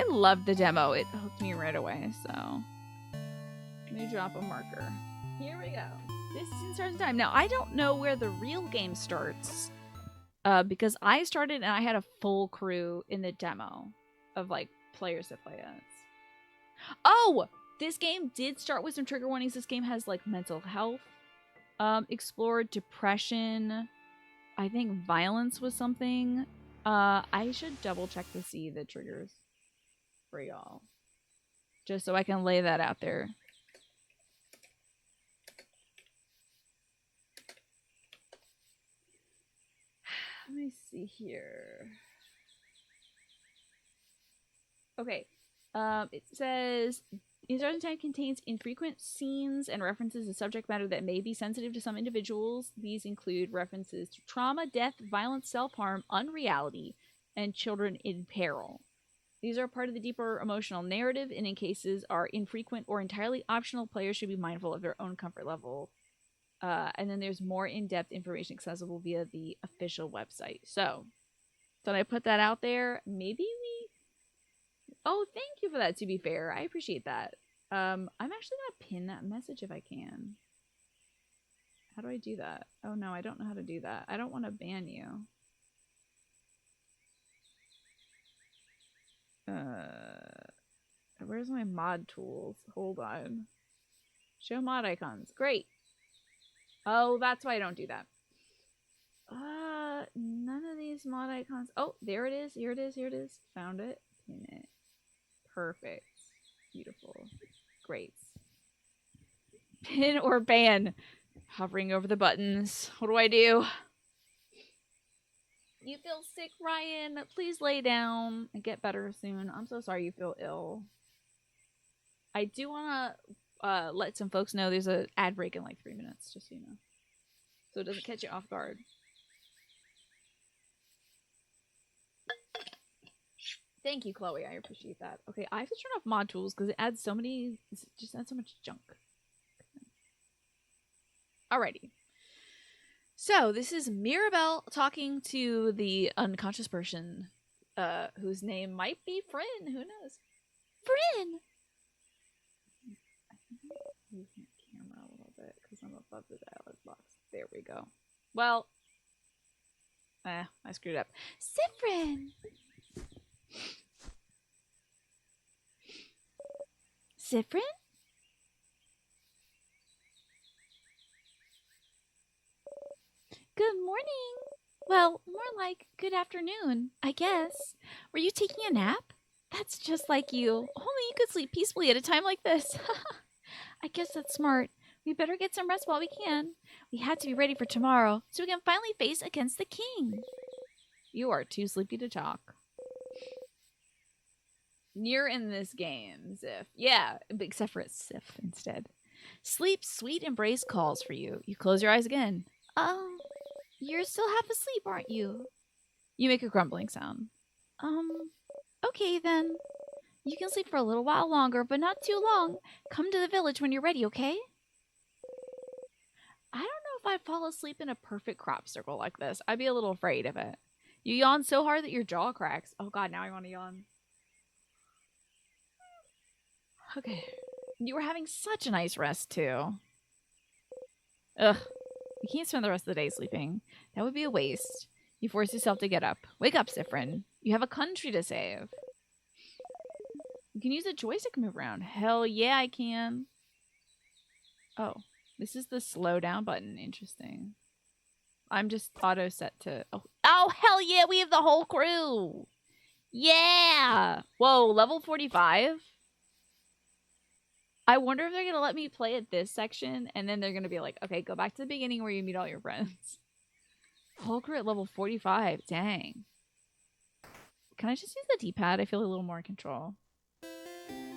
I loved the demo. It hooked me right away, so let me drop a marker. Here we go. This scene starts in time. Now, I don't know where the real game starts because I started and I had a full crew in the demo of, like, players to play as. Oh! This game did start with some trigger warnings. This game has, like, mental health explored, depression. I think violence was something. I should double check to see the triggers for y'all. Just so I can lay that out there. Let me see here. Okay. It says Insurgent Time contains infrequent scenes and references to subject matter that may be sensitive to some individuals. These include references to trauma, death, violence, self-harm, unreality, and children in peril. These are part of the deeper emotional narrative, and in cases are infrequent or entirely optional, players should be mindful of their own comfort level. And then there's more in-depth information accessible via the official website. So, did I put that out there? Maybe we... Oh, thank you for that, to be fair. I appreciate that. I'm actually going to pin that message if I can. How do I do that? Oh, no, I don't know how to do that. I don't want to ban you. Where's my mod tools? Hold on. Show mod icons. Great. Oh, that's why I don't do that. None of these mod icons. Oh, there it is. Here it is. Here it is. Found it. Pin it. Perfect. Beautiful. Great. Pin or ban. Hovering over the buttons. What do I do? You feel sick, Ryan? Please lay down and get better soon. I'm so sorry you feel ill. I do want to let some folks know there's an ad break in like 3 minutes, just so you know. So it doesn't catch you off guard. Thank you, Chloe. I appreciate that. Okay, I have to turn off mod tools because it adds so many... It just adds so much junk. Alrighty. So, this is Mirabelle talking to the unconscious person whose name might be Fryn. Who knows? Fryn! I think I'm moving the camera a little bit because I'm above the dialog box. There we go. Well, I screwed up. Siffrin! Siffrin? Good morning. Well, more like good afternoon, I guess. Were you taking a nap? That's just like you. Only you could sleep peacefully at a time like this. I guess that's smart. We better get some rest while we can. We have to be ready for tomorrow, so we can finally face against the king. You are too sleepy to talk. You're in this game, Ziff. Yeah, except for it's Ziff instead. Sleep's sweet embrace calls for you. You close your eyes again. Oh, you're still half asleep, aren't you? You make a grumbling sound. Okay then. You can sleep for a little while longer, but not too long. Come to the village when you're ready, okay? I don't know if I'd fall asleep in a perfect crop circle like this. I'd be a little afraid of it. You yawn so hard that your jaw cracks. Oh god, now I want to yawn. Okay. You were having such a nice rest, too. Ugh. You can't spend the rest of the day sleeping. That would be a waste. You force yourself to get up. Wake up, Siffrin. You have a country to save. You can use a joystick to move around. Hell yeah, I can. Oh, this is the slow down button. Interesting. I'm just auto set to... Oh, hell yeah, we have the whole crew. Yeah. Whoa, level 45? I wonder if they're going to let me play at this section, and then they're going to be like, okay, go back to the beginning where you meet all your friends. Whole crew at level 45. Dang. Can I just use the D-pad? I feel a little more in control.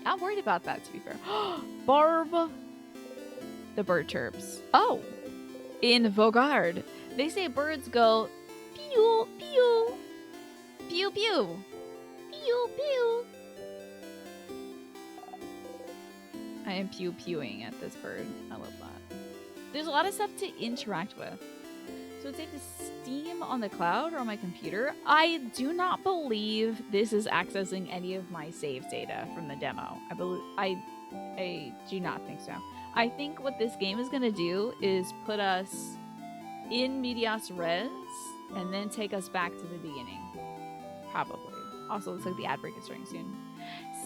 Not worried about that, to be fair. Barb! The bird chirps. Oh! In Vogard, they say birds go pew, pew, pew, pew, pew, pew. I am pew-pewing at this bird. I love that. There's a lot of stuff to interact with. So it's safe to Steam on the cloud or on my computer. I do not believe this is accessing any of my save data from the demo. I do not think so. I think what this game is going to do is put us in medias res and then take us back to the beginning. Probably. Also, looks like the ad break is starting soon.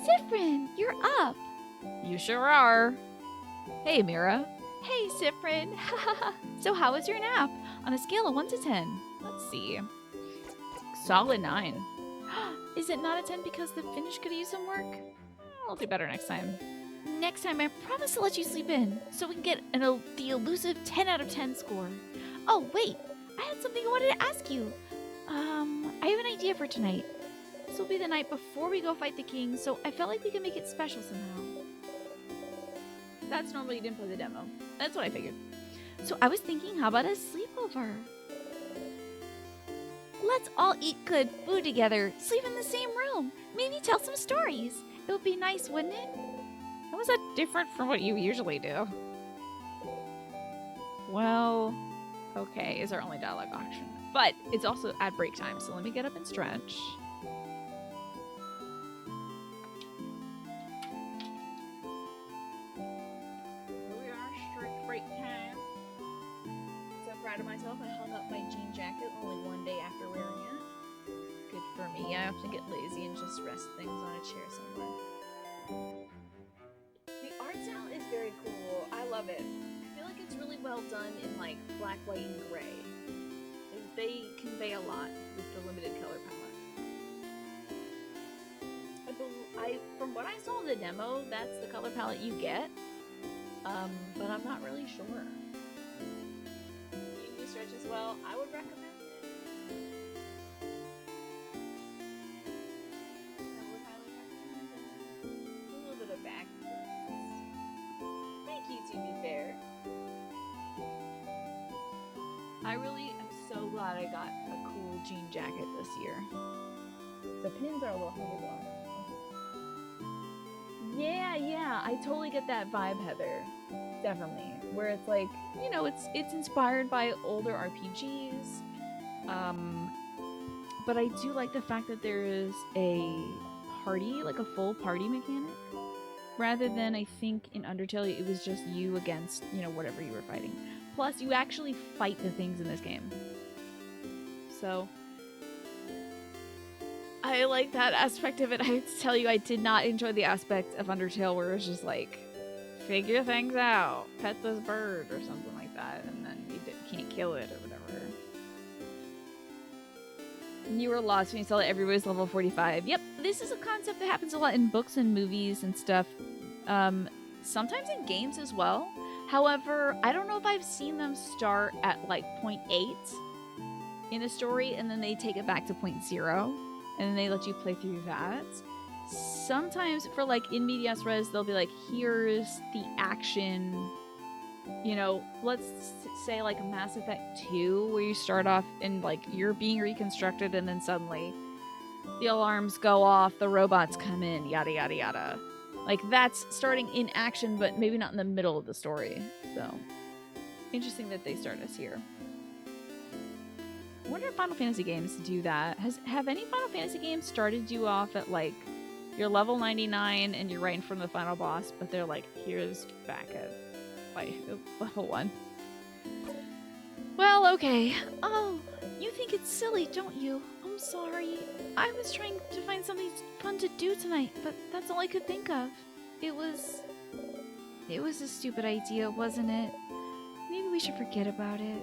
Sifrin, you're up. You sure are. Hey, Mira. Hey, Sifrin. So how was your nap? On a scale of 1 to 10. Let's see. Solid 9. Is it not a 10 because the finish could use some work? I'll do better next time. Next time, I promise to let you sleep in, so we can get the elusive 10 out of 10 score. Oh, wait. I had something I wanted to ask you. I have an idea for tonight. This will be the night before we go fight the king, so I felt like we could make it special somehow. That's normally you didn't play the demo. That's what I figured. So I was thinking, how about a sleepover? Let's all eat good food together, sleep in the same room, maybe tell some stories. It would be nice, wouldn't it? How is that different from what you usually do? Well, okay, is our only dialogue option. But it's also at break time, so let me get up and stretch. Here we are, strict break time. So proud of myself, I hung up my jean jacket only one day after wearing it. Good for me. I often get lazy and just rest things on a chair somewhere. The art style is very cool. I love it. I feel like it's really well done in like black, white, and gray. They convey a lot with the limited color palette. From what I saw in the demo, that's the color palette you get. But I'm not really sure. You do stretch as well. I would recommend it. I would highly recommend it. A little bit of back. Thank you, to be fair. I really am so glad I got a cool jean jacket this year. The pins are a little hover block. Yeah, I totally get that vibe, Heather. Definitely. Where it's like, you know, it's inspired by older RPGs. But I do like the fact that there is a party, like a full party mechanic. Rather than, I think, in Undertale, it was just you against, you know, whatever you were fighting. Plus, you actually fight the things in this game. So, I like that aspect of it. I have to tell you, I did not enjoy the aspect of Undertale where it was just like, figure things out, pet this bird or something like that, and then you can't kill it or whatever. You were lost when you saw that everybody's level 45. Yep, this is a concept that happens a lot in books and movies and stuff. Sometimes in games as well. However, I don't know if I've seen them start at like 0.8 in a story and then they take it back to 0.0 and then they let you play through that. Sometimes for like in medias res, they'll be like, here's the action, you know, let's say like Mass Effect 2 where you start off and like you're being reconstructed and then suddenly the alarms go off, the robots come in, yada yada yada. Like, that's starting in action, but maybe not in the middle of the story. So, interesting that they start us here. I wonder if Final Fantasy games do that. Have any Final Fantasy games started you off at, like, you're level 99 and you're right in front of the final boss, but they're like, here's back at, like, level 1. Well, okay. Oh, you think it's silly, don't you? I'm sorry. I was trying to find something fun to do tonight, but that's all I could think of. It was a stupid idea, wasn't it? Maybe we should forget about it.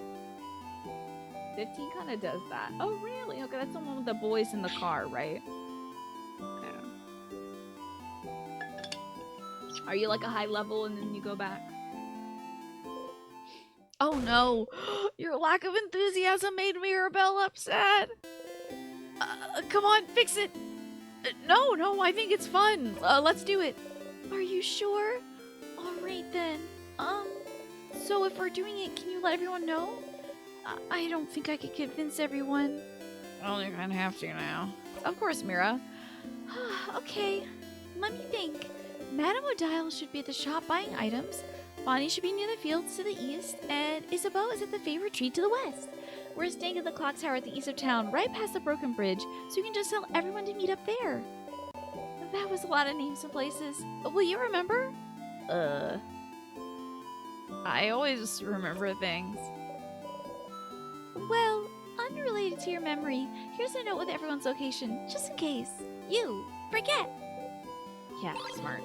15 kind of does that. Oh, really? Okay, that's the one with the boys in the car, right? Okay. Are you like a high level and then you go back? Oh no! Your lack of enthusiasm made Mirabelle upset! Come on, fix it! No, I think it's fun. Let's do it. Are you sure? Alright then. So if we're doing it, can you let everyone know? I don't think I could convince everyone. Well, you kind of have to now. Of course, Mira. Okay, let me think. Madame Odile should be at the shop buying items. Bonnie should be near the fields to the east, and Isabeau is at the favorite tree to the west. We're staying at the clock tower at the east of town, right past the broken bridge, so you can just tell everyone to meet up there. That was a lot of names and places. Will you remember? I always remember things. Well, unrelated to your memory, here's a note with everyone's location, just in case you forget. Yeah, smart.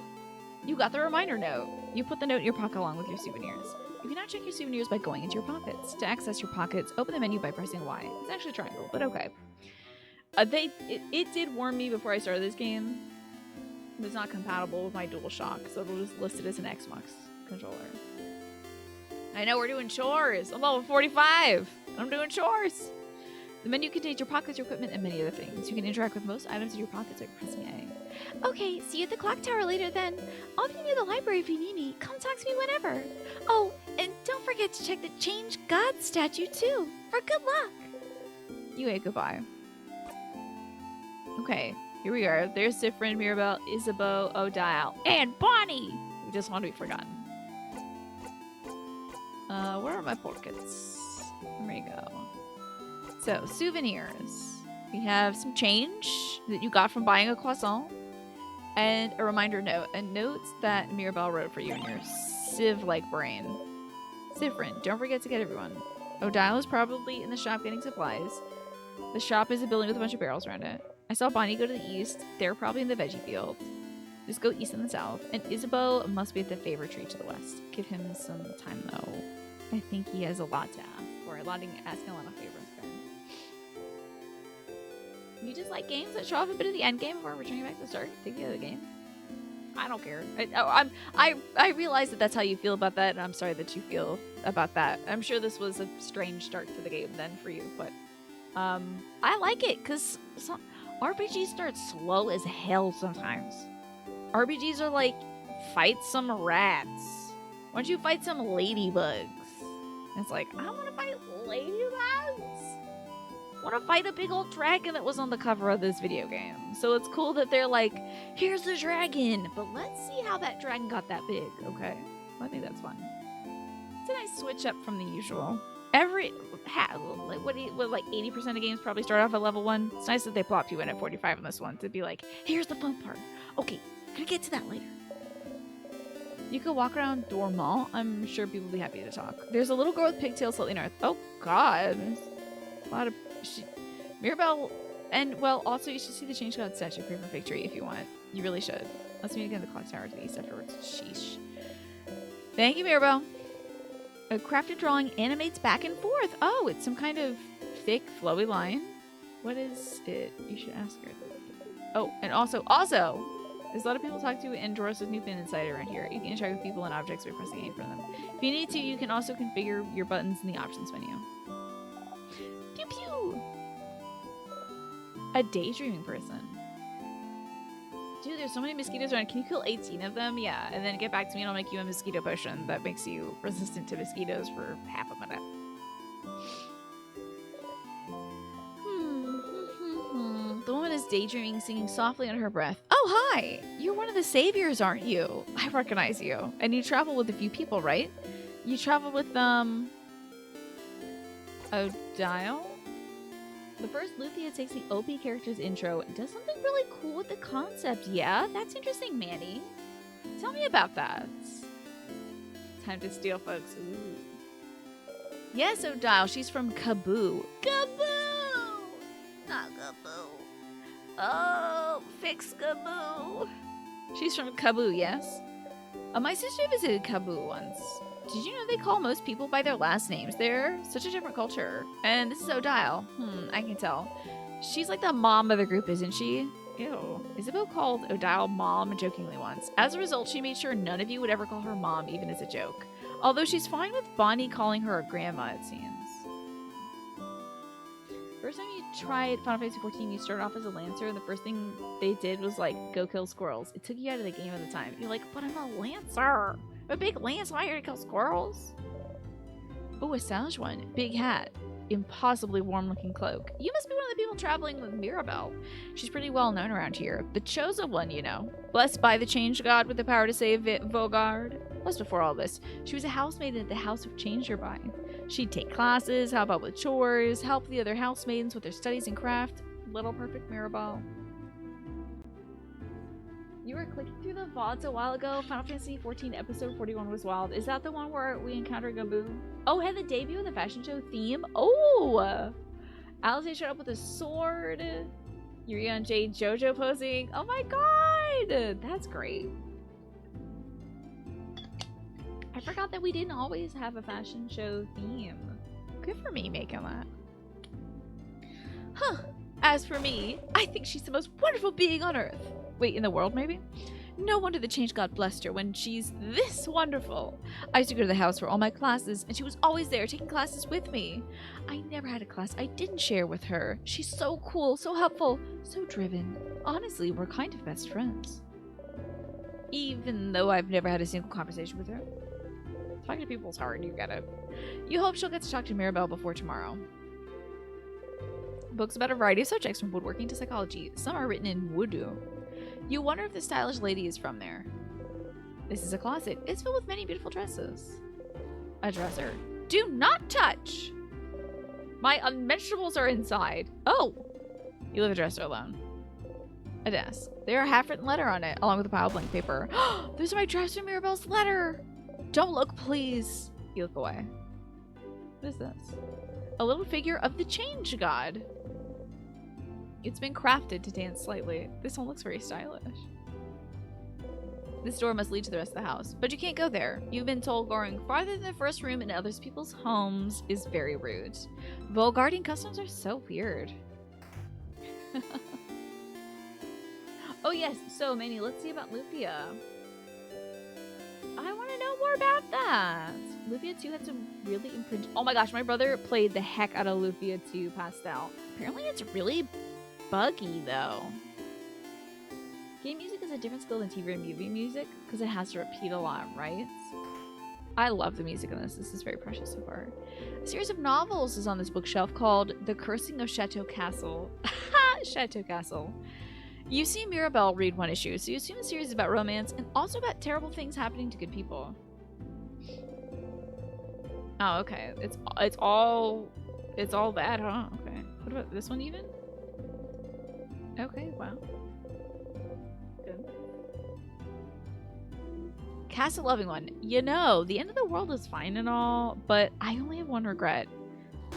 You got the reminder note. You put the note in your pocket along with your souvenirs. You can now check your souvenirs by going into your pockets. To access your pockets, open the menu by pressing Y. It's actually a triangle, but okay. It did warn me before I started this game. It's not compatible with my DualShock, so it'll just list it as an Xbox controller. I know we're doing chores. I'm level 45. I'm doing chores. The menu contains your pockets, your equipment, and many other things. You can interact with most items in your pockets by pressing A. Okay, see you at the clock tower later then. I'll be near the library if you need me. Come talk to me whenever. Oh, and don't forget to check the Change God statue too. For good luck. You ate goodbye. Okay, here we are. There's Sifrin, Mirabelle, Isabeau, Odile, and Bonnie. We just want to be forgotten. Where are my pockets? There we go. So, souvenirs. We have some change that you got from buying a croissant. And a reminder note. A note that Mirabelle wrote for you in your sieve-like brain. Sifrin, don't forget to get everyone. Odile is probably in the shop getting supplies. The shop is a building with a bunch of barrels around it. I saw Bonnie go to the east. They're probably in the veggie field. Just go east and the south. And Isabeau must be at the favorite tree to the west. Give him some time, though. I think he has a lot to ask for. Asking a lot of favors. You just like games that show off a bit of the end game before returning back to the start? Take you out of the game? I don't care. I realize that that's how you feel about that, and I'm sorry that you feel about that. I'm sure this was a strange start to the game then for you, but I like it because RPGs start slow as hell sometimes. RPGs are like, fight some rats. Why don't you fight some ladybugs? And it's like, I don't want to fight ladybugs. I want to fight a big old dragon that was on the cover of this video game. So it's cool that they're like, here's the dragon, but let's see how that dragon got that big, okay? I think that's fun. It's a nice switch up from the usual. Like 80% of games probably start off at level 1. It's nice that they plopped you in at 45 on this one to be like, here's the fun part. Okay, gonna get to that later. You could walk around Dormont. I'm sure people will be happy to talk. There's a little girl with pigtails slightly north. Oh, God. A lot of... Mirabelle... And, well, also you should see the Change God statue for victory if you want. You really should. Let's meet again at the clock tower to the east afterwards. Sheesh. Thank you, Mirabelle. A crafted drawing animates back and forth. Oh, it's some kind of thick, flowy line. What is it? You should ask her. Oh, and also... There's a lot of people to talk to, and Doris' new pin inside around here. You can interact with people and objects by pressing A in front of them. If you need to, you can also configure your buttons in the options menu. Pew pew! A daydreaming person. Dude, there's so many mosquitoes around. Can you kill 18 of them? Yeah, and then get back to me and I'll make you a mosquito potion that makes you resistant to mosquitoes for half a minute. The woman is daydreaming, singing softly under her breath. Oh, hi! You're one of the saviors, aren't you? I recognize you. And you travel with a few people, right? You travel with, Odile? The first Luthia takes the OP character's intro and does something really cool with the concept. Yeah, that's interesting, Manny. Tell me about that. Time to steal, folks. Ooh. Yes, Odile. She's from Kaboo. Kaboo! Not Kaboo. Oh, fix Kaboo. She's from Kaboo, yes? My sister visited Kaboo once. Did you know they call most people by their last names there? Such a different culture. And this is Odile. I can tell. She's like the mom of the group, isn't she? Ew. Isabeau called Odile mom jokingly once. As a result, she made sure none of you would ever call her mom, even as a joke. Although she's fine with Bonnie calling her a grandma, it seems. First time you tried Final Fantasy XIV, you started off as a Lancer, and the first thing they did was, like, go kill squirrels. It took you out of the game at the time. You're like, but I'm a Lancer! I'm a big Lance, why are you here to kill squirrels? Oh, a stylish one. Big hat. Impossibly warm-looking cloak. You must be one of the people traveling with Mirabelle. She's pretty well known around here. The chosen one, you know. Blessed by the Change God with the power to save Vogard. Plus, before all this, she was a housemaid at the house of Change Nearby. She'd take classes, help out with chores, help the other housemaidens with their studies and craft. Little perfect Mirabelle. You were clicking through the VODs a while ago. Final Fantasy XIV episode 41 was wild. Is that the one where we encounter Gabu? Oh, had the debut of the fashion show theme? Oh! Alice showed up with a sword. Yuri on Jade JoJo posing. Oh my god! That's great. I forgot that we didn't always have a fashion show theme. Good for me making that. Huh. As for me, I think she's the most wonderful being on Earth. Wait, in the world, maybe? No wonder the Change God blessed her when she's this wonderful. I used to go to the house for all my classes, and she was always there taking classes with me. I never had a class I didn't share with her. She's so cool, so helpful, so driven. Honestly, we're kind of best friends. Even though I've never had a single conversation with her. Talking to people's hard, you get it. You hope she'll get to talk to Mirabelle before tomorrow. Books about a variety of subjects from woodworking to psychology. Some are written in Woodoo. You wonder if the stylish lady is from there. This is a closet. It's filled with many beautiful dresses. A dresser. Do not touch! My unmentionables are inside. Oh! You leave a dresser alone. A desk. There are a half-written letter on it, along with a pile of blank paper. There's my dresser, Mirabelle's letter! Don't look, please. You look away. What is this? A little figure of the Change God. It's been crafted to dance slightly. This one looks very stylish. This door must lead to the rest of the house, but you can't go there. You've been told going farther than the first room in other people's homes is very rude. Volgardian customs are so weird. Oh yes, so Manny, let's see about Lufia. I want to know more about that. Lufia 2 had some really imprint. Oh my gosh, my brother played the heck out of Lufia 2 Pastel. Apparently it's really buggy though. Game music is a different skill than TV and movie music because it has to repeat a lot, right? I love the music in this. This is very precious so far. A series of novels is on this bookshelf called The Cursing of Chateau Castle. Chateau Castle. You see Mirabelle read one issue, so you assume the series is about romance and also about terrible things happening to good people. Oh, okay. It's all bad, huh? Okay. What about this one even? Okay, wow. Good. Castle Loving One. You know, the end of the world is fine and all, but I only have one regret.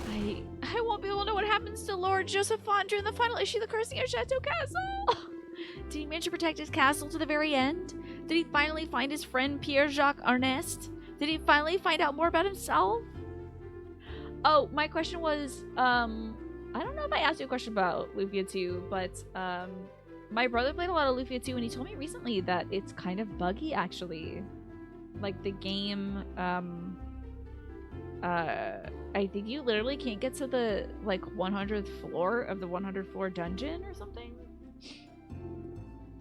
I won't be able to know what happens to Lord Joseph during the final issue of The Cursing of Chateau Castle. Did he manage to protect his castle to the very end? Did he finally find his friend Pierre-Jacques Ernest? Did he finally find out more about himself? Oh, my question was, I don't know if I asked you a question about Lufia 2, but my brother played a lot of Lufia 2 and he told me recently that it's kind of buggy actually. Like the game, I think you literally can't get to the like 100th floor of the 100th floor dungeon or something.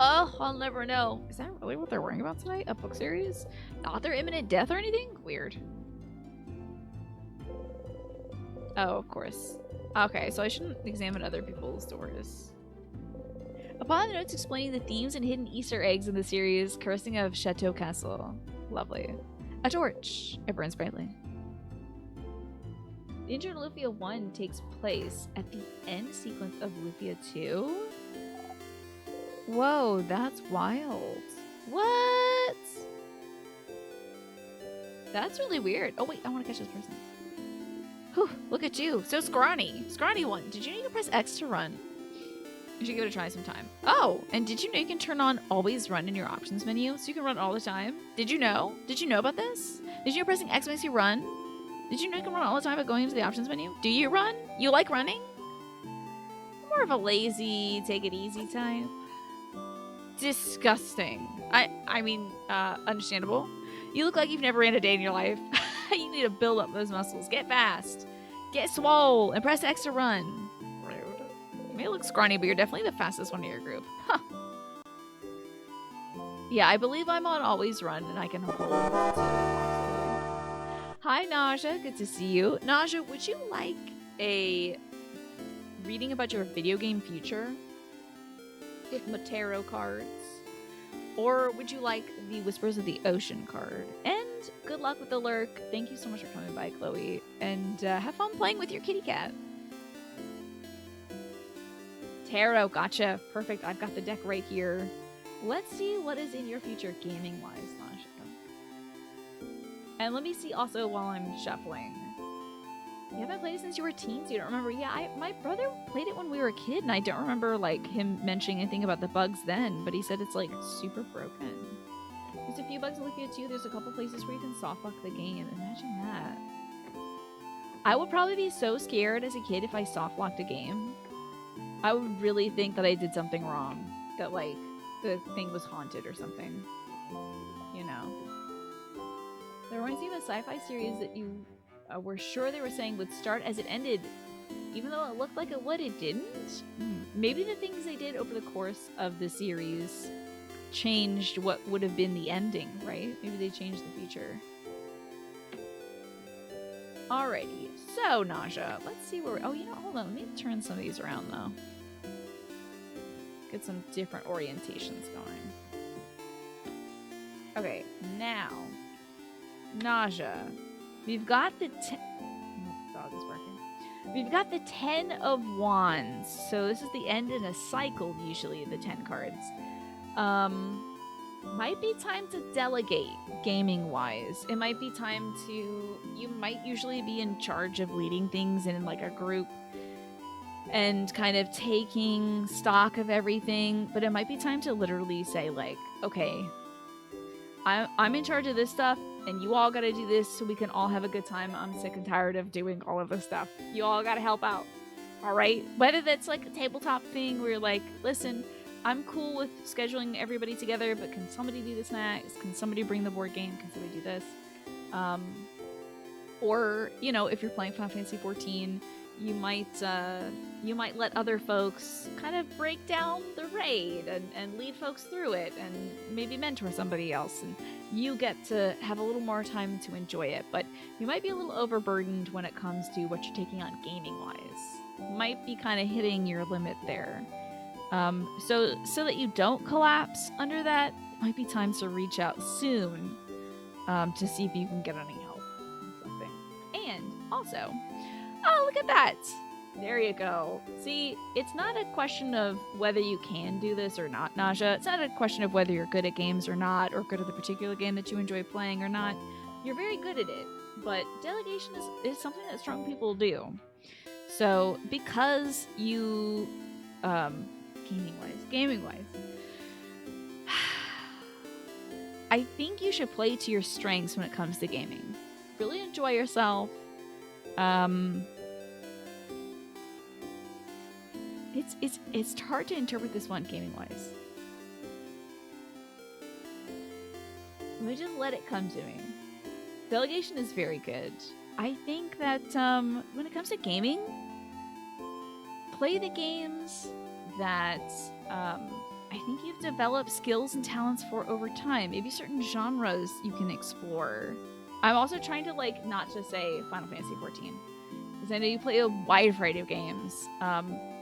Oh, I'll never know. Is that really what they're worrying about tonight? A book series? Not their imminent death or anything? Weird. Oh, of course. Okay, so I shouldn't examine other people's doors. Upon the notes explaining the themes and hidden Easter eggs in the series, Cursing of Chateau Castle. Lovely. A torch. It burns brightly. The intro to Lufia 1 takes place at the end sequence of Lufia 2? Whoa, that's wild. What? That's really weird. Oh wait, I want to catch this person. Whew, look at you. So scrawny. Scrawny one. Did you need to press X to run? You should give it a try sometime. Oh, and did you know you can turn on always run in your options menu so you can run all the time? Did you know? Did you know about this? Did you know pressing X makes you run? Did you know you can run all the time by going into the options menu? Do you run? You like running? More of a lazy, take it easy type. Disgusting. I mean, understandable. You look like you've never ran a day in your life. You need to build up those muscles. Get fast. Get swole and press X to run. Rude. You may look scrawny, but you're definitely the fastest one in your group. Huh. Yeah, I believe I'm on always run and I can hold. Hi, Naja. Good to see you. Naja, would you like a reading about your video game future? With my tarot cards. Or would you like the Whispers of the Ocean card? And good luck with the lurk. Thank you so much for coming by, Chloe. And have fun playing with your kitty cat. Tarot, gotcha. Perfect. I've got the deck right here. Let's see what is in your future gaming-wise, Nasha. And let me see also while I'm shuffling. You haven't played it since you were teens? You don't remember? Yeah, my brother played it when we were a kid, and I don't remember like him mentioning anything about the bugs then, but he said it's like super broken. There's a few bugs to look at too. There's a couple places where you can soft lock the game. Imagine that. I would probably be so scared as a kid if I soft locked a game. I would really think that I did something wrong. That like the thing was haunted or something. You know. There reminds me of a sci-fi series that you were sure they were saying would start as it ended, even though it looked like it would, it didn't. Maybe the things they did over the course of the series changed what would have been the ending, right? Maybe they changed the future. Alrighty, so Naja, let's see where oh, you know, hold on, let me turn some of these around though. Get some different orientations going. Okay, now, Naja. We've got the dog is barking. We've got the 10 of Wands. So this is the end in a cycle, usually, the 10 cards. Might be time to delegate, gaming-wise. It might be time to... You might usually be in charge of leading things in, like, a group and kind of taking stock of everything. But it might be time to literally say, like, okay, I'm in charge of this stuff, and you all gotta do this so we can all have a good time. I'm sick and tired of doing all of this stuff. You all gotta help out, all right? Whether that's like a tabletop thing where you're like, listen, I'm cool with scheduling everybody together, but can somebody do this next? Can somebody bring the board game? Can somebody do this? Or, you know, if you're playing Final Fantasy 14, you might let other folks kind of break down the raid and lead folks through it and maybe mentor somebody else, and you get to have a little more time to enjoy it. But you might be a little overburdened when it comes to what you're taking on gaming wise. Might be kind of hitting your limit there. So that you don't collapse under that, it might be time to reach out soon to see if you can get any help on something. And also, oh, look at that! There you go. See, it's not a question of whether you can do this or not, Naja. It's not a question of whether you're good at games or not, or good at the particular game that you enjoy playing or not. You're very good at it, but delegation is something that strong people do. So, because you, gaming-wise, I think you should play to your strengths when it comes to gaming. Really enjoy yourself. It's hard to interpret this one gaming wise. Let me just let it come to me. Delegation is very good. I think that when it comes to gaming, play the games that I think you've developed skills and talents for over time. Maybe certain genres you can explore. I'm also trying to like not just say Final Fantasy 14, because I know you play a wide variety of games.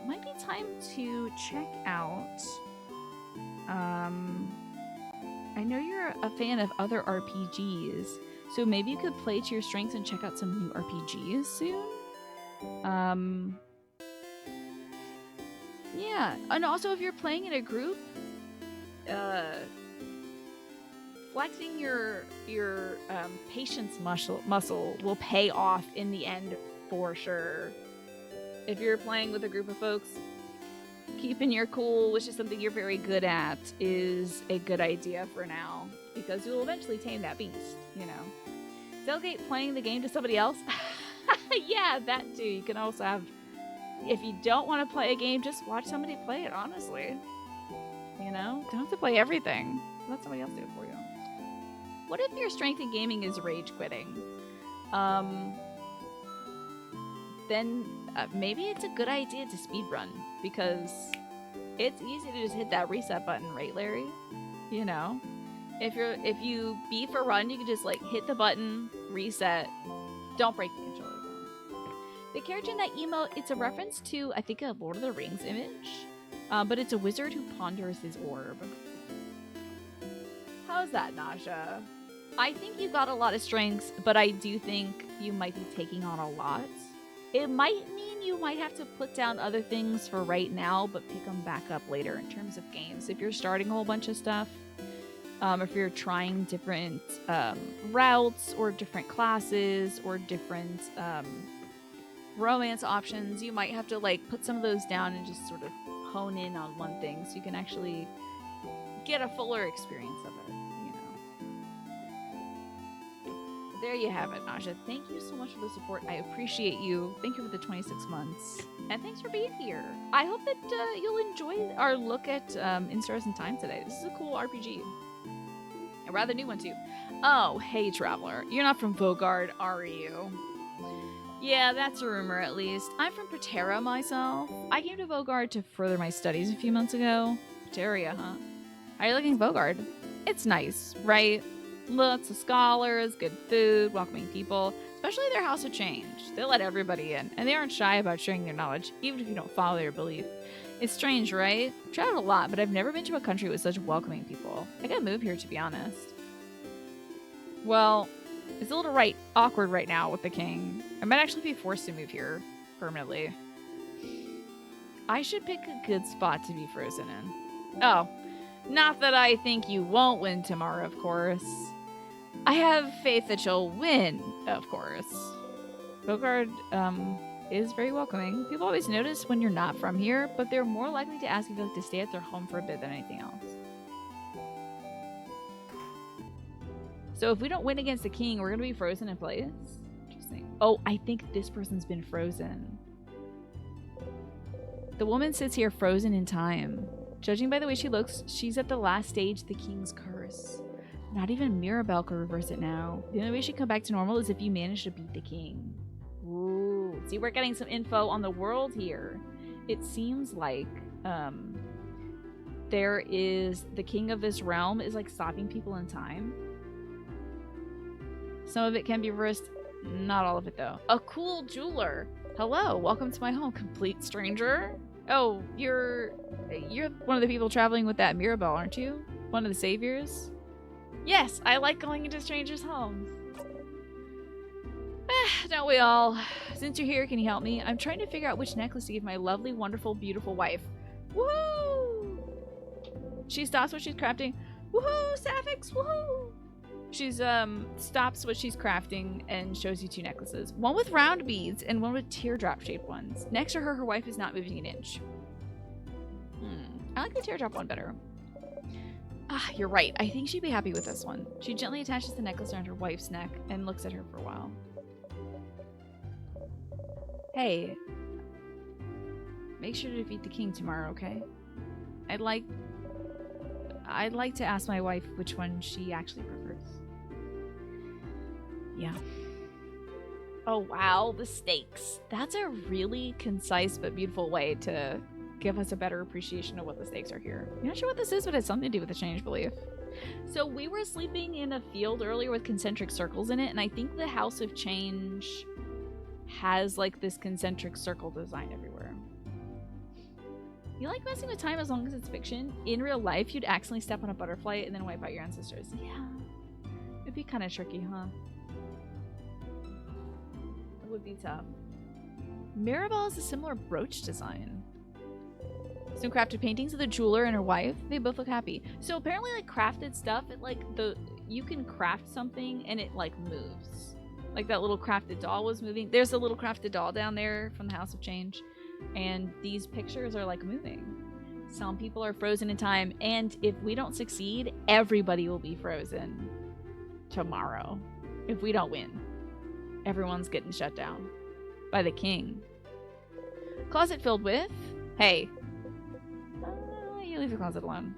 Might be time to check out. I know you're a fan of other RPGs, so maybe you could play to your strengths and check out some new RPGs soon. Yeah, and also if you're playing in a group, flexing your patience muscle will pay off in the end for sure. If you're playing with a group of folks, keeping your cool, which is something you're very good at, is a good idea for now, because you'll eventually tame that beast, you know. Delegate playing the game to somebody else. Yeah, that too. You can also have, if you don't want to play a game, just watch somebody play it, honestly. You know? Don't have to play everything. Let somebody else do it for you. What if your strength in gaming is rage quitting? Then maybe it's a good idea to speedrun, because it's easy to just hit that reset button, right, Larry? You know? If you beef or run, you can just like hit the button, reset. Don't break the controller though. The character in that emote, it's a reference to, I think, a Lord of the Rings image, but it's a wizard who ponders his orb. How's that, Nasha? I think you've got a lot of strengths, but I do think you might be taking on a lot. It might mean you might have to put down other things for right now, but pick them back up later in terms of games. If you're starting a whole bunch of stuff, if you're trying different routes or different classes or different romance options, you might have to like put some of those down and just sort of hone in on one thing so you can actually get a fuller experience of it, you know. There you have it, Nasha. Thank you so much for the support. I appreciate you. Thank you for the 26 months. And thanks for being here. I hope that you'll enjoy our look at In Stars and Time today. This is a cool RPG. A rather new one, too. Oh, hey, Traveler. You're not from Vogard, are you? Yeah, that's a rumor, at least. I'm from Patera myself. I came to Vogard to further my studies a few months ago. Pateria, huh? How are you liking Vogard? It's nice, right? Lots of scholars, good food, welcoming people, especially their House of Change. They let everybody in, and they aren't shy about sharing their knowledge, even if you don't follow their belief. It's strange, right? I've traveled a lot, but I've never been to a country with such welcoming people. I gotta move here, to be honest. Well, it's a little awkward right now with the king. I might actually be forced to move here permanently. I should pick a good spot to be frozen in. Oh, not that I think you won't win tomorrow, of course. I have faith that you'll win, of course. Bogard, is very welcoming. People always notice when you're not from here, but they're more likely to ask if you'd like to stay at their home for a bit than anything else. So if we don't win against the king, we're going to be frozen in place? Interesting. Oh, I think this person's been frozen. The woman sits here frozen in time. Judging by the way she looks, she's at the last stage of the king's curse. Not even Mirabelle could reverse it now. The only way she can come back to normal is if you manage to beat the king. Ooh. See, we're getting some info on the world here. It seems like there is the king of this realm is like stopping people in time. Some of it can be reversed. Not all of it, though. A cool jeweler. Hello, welcome to my home, complete stranger. Oh, you're one of the people traveling with that Mirabelle, aren't you? One of the saviors? Yes, I like going into strangers' homes. Don't we all? Since you're here, can you help me? I'm trying to figure out which necklace to give my lovely, wonderful, beautiful wife. Woohoo! She stops what she's crafting. Woohoo, Sapphics! Woohoo! She's stops what she's crafting and shows you two necklaces. One with round beads and one with teardrop shaped ones. Next to her, her wife is not moving an inch. I like the teardrop one better. Ah, you're right. I think she'd be happy with this one. She gently attaches the necklace around her wife's neck and looks at her for a while. Hey. Make sure to defeat the king tomorrow, okay? I'd like to ask my wife which one she actually prefers. Yeah. Oh, wow. The stakes. That's a really concise but beautiful way to give us a better appreciation of what the stakes are here. I'm not sure what this is, but it's something to do with the change belief. So we were sleeping in a field earlier with concentric circles in it, and I think the House of Change has like this concentric circle design everywhere. You like messing with time as long as it's fiction? In real life, you'd accidentally step on a butterfly and then wipe out your ancestors. Yeah. It'd be kind of tricky, huh? It would be tough. Mirabelle has a similar brooch design. Some crafted paintings of the jeweler and her wife. They both look happy. So apparently, like, crafted stuff, it like you can craft something and it like moves. Like that little crafted doll was moving. There's a little crafted doll down there from the House of Change. And these pictures are like moving. Some people are frozen in time, and if we don't succeed, everybody will be frozen tomorrow. If we don't win, everyone's getting shut down by the king. Closet filled with? Hey. You leave the closet alone.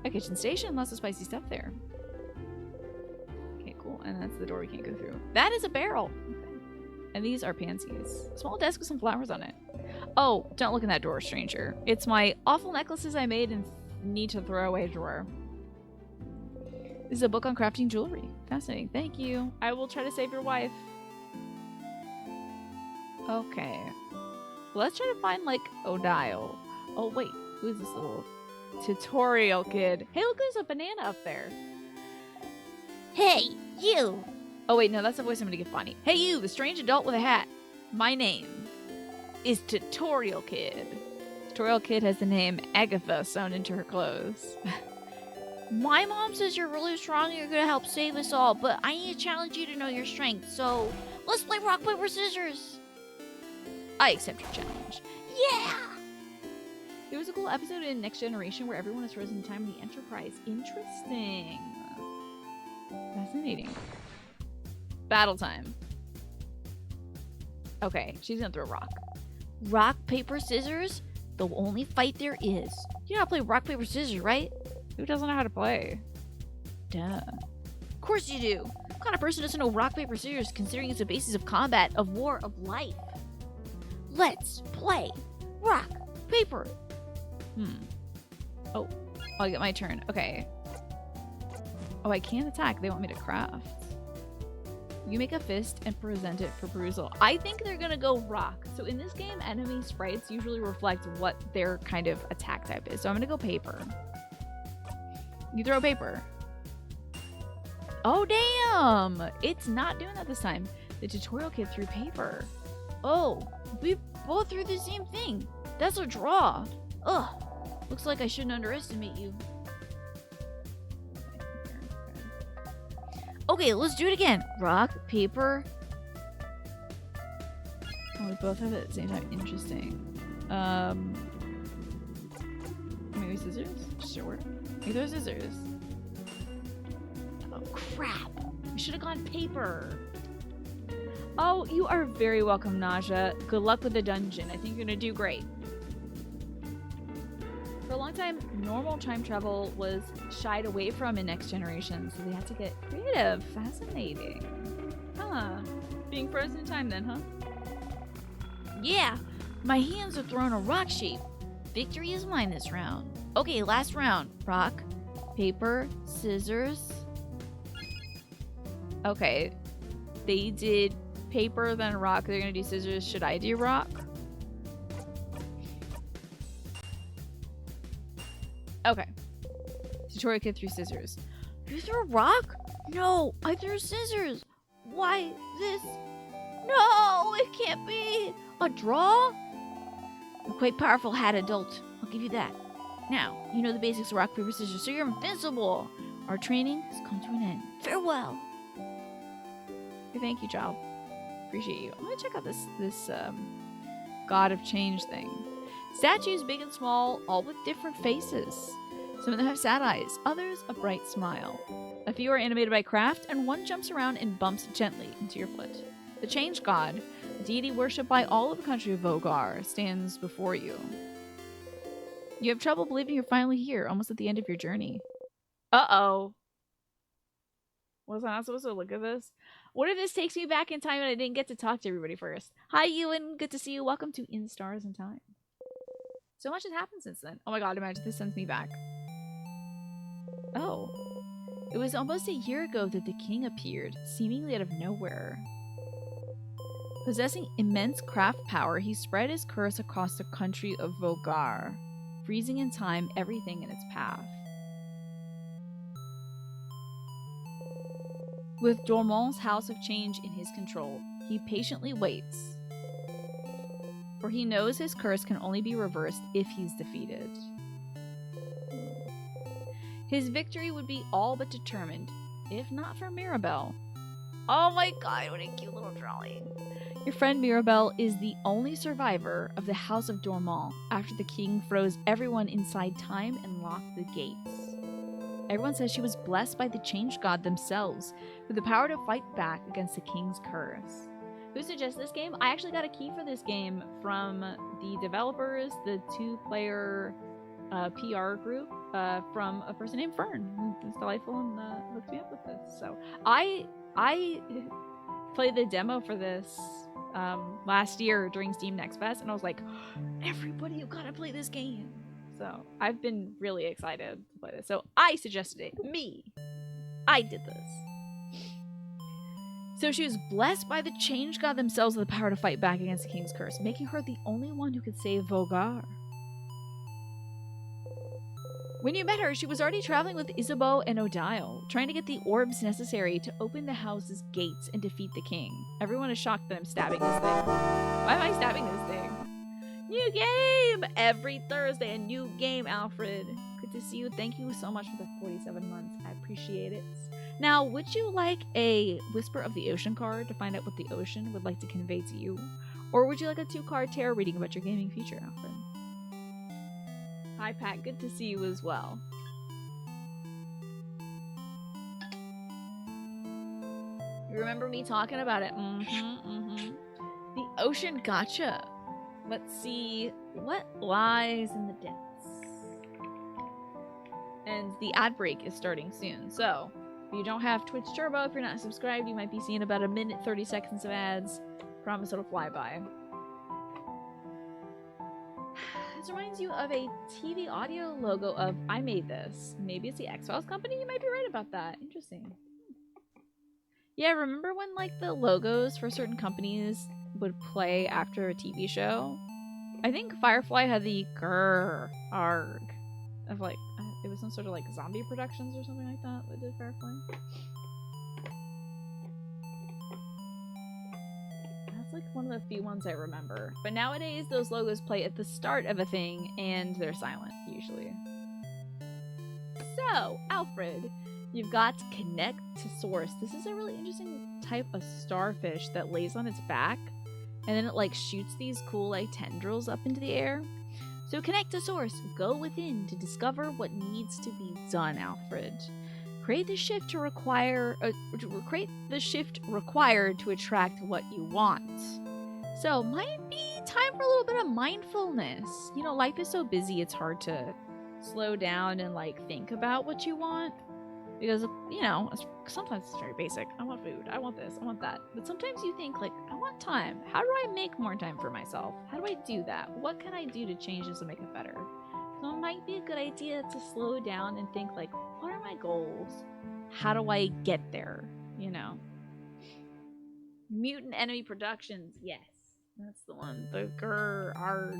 A kitchen station, lots of spicy stuff there. Okay, cool. And that's the door we can't go through. That is a barrel. Okay. And these are pansies. Small desk with some flowers on it. Oh, don't look in that drawer, stranger. It's my awful necklaces I made and need to throw away drawer. This is a book on crafting jewelry. Fascinating. Thank you. I will try to save your wife. Okay. Let's try to find, like, Odile. Oh, wait. Who's this little tutorial kid? Hey, look, there's a banana up there. Hey, you! Oh wait, no, that's the voice I'm gonna give Bonnie. Hey you, the strange adult with a hat. My name is Tutorial Kid. Tutorial Kid has the name Agatha sewn into her clothes. My mom says you're really strong and you're gonna help save us all, but I need to challenge you to know your strength, so let's play rock, paper, scissors! I accept your challenge. Yeah! There was a cool episode in Next Generation where everyone is frozen in time in the Enterprise. Interesting. Fascinating. Battle time. Okay, she's gonna throw a rock. Rock, paper, scissors? The only fight there is. You know how to play rock, paper, scissors, right? Who doesn't know how to play? Duh. Of course you do. What kind of person doesn't know rock, paper, scissors considering it's the basis of combat, of war, of life? Let's play rock, paper. Oh, I get my turn. Okay. Oh, I can't attack. They want me to craft. You make a fist and present it for perusal. I think they're gonna go rock. So in this game, enemy sprites usually reflect what their kind of attack type is. So I'm gonna go paper. You throw paper. Oh, damn! It's not doing that this time. The Tutorial Kid threw paper. Oh, we both threw the same thing. That's a draw. Ugh. Looks like I shouldn't underestimate you. Okay, let's do it again. Rock, paper. Oh, we both have it at the same time. Interesting. Maybe scissors? Sure. Either scissors. Oh, crap. We should have gone paper. Oh, you are very welcome, Naja. Good luck with the dungeon. I think you're gonna do great. For a long time, normal time travel was shied away from in Next Generation, so they had to get creative. Fascinating. Huh. Being frozen in time then, huh? Yeah, my hands are throwing a rock shape. Victory is mine this round. Okay, last round. Rock, paper, scissors. Okay. They did paper, then rock. They're gonna do scissors. Should I do rock? Okay. Tutorial Kid threw scissors. You threw a rock? No, I threw scissors. Why this? No, it can't be. A draw? You're quite powerful, hat adult. I'll give you that. Now, you know the basics of rock, paper, scissors, so you're invincible. Our training has come to an end. Farewell. Hey, thank you, child. Appreciate you. I'm gonna check out this God of Change thing. Statues big and small, all with different faces. Some of them have sad eyes, others a bright smile. A few are animated by craft, and one jumps around and bumps gently into your foot. The Change God, a deity worshipped by all of the country of Vogar, stands before you. You have trouble believing you're finally here, almost at the end of your journey. Uh-oh. Was I not supposed to look at this? What if this takes me back in time and I didn't get to talk to everybody first? Hi, Ewan. Good to see you. Welcome to In Stars and Time. So much has happened since then. Oh my god, imagine this sends me back. Oh. It was almost a year ago that the king appeared, seemingly out of nowhere. Possessing immense craft power, he spread his curse across the country of Vogar, freezing in time everything in its path. With Dormont's House of Change in his control, he patiently waits. For he knows his curse can only be reversed if he's defeated. His victory would be all but determined, if not for Mirabelle. Oh my god, what a cute little drawing. Your friend Mirabelle is the only survivor of the House of Dormont after the king froze everyone inside time and locked the gates. Everyone says she was blessed by the Change God themselves with the power to fight back against the king's curse. Who suggests this game? I actually got a key for this game from the developers, the two-player PR group, from a person named Fern, who's delightful and hooked me up with this. So I played the demo for this last year during Steam Next Fest, and I was like, everybody, you gotta play this game. So I've been really excited to play this. So I suggested it. Me. I did this. So she was blessed by the Change God themselves with the power to fight back against the king's curse, making her the only one who could save Vogar. When you met her, she was already traveling with Isabeau and Odile, trying to get the orbs necessary to open the house's gates and defeat the king. Everyone is shocked that I'm stabbing this thing. Why am I stabbing this thing? New game! Every Thursday, a new game, Alfred. Good to see you. Thank you so much for the 47 months. I appreciate it. Now, would you like a Whisper of the Ocean card to find out what the ocean would like to convey to you? Or would you like a 2-card tarot reading about your gaming future, Alfred? Hi, Pat. Good to see you as well. You remember me talking about it? The ocean gotcha. Let's see what lies in the depths. And the ad break is starting soon. So, if you don't have Twitch Turbo, if you're not subscribed, you might be seeing about 1 minute 30 seconds of ads. Promise it'll fly by. This reminds you of a TV audio logo of I made this. Maybe it's the X-Files company? You might be right about that. Interesting. Yeah, remember when like the logos for certain companies would play after a TV show? I think Firefly had the grrr arg of like it was some sort of like zombie productions or something like that did Firefly. That's like one of the few ones I remember. But nowadays those logos play at the start of a thing and they're silent usually. So, Alfred, you've got to connect to source. This is a really interesting type of starfish that lays on its back and then it like shoots these cool like tendrils up into the air. So connect to source. Go within to discover what needs to be done, Alfred. Create the shift create the shift required to attract what you want. So might be time for a little bit of mindfulness. You know, life is so busy it's hard to slow down and like think about what you want. Because, you know, sometimes it's very basic. I want food. I want this. I want that. But sometimes you think, like, I want time. How do I make more time for myself? How do I do that? What can I do to change this and make it better? So it might be a good idea to slow down and think, like, what are my goals? How do I get there? You know? Mutant Enemy Productions. Yes. That's the one. The grr, arg.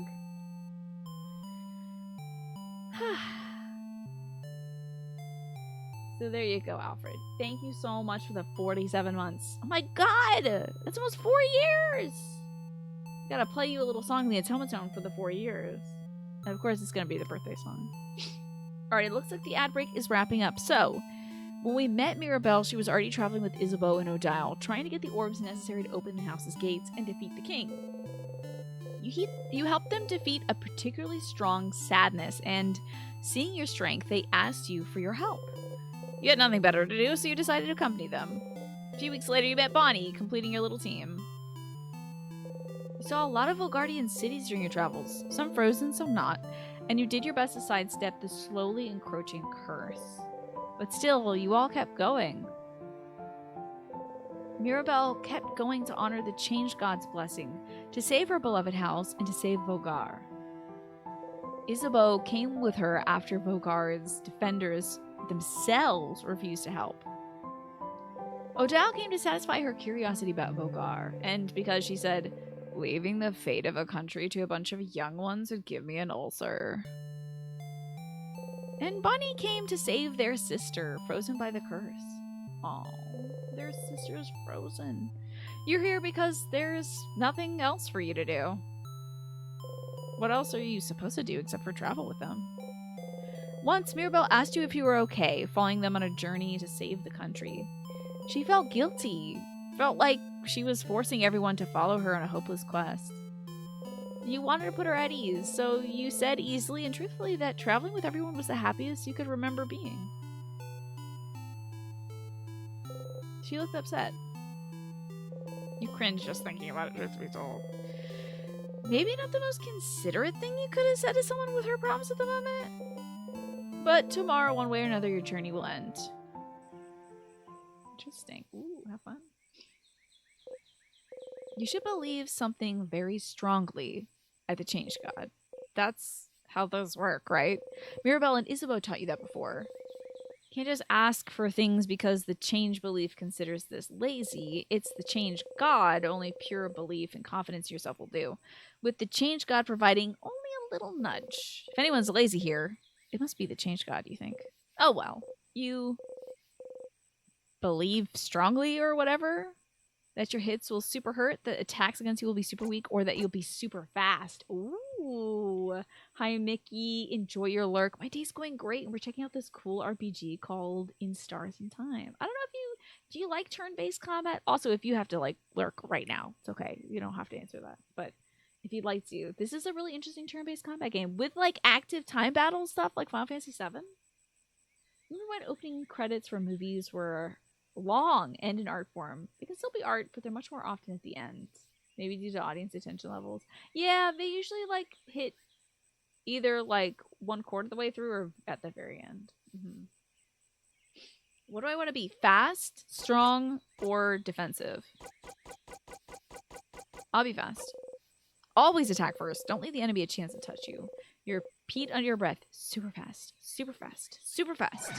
So there you go, Alfred. Thank you so much for the 47 months. Oh my god! That's almost 4 years! Gotta play you a little song in the automaton for the 4 years. And of course, it's gonna be the birthday song. Alright, it looks like the ad break is wrapping up. So, when we met Mirabelle, she was already traveling with Isabeau and Odile, trying to get the orbs necessary to open the house's gates and defeat the king. You helped them defeat a particularly strong sadness, and seeing your strength, they asked you for your help. You had nothing better to do, so you decided to accompany them. A few weeks later, you met Bonnie, completing your little team. You saw a lot of Volgardian cities during your travels, some frozen, some not, and you did your best to sidestep the slowly encroaching curse. But still, you all kept going. Mirabelle kept going to honor the Change God's blessing, to save her beloved house, and to save Vogar. Isabeau came with her after Vogar's defenders themselves refused to help. Odile came to satisfy her curiosity about Vogar, and because she said, leaving the fate of a country to a bunch of young ones would give me an ulcer. And Bonnie came to save their sister, frozen by the curse. Aww, their sister's frozen. You're here because there's nothing else for you to do. What else are you supposed to do except for travel with them? Once, Mirabelle asked you if you were okay, following them on a journey to save the country. She felt guilty, felt like she was forcing everyone to follow her on a hopeless quest. You wanted to put her at ease, so you said easily and truthfully that traveling with everyone was the happiest you could remember being. She looked upset. You cringed just thinking about it, truth be told. Maybe not the most considerate thing you could have said to someone with her problems at the moment? But tomorrow, one way or another, your journey will end. Interesting. Ooh, have fun. You should believe something very strongly at the Change God. That's how those work, right? Mirabelle and Isabeau taught you that before. You can't just ask for things because the Change belief considers this lazy. It's the Change God, only pure belief and confidence in yourself will do. With the Change God providing only a little nudge. If anyone's lazy here, It must be the change god, you think? Oh well. You believe strongly or whatever that your hits will super hurt, that attacks against you will be super weak, or that you'll be super fast. Ooh. Hi, Mickey. Enjoy your lurk. My day's going great, and we're checking out this cool RPG called In Stars in Time. I don't know if you... Do you like turn-based combat? Also, if you have to, like, lurk right now, it's okay. You don't have to answer that. But if you'd like to, this is a really interesting turn-based combat game with, like, active time battle stuff like Final Fantasy VII. Remember when opening credits for movies were long and in art form? They can still be art, but they're much more often at the end. Maybe due to audience attention levels. Yeah, they usually like hit either like 1/4 of the way through or at the very end. Mm-hmm. What do I want to be? Fast, strong, or defensive? I'll be fast. Always attack first. Don't leave the enemy a chance to touch you. Your repeat under your breath. Super fast. Super fast. Super fast.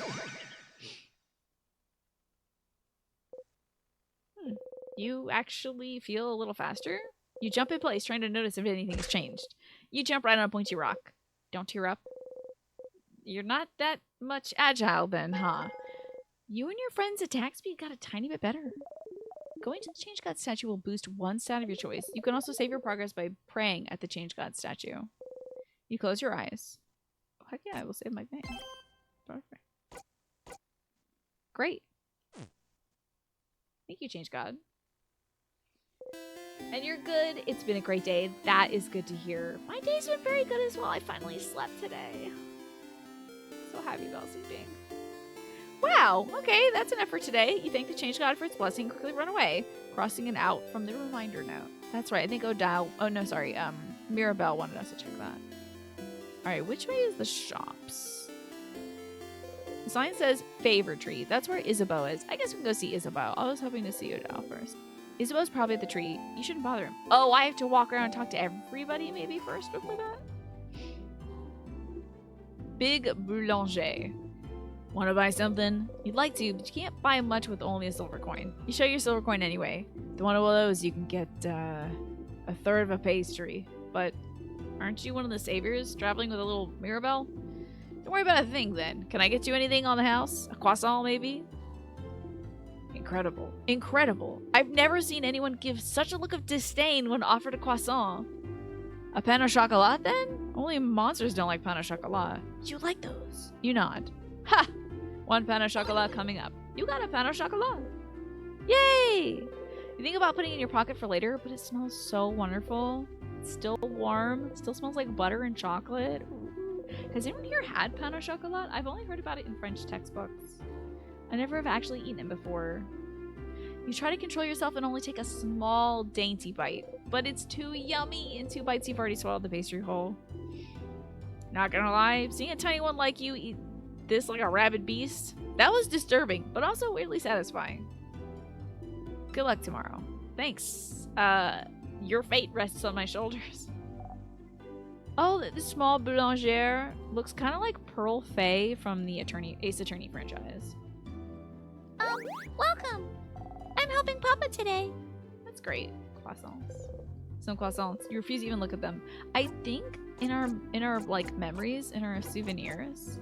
You actually feel a little faster? You jump in place, trying to notice if anything has changed. You jump right on a pointy rock. Don't tear up. You're not that much agile then, huh? You and your friend's attack speed got a tiny bit better. Going to the Change God statue will boost one stat of your choice. You can also save your progress by praying at the Change God statue. You close your eyes. Oh, heck yeah, I will save my thing. Perfect. Great. Thank you, Change God. And you're good. It's been a great day. That is good to hear. My day's been very good as well. I finally slept today. So happy about sleeping. Wow, okay, that's enough for today. You thank the Change God for its blessing, quickly run away, crossing it out from the reminder note. That's right, I think Mirabelle wanted us to check that. Alright, which way is the shops? The sign says favor tree. That's where Isabeau is. I guess we can go see Isabeau. I was hoping to see Odell first. Isabeau's probably at the tree. You shouldn't bother him. Oh, I have to walk around and talk to everybody maybe first before that? Big Boulanger. Want to buy something? You'd like to, but you can't buy much with only a silver coin. You show your silver coin anyway. With one of those, you can get a third of a pastry. But aren't you one of the saviors traveling with a little Mirabelle? Don't worry about a thing then. Can I get you anything on the house? A croissant, maybe? Incredible. Incredible. I've never seen anyone give such a look of disdain when offered a croissant. A pain au chocolat, then? Only monsters don't like pain au chocolat. You like those? You nod. Ha! One pain au chocolat coming up. You got a pain au chocolat. Yay! You think about putting it in your pocket for later, but it smells so wonderful. It's still warm. It still smells like butter and chocolate. Ooh. Has anyone here had pain au chocolat? I've only heard about it in French textbooks. I never have actually eaten it before. You try to control yourself and only take a small, dainty bite. But it's too yummy. In 2 bites, you've already swallowed the pastry whole. Not gonna lie, seeing a tiny one like you eat this like a rabid beast, that was disturbing, but also weirdly satisfying. Good luck tomorrow. Thanks. Your fate rests on my shoulders. Oh, the small boulanger looks kind of like Pearl Fay from the Ace Attorney franchise. Welcome. I'm helping Papa today. That's great. Croissants. Some croissants. You refuse to even look at them. I think in our like memories, in our souvenirs,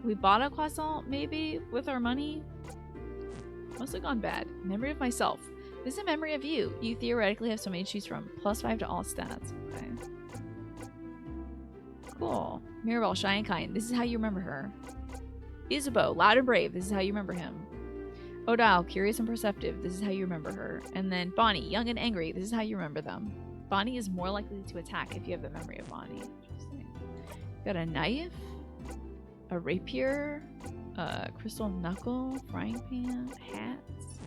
we bought a croissant maybe with our money. Must have gone bad. Memory of myself. This is a memory of you. You theoretically have so many to choose from. +5 to all stats. Okay. Cool. Mirabelle, shy and kind. This is how you remember her. Isabeau, loud and brave. This is how you remember him. Odile, curious and perceptive. This is how you remember her. And then Bonnie, young and angry. This is how you remember them. Bonnie is more likely to attack if you have the memory of Bonnie. Interesting. Got a knife, a rapier, a crystal knuckle, frying pan, hats.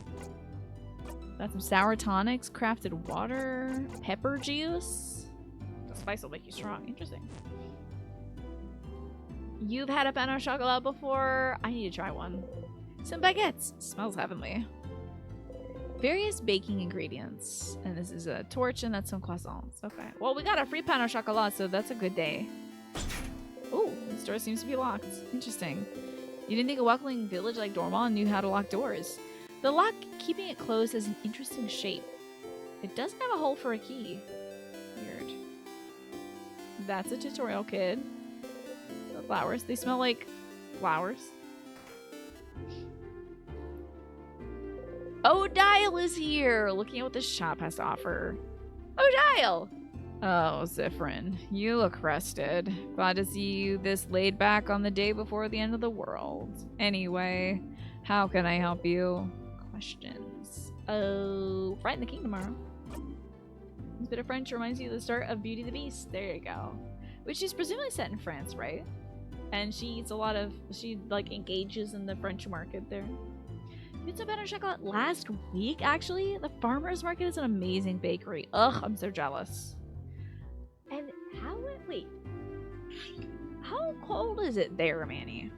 Got some sour tonics, crafted water, pepper juice. The spice will make you strong. Interesting. You've had a pain au chocolat before? I need to try one. Some baguettes. Smells heavenly. Various baking ingredients. And this is a torch and that's some croissants. Okay. Well, we got a free pain au chocolat, so that's a good day. Ooh, the store seems to be locked. Interesting. You didn't think a welcoming village like Dormont knew how to lock doors. The lock keeping it closed has an interesting shape. It doesn't have a hole for a key. Weird. That's a tutorial, kid. flowers. They smell like flowers. Odile is here, looking at what this shop has to offer. Odile! Oh, Zifrin, you look rested. Glad to see you this laid back on the day before the end of the world. Anyway, how can I help you? Questions. Oh, Fright in the King tomorrow. This bit of French reminds you of the start of Beauty and the Beast. There you go. Which is presumably set in France, right? And she eats a lot of, she like engages in the French market there. We had some better chocolate last week, actually. The farmer's market is an amazing bakery. Ugh, I'm so jealous. And wait, how cold is it there, Manny?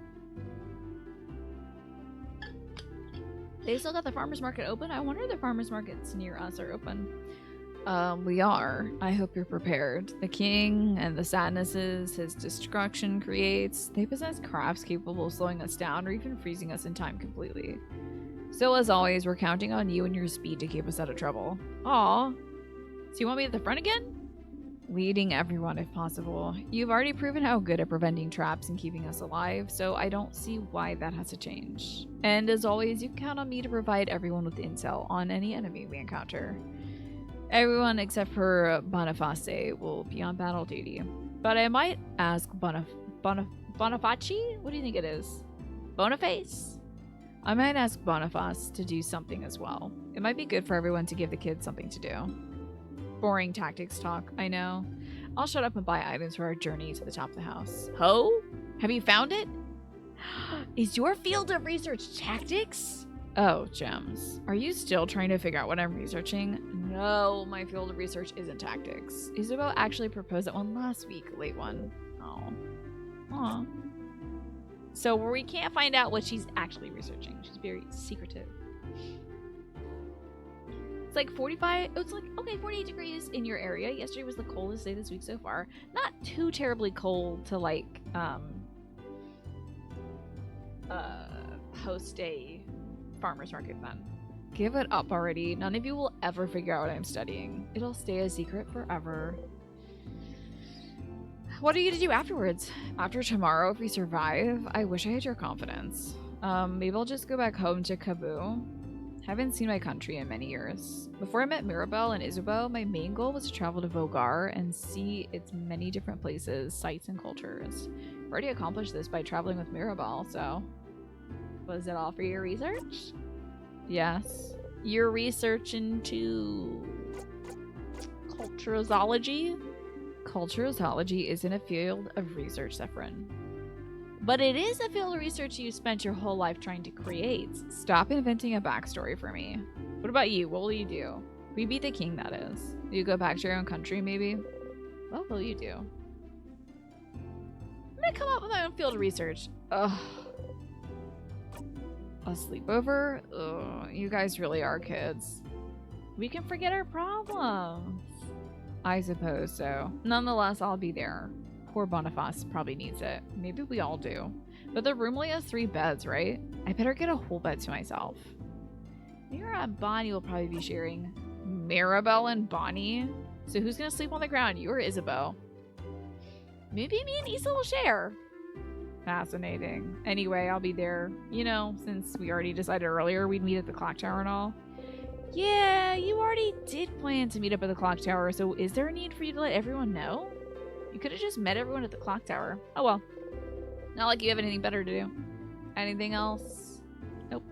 They still got the farmer's market open? I wonder if the farmer's markets near us are open. We are. I hope you're prepared. The king and the sadnesses his destruction creates, they possess crafts capable of slowing us down or even freezing us in time completely. So as always, we're counting on you and your speed to keep us out of trouble. Aw. So you want me at the front again? Leading everyone if possible. You've already proven how good at preventing traps and keeping us alive, so I don't see why that has to change. And as always, you can count on me to provide everyone with intel on any enemy we encounter. Everyone except for Boniface will be on battle duty. But I might ask Boniface? What do you think it is? Boniface? I might ask Boniface to do something as well. It might be good for everyone to give the kids something to do. Boring tactics talk, I know. I'll shut up and buy items for our journey to the top of the house. Ho? Have you found it? Is your field of research tactics? Oh, gems. Are you still trying to figure out what I'm researching? No, my field of research isn't tactics. Isabel actually proposed that one last week, late one. Oh. Aw. So we can't find out what she's actually researching. She's very secretive. It's like 45, it's like, okay, 48 degrees in your area. Yesterday was the coldest day this week so far. Not too terribly cold to like, host a farmer's market then. Give it up already. None of you will ever figure out what I'm studying. It'll stay a secret forever. What are you to do afterwards? After tomorrow, if we survive, I wish I had your confidence. Maybe I'll just go back home to Kabul. Haven't seen my country in many years. Before I met Mirabelle and Isabeau, my main goal was to travel to Vogar and see its many different places, sites, and cultures. I've already accomplished this by traveling with Mirabelle, so... Was it all for your research? Yes. Your research into... culturology? Culturology isn't a field of research, Zephyrin. But it is a field of research you spent your whole life trying to create. Stop inventing a backstory for me. What about you? What will you do? We beat the king, that is. Will you go back to your own country, maybe? What will you do? I'm gonna come up with my own field of research. Ugh. A sleepover? Ugh, you guys really are kids. We can forget our problems. I suppose so. Nonetheless, I'll be there. Poor Boniface probably needs it. Maybe we all do. But the room only has 3 beds, right? I better get a whole bed to myself. Mira and Bonnie will probably be sharing. Mirabelle and Bonnie? So who's gonna sleep on the ground? You or Isabeau? Maybe me and Issa will share. Fascinating. Anyway, I'll be there. You know, since we already decided earlier we'd meet at the clock tower and all. Yeah, you already did plan to meet up at the clock tower, so is there a need for you to let everyone know? You could have just met everyone at the clock tower. Oh well. Not like you have anything better to do. Anything else? Nope.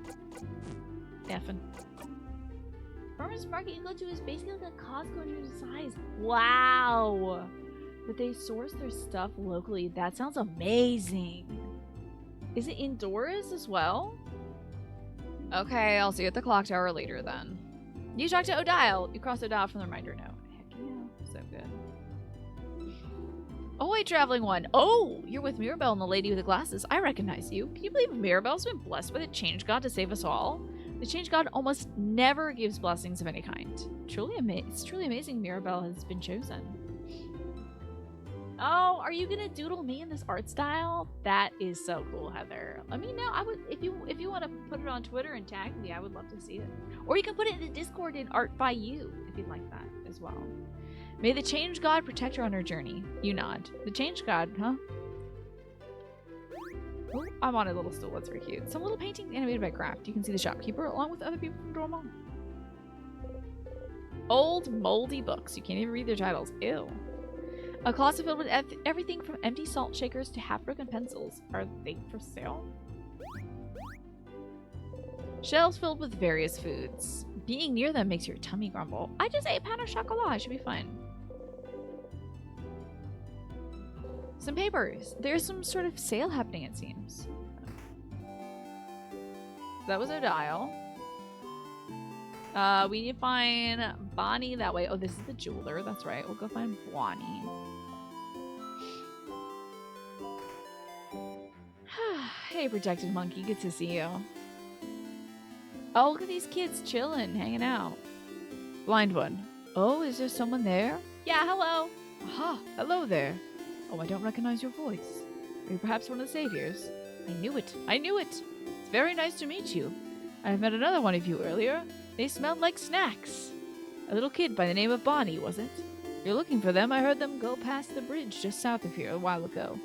Effin'. Farmer's market you go to is basically like a Costco in terms of size. Wow! But they source their stuff locally. That sounds amazing. Is it indoors as well? Okay, I'll see you at the clock tower later then. You talked to Odile. You crossed Odile from the reminder note. Heck yeah, so good. Oh, wait, traveling one. Oh, you're with Mirabelle and the lady with the glasses. I recognize you. Can you believe Mirabelle's been blessed by the Change God to save us all? The Change God almost never gives blessings of any kind. It's truly amazing Mirabelle has been chosen. Oh, are you gonna doodle me in this art style? That is so cool, Heather. Let me know. I would, if you want to put it on Twitter and tag me, I would love to see it. Or you can put it in the Discord in Art by You if you'd like that as well. May the Change God protect her on her journey. You nod. The Change God, huh? Oh, I'm on a little stool. That's very cute. Some little paintings animated by Craft. You can see the shopkeeper along with other people from Dormont. Old, moldy books. You can't even read their titles. Ew. A closet filled with everything from empty salt shakers to half-broken pencils. Are they for sale? Shelves filled with various foods. Being near them makes your tummy grumble. I just ate pain au chocolat. It should be fun. Some papers. There's some sort of sale happening, it seems. That was a dial. We need to find Bonnie that way. Oh, this is the jeweler. That's right. We'll go find Bonnie. Hey, protected monkey. Good to see you. Oh, look at these kids chilling, hanging out. Blind one. Oh, is there someone there? Yeah, hello. Aha, hello there. Oh, I don't recognize your voice. Are you perhaps one of the saviors? I knew it. I knew it. It's very nice to meet you. I've met another one of you earlier. They smelled like snacks. A little kid by the name of Bonnie, was it? You're looking for them. I heard them go past the bridge just south of here a while ago.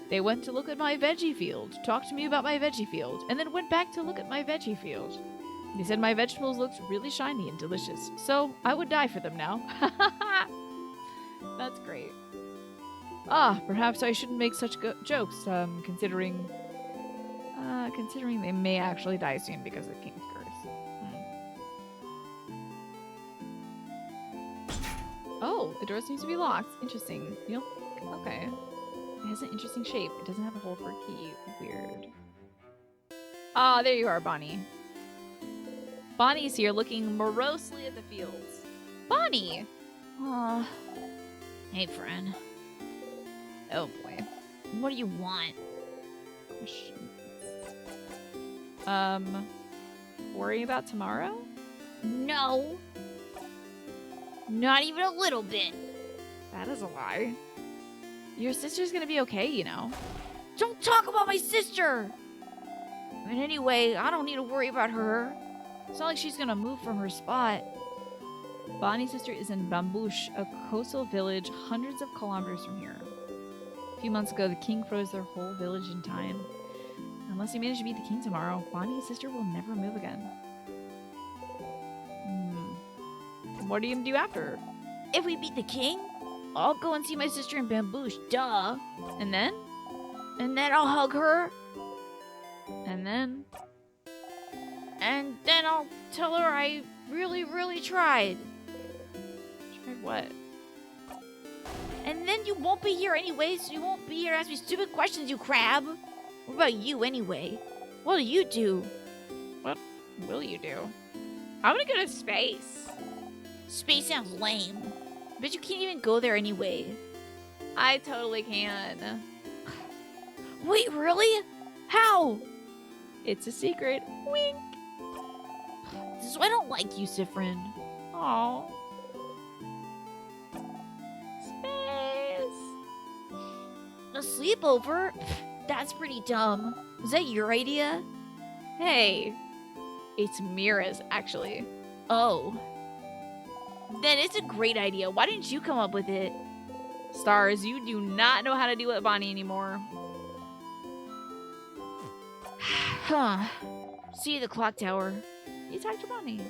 They went to look at my veggie field, talked to me about my veggie field, and then went back to look at my veggie field. They said my vegetables looked really shiny and delicious, so I would die for them now. That's great. Ah, perhaps I shouldn't make such jokes, considering they may actually die soon because of the king's curse. Oh, the door seems to be locked. Interesting. You know, okay. It has an interesting shape. It doesn't have a hole for a key. Weird. Ah, there you are, Bonnie. Bonnie's here looking morosely at the fields. Bonnie! Aw. Hey, friend. Oh, boy. What do you want? Worrying about tomorrow? No. Not even a little bit. That is a lie. Your sister's gonna be okay, you know. Don't talk about my sister! And anyway, I don't need to worry about her. It's not like she's gonna move from her spot. Bonnie's sister is in Bambouche, a coastal village hundreds of kilometers from here. A few months ago, the king froze their whole village in time. Unless you manage to beat the king tomorrow, Bonnie's sister will never move again. What are you gonna do after? If we beat the king, I'll go and see my sister in Bambouche, duh. And then? And then I'll hug her. And then? And then I'll tell her I really, really tried. Tried what? And then you won't be here anyway, so you won't be here to ask me stupid questions, you crab. What about you anyway? What do you do? What will you do? I'm gonna go to space. Space sounds lame. But you can't even go there anyway. I totally can. Wait, really? How? It's a secret. Wink. This is why I don't like you, Sifrin. Aww. Space. A sleepover? That's pretty dumb. Is that your idea? Hey. It's Mira's, actually. Oh. Then it's a great idea. Why didn't you come up with it? Stars, you do not know how to deal with Bonnie anymore. Huh. See you at the clock tower. You talked to Bonnie.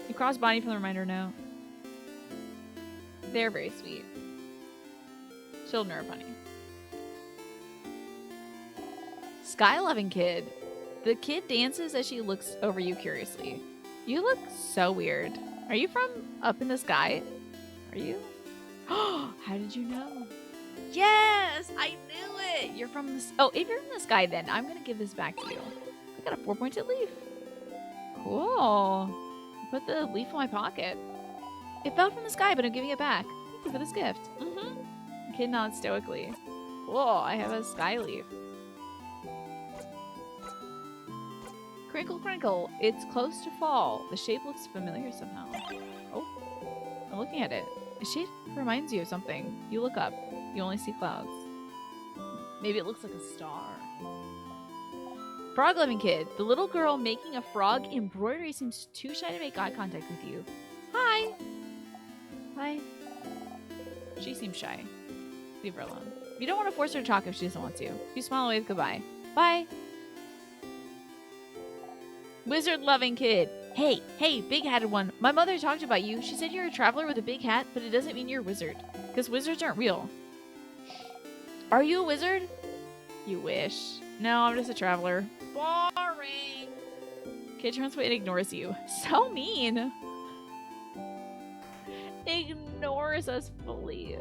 You crossed Bonnie from the reminder note. They're very sweet. Children are funny. Sky-loving kid. The kid dances as she looks over you curiously. You look so weird. Are you from up in the sky? Are you? How did you know? Yes, I knew it. You're from the... Oh, if you're from the sky, then I'm going to give this back to you. I got a 4-pointed leaf. Cool. Put the leaf in my pocket. It fell from the sky, but I'm giving it back. Thank you for this gift. The kid nods stoically. Cool, I have a sky leaf. Crinkle, crinkle. It's close to fall. The shape looks familiar somehow. Oh, I'm looking at it. The shape reminds you of something. You look up. You only see clouds. Maybe it looks like a star. Frog-loving kid. The little girl making a frog embroidery seems too shy to make eye contact with you. Hi. Hi. She seems shy. Leave her alone. You don't want to force her to talk if she doesn't want to. You smile and wave goodbye. Bye. Wizard-loving kid. Hey, big-hatted one. My mother talked about you. She said you're a traveler with a big hat, but it doesn't mean you're a wizard. Because wizards aren't real. Are you a wizard? You wish. No, I'm just a traveler. Boring. Kid turns away and ignores you. So mean. Ignores us fully.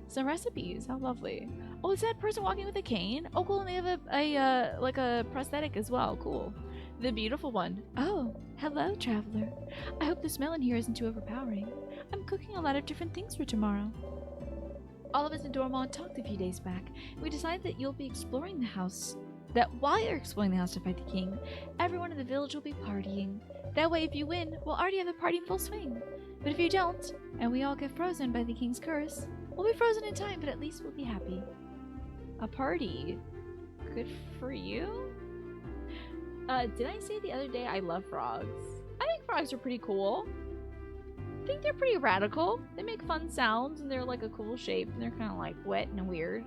Some recipes. How lovely. Oh, is that person walking with a cane? Oh, cool. And they have a prosthetic as well. Cool. The beautiful one. Oh, hello, traveler. I hope the smell in here isn't too overpowering. I'm cooking a lot of different things for tomorrow. All of us in Dormont talked a few days back. We decided that you'll be exploring the house. That while you're exploring the house to fight the king, everyone in the village will be partying. That way, if you win, we'll already have the party in full swing. But if you don't, and we all get frozen by the king's curse, we'll be frozen in time, but at least we'll be happy. A party? Good for you? Did I say the other day I love frogs? I think frogs are pretty cool. I think they're pretty radical. They make fun sounds and they're like a cool shape and they're kind of like wet and weird.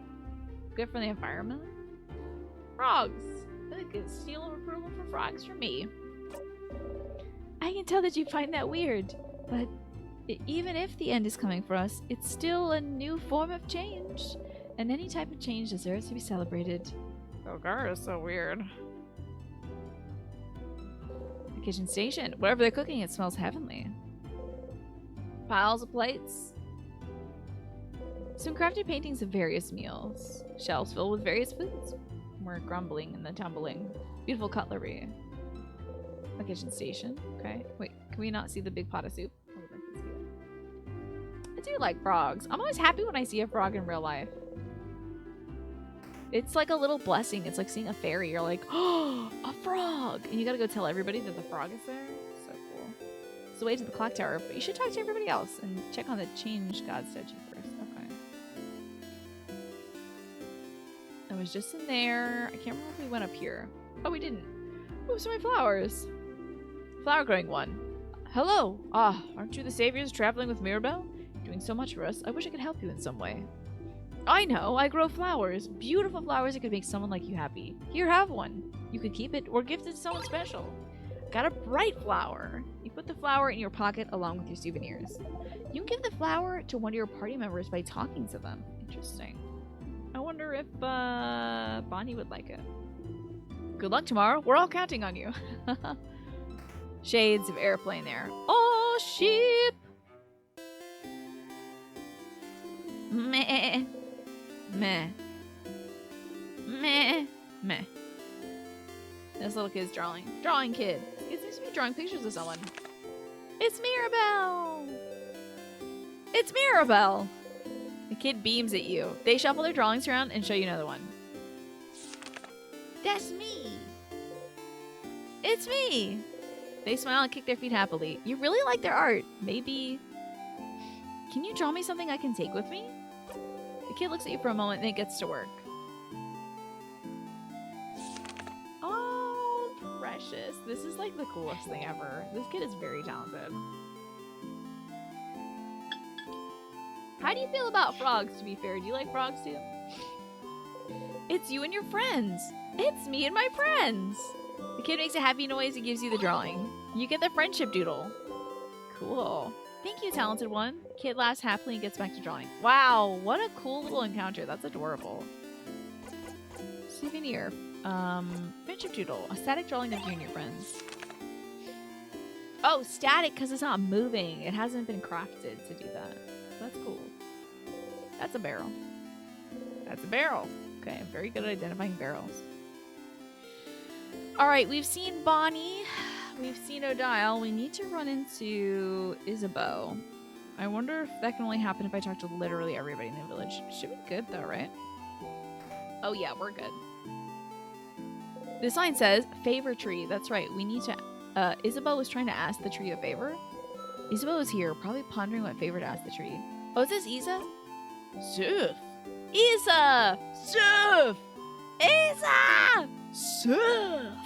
Good for the environment. Frogs. I think a seal of approval for frogs for me. I can tell that you find that weird, but even if the end is coming for us, it's still a new form of change. And any type of change deserves to be celebrated. Oh, Gar is so weird. The kitchen station. Whatever they're cooking, it smells heavenly. Piles of plates. Some crafted paintings of various meals. Shelves filled with various foods. More grumbling and the tumbling. Beautiful cutlery. A kitchen station. Okay. Wait, can we not see the big pot of soup? I do like frogs. I'm always happy when I see a frog in real life. It's like a little blessing. It's like seeing a fairy. You're like, oh, a frog! And you gotta go tell everybody that the frog is there. So cool. It's the way to the clock tower, but you should talk to everybody else and check on the change god statue first. Okay. I was just in there. I can't remember if we went up here. Oh, we didn't. Oh, so many flowers. Flower growing one. Hello. Ah, aren't you the saviors traveling with Mirabelle? Doing so much for us. I wish I could help you in some way. I know, I grow flowers. Beautiful flowers that could make someone like you happy. Here, have one. You could keep it or gift it to someone special. Got a bright flower. You put the flower in your pocket along with your souvenirs. You can give the flower to one of your party members by talking to them. Interesting. I wonder if Bonnie would like it. Good luck tomorrow. We're all counting on you. Shades of airplane there. Oh, sheep! Meh. Meh. Meh. Meh. This little kid's drawing. Drawing kid. He seems to be drawing pictures of someone. It's Mirabelle! It's Mirabelle! The kid beams at you. They shuffle their drawings around and show you another one. That's me! It's me! They smile and kick their feet happily. You really like their art. Maybe... Can you draw me something I can take with me? The kid looks at you for a moment and then gets to work. Oh, precious. This is like the coolest thing ever. This kid is very talented. How do you feel about frogs, to be fair? Do you like frogs too? It's you and your friends. It's me and my friends. The kid makes a happy noise and gives you the drawing. You get the friendship doodle. Cool. Thank you, talented one. Kid laughs happily and gets back to drawing. Wow, what a cool little encounter. That's adorable. Souvenir. Friendship doodle. A static drawing of you and your friends. Oh, static because it's not moving. It hasn't been crafted to do that. That's cool. That's a barrel. That's a barrel. Okay, I'm very good at identifying barrels. Alright, we've seen Bonnie. We've seen Odile. We need to run into Isabeau. I wonder if that can only happen if I talk to literally everybody in the village. Should be good though, right? Oh yeah, we're good. This sign says, favor tree. That's right. We need to... Isabeau was trying to ask the tree a favor. Isabeau is here, probably pondering what favor to ask the tree. Oh, is this Isa? Suf! Isa! Suf! Isa! Suf!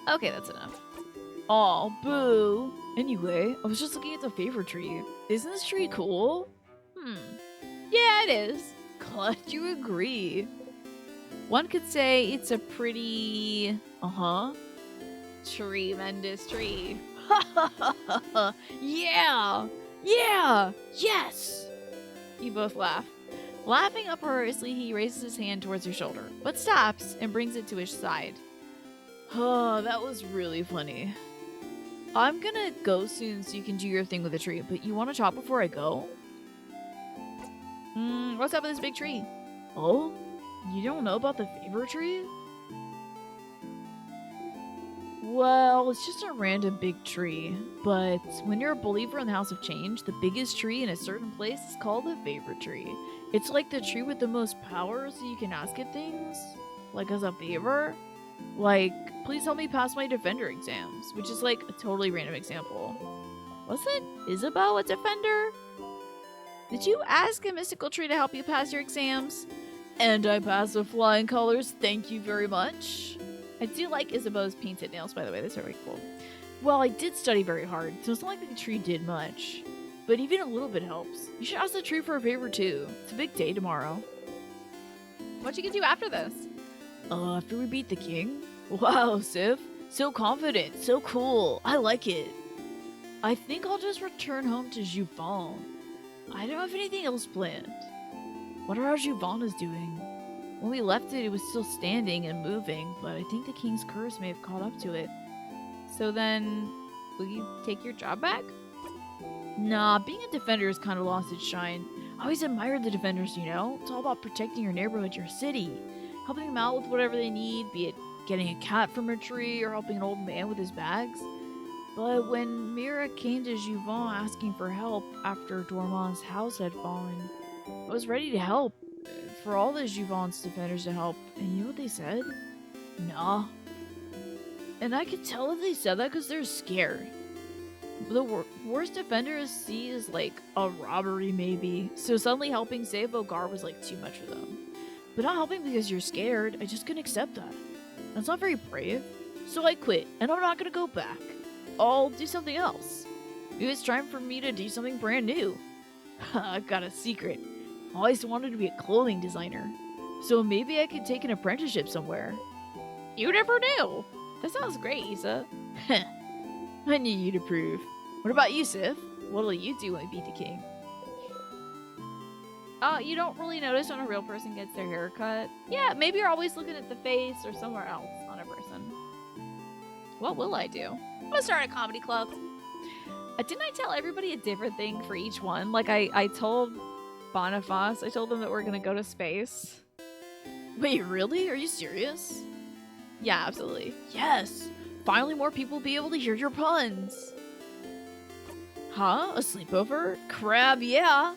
Okay, that's enough. Aw, boo. Anyway, I was just looking at the favor tree. Isn't this tree cool? Yeah, it is. Glad you agree. One could say it's a pretty... Tremendous tree. Yeah! Yeah! Yes! You both laugh. Laughing uproariously, he raises his hand towards your shoulder, but stops and brings it to his side. Oh, that was really funny. I'm gonna go soon so you can do your thing with the tree, but you want to talk before I go? What's up with this big tree? Oh? You don't know about the favor tree? Well, it's just a random big tree, but when you're a believer in the House of Change, the biggest tree in a certain place is called the favor tree. It's like the tree with the most power, so you can ask it things, like as a favor. Like, please help me pass my defender exams, which is like a totally random example. Wasn't Isabel a defender? Did you ask a mystical tree to help you pass your exams? And I passed with flying colors, thank you very much. I do like Isabeau's painted nails, by the way. Those are really cool. Well, I did study very hard, so it's not like the tree did much. But even a little bit helps. You should ask the tree for a favor too. It's a big day tomorrow. What you can do after this? After we beat the king? Wow, Sif. So confident, so cool. I like it. I think I'll just return home to Juvon. I don't have anything else planned. Wonder how Juvon is doing. When we left it, it was still standing and moving, but I think the king's curse may have caught up to it. So then, will you take your job back? Nah, being a defender has kind of lost its shine. I always admired the defenders, you know? It's all about protecting your neighborhood, your city. Helping them out with whatever they need, be it getting a cat from a tree or helping an old man with his bags. But when Mira came to Juvon asking for help after Dormant's house had fallen, I was ready to help. For all the Juvon's defenders to help. And you know what they said? Nah. And I could tell if they said that because they're scared. The worst defenders see is like a robbery maybe. So suddenly helping save Bogar was like too much for them. But not helping because you're scared, I just couldn't accept that. That's not very brave. So I quit, and I'm not gonna go back. I'll do something else. Maybe it's time for me to do something brand new. I've got a secret. I always wanted to be a clothing designer. So maybe I could take an apprenticeship somewhere. You never knew. That sounds great, Isa. I knew you'd approve. What about you, Sif? What'll you do when we beat the king? You don't really notice when a real person gets their hair cut. Yeah, maybe you're always looking at the face or somewhere else on a person. What will I do? I'm gonna start a comedy club. Didn't I tell everybody a different thing for each one? Like I told Boniface, I told them that we're gonna go to space. Wait, really? Are you serious? Yeah, absolutely. Yes! Finally more people will be able to hear your puns! Huh? A sleepover? Crab, yeah!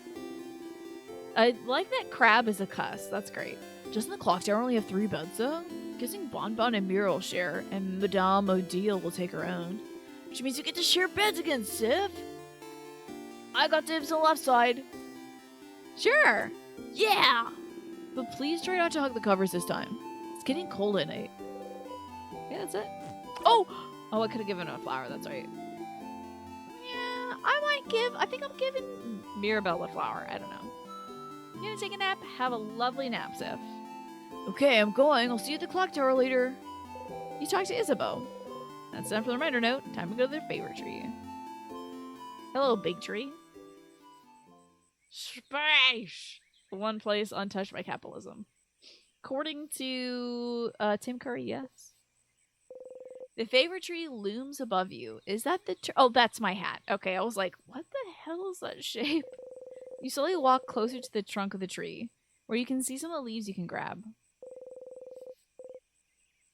I like that crab is a cuss. That's great. Doesn't the clock tower only have 3 beds, though? Guessing Bonbon and Mira will share, and Madame Odile will take her own. Which means we get to share beds again, Sif! I got dibs on the left side. Sure! Yeah! But please try not to hug the covers this time. It's getting cold at night. Yeah, that's it. Oh! Oh, I could have given him a flower. That's right. Yeah, I think I'm giving Mirabelle a flower. I don't know. You gonna take a nap? Have a lovely nap, Sif. Okay, I'm going. I'll see you at the clock tower later. You talk to Isabeau. That's time for the reminder note. Time to go to their favorite tree. Hello, big tree. Space! The one place untouched by capitalism. According to Tim Curry, yes. The favorite tree looms above you. Is that the oh, that's my hat. Okay, I was like, what the hell is that shape? You slowly walk closer to the trunk of the tree, where you can see some of the leaves you can grab.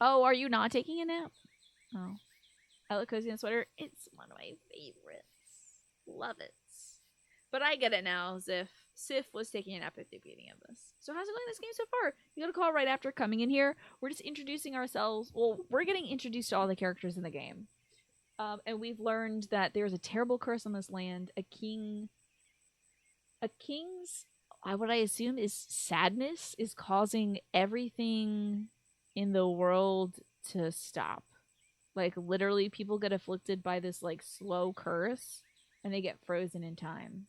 Oh, are you not taking a nap? Oh. I look cozy in a sweater. It's one of my favorites. Love it. But I get it now, as if Sif was taking a nap at the beginning of this. So how's it going this game so far? You got a call right after coming in here. We're just introducing ourselves. Well, we're getting introduced to all the characters in the game. And we've learned that there's a terrible curse on this land. A king's, what I assume is sadness, is causing everything in the world to stop. Like, literally, people get afflicted by this, like, slow curse, and they get frozen in time.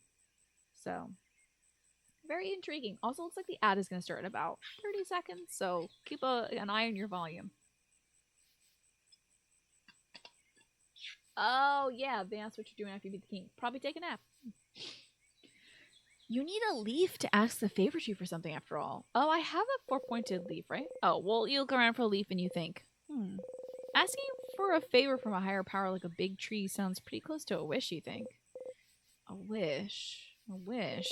So, very intriguing. Also, looks like the ad is going to start in about 30 seconds, so keep an eye on your volume. Oh, yeah, that's what you're doing after you beat the king. Probably take a nap. You need a leaf to ask the favor tree for something after all. Oh, I have a four-pointed leaf, right? Oh, well, you look around for a leaf and you think, asking for a favor from a higher power like a big tree sounds pretty close to a wish, you think. A wish. A wish.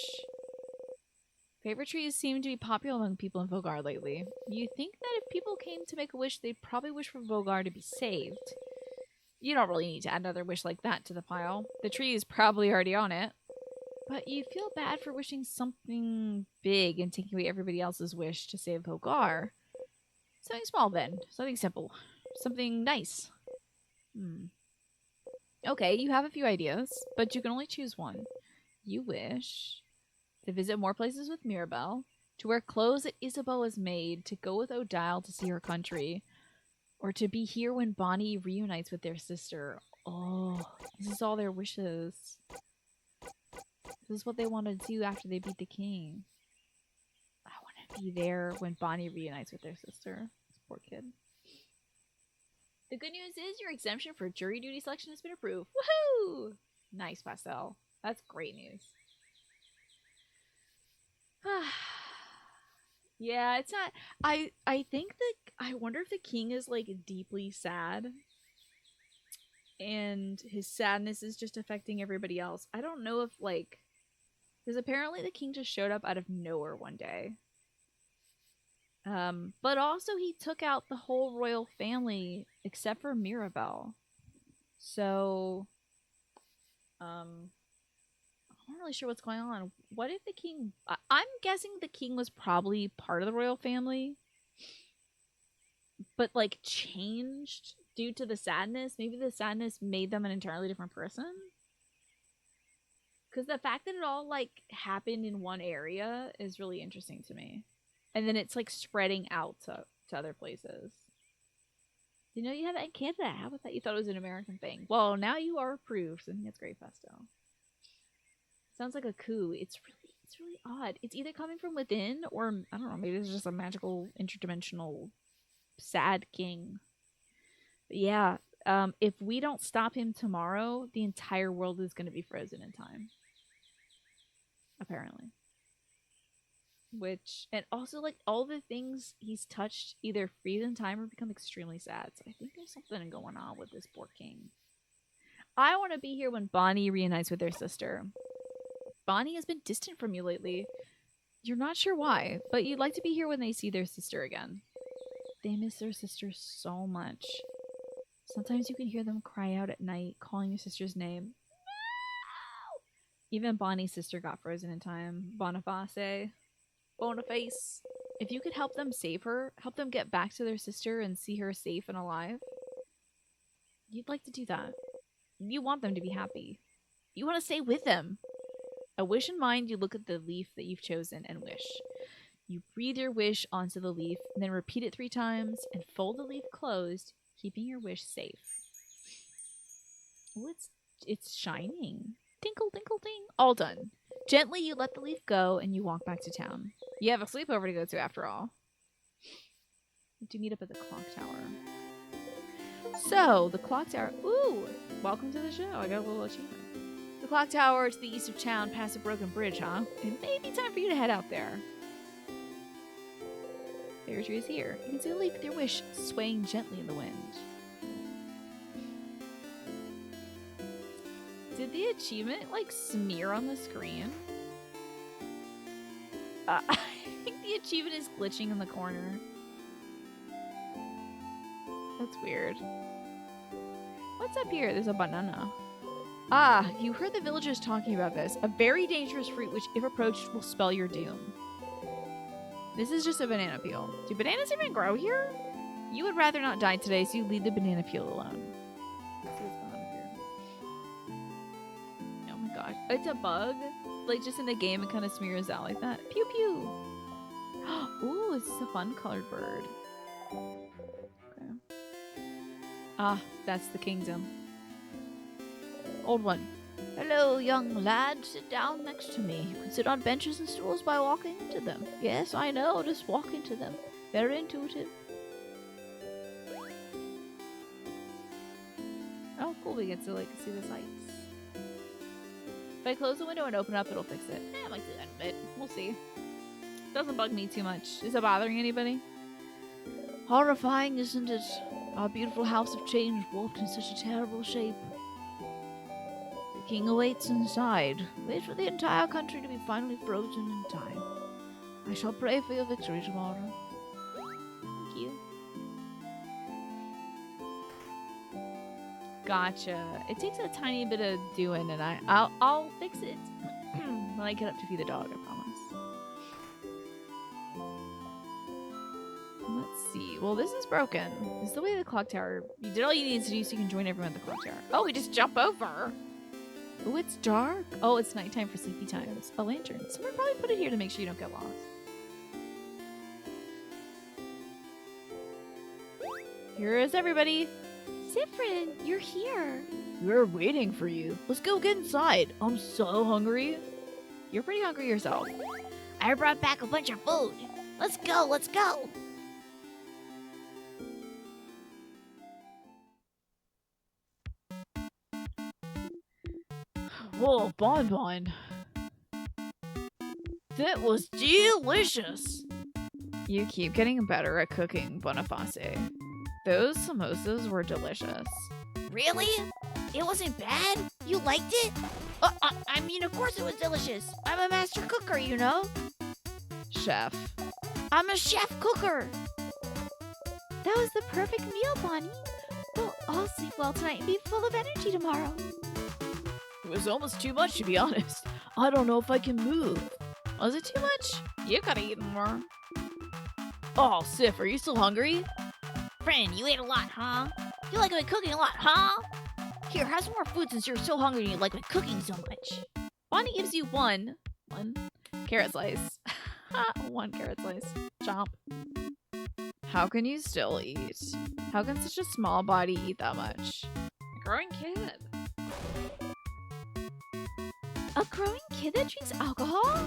Favor trees seem to be popular among people in Vogar lately. You think that if people came to make a wish, they'd probably wish for Vogar to be saved. You don't really need to add another wish like that to the pile. The tree is probably already on it. But you feel bad for wishing something big and taking away everybody else's wish to save Vogar. Something small then. Something simple. Something nice. Okay, you have a few ideas, but you can only choose one. You wish to visit more places with Mirabelle, to wear clothes that Isabeau has made, to go with Odile to see her country, or to be here when Bonnie reunites with their sister. Oh, this is all their wishes. This is what they want to do after they beat the king. I want to be there when Bonnie reunites with their sister. This poor kid. The good news is your exemption for jury duty selection has been approved. Woohoo! Nice, Pastel. That's great news. Yeah, it's not. I think that I wonder if the king is like deeply sad, and his sadness is just affecting everybody else. I don't know if like, because apparently the king just showed up out of nowhere one day. But also he took out the whole royal family except for Mirabelle. So, I'm not really sure what's going on. What if the king? I'm guessing the king was probably part of the royal family, but like changed due to the sadness. Maybe the sadness made them an entirely different person. Because the fact that it all like happened in one area is really interesting to me, and then it's like spreading out to other places. You know, you have that in Canada. How about that? You thought it was an American thing. Well, now you are approved. I think that's great, Pastel. Sounds like a coup. It's really odd. It's either coming from within, or I don't know. Maybe it's just a magical interdimensional sad king. But yeah, if we don't stop him tomorrow, the entire world is going to be frozen in time. Apparently. Which, and also like all the things he's touched either freeze in time or become extremely sad. So I think there's something going on with this poor king. I want to be here when Bonnie reunites with their sister. Bonnie has been distant from you lately. You're not sure why, but you'd like to be here when they see their sister again. They miss their sister so much. Sometimes you can hear them cry out at night, calling your sister's name. No! Even Bonnie's sister got frozen in time. Boniface. If you could help them save her, help them get back to their sister and see her safe and alive, you'd like to do that. You want them to be happy. You want to stay with them. A wish in mind, you look at the leaf that you've chosen and wish. You breathe your wish onto the leaf, and then repeat it 3 times and fold the leaf closed, keeping your wish safe. Oh, it's shining. Tinkle, tinkle, ting. All done. Gently, you let the leaf go, and you walk back to town. You have a sleepover to go to, after all. To meet up at the clock tower. So, the clock tower. Ooh! Welcome to the show. I got a little achievement. The clock tower to the east of town, past a broken bridge, huh? It may be time for you to head out there. Fairy tree is here. You can see the leaf with your wish swaying gently in the wind. Did the achievement, like, smear on the screen? I think the achievement is glitching in the corner. That's weird. What's up here? There's a banana. Ah, you heard the villagers talking about this. A very dangerous fruit which, if approached, will spell your doom. This is just a banana peel. Do bananas even grow here? You would rather not die today, so you leave the banana peel alone. Let's see what's going on here. Oh my god. It's a bug? Like, just in the game, it kind of smears out like that. Pew pew! Ooh, this is a fun colored bird. Okay. Ah, that's the kingdom. Old one. Hello, young lad. Sit down next to me. You can sit on benches and stools by walking into them. Yes, I know. Just walk into them. Very intuitive. Oh, cool, we get to like see the sights. If I close the window and open up, it'll fix it. I might do that a bit. We'll see. Doesn't bug me too much. Is it bothering anybody? Horrifying, isn't it? Our beautiful house of change warped in such a terrible shape. The king awaits inside. Wait for the entire country to be finally frozen in time. I shall pray for your victory tomorrow. Thank you. Gotcha. It takes a tiny bit of doing, and I'll fix it when I get up to feed the dog. I promise. Let's see. Well, this is broken. This is the way the clock tower. You did all you needed to do so you can join everyone at the clock tower. Oh, we just jump over. Oh, it's dark. Oh, it's nighttime for sleepy times. A lantern. Someone probably put it here to make sure you don't get lost. Here is everybody. Zifrin, you're here. We're waiting for you. Let's go get inside. I'm so hungry. You're pretty hungry yourself. I brought back a bunch of food. Let's go, let's go. Whoa, Bonbon. That was delicious. You keep getting better at cooking, Boniface. Those samosas were delicious. Really? It wasn't bad? You liked it? I mean, of course it was delicious. I'm a master cooker, you know? Chef. I'm a chef cooker. That was the perfect meal, Bonnie. We'll all sleep well tonight and be full of energy tomorrow. It was almost too much, to be honest. I don't know if I can move. Was it too much? You could have eaten more. Oh, Sif, are you still hungry? Friend, you ate a lot, huh? You like my cooking a lot, huh? Here, have some more food since you're so hungry and you like my cooking so much. Bonnie gives you one carrot slice. One carrot slice. Chomp. How can you still eat? How can such a small body eat that much? A growing kid. A growing kid that drinks alcohol?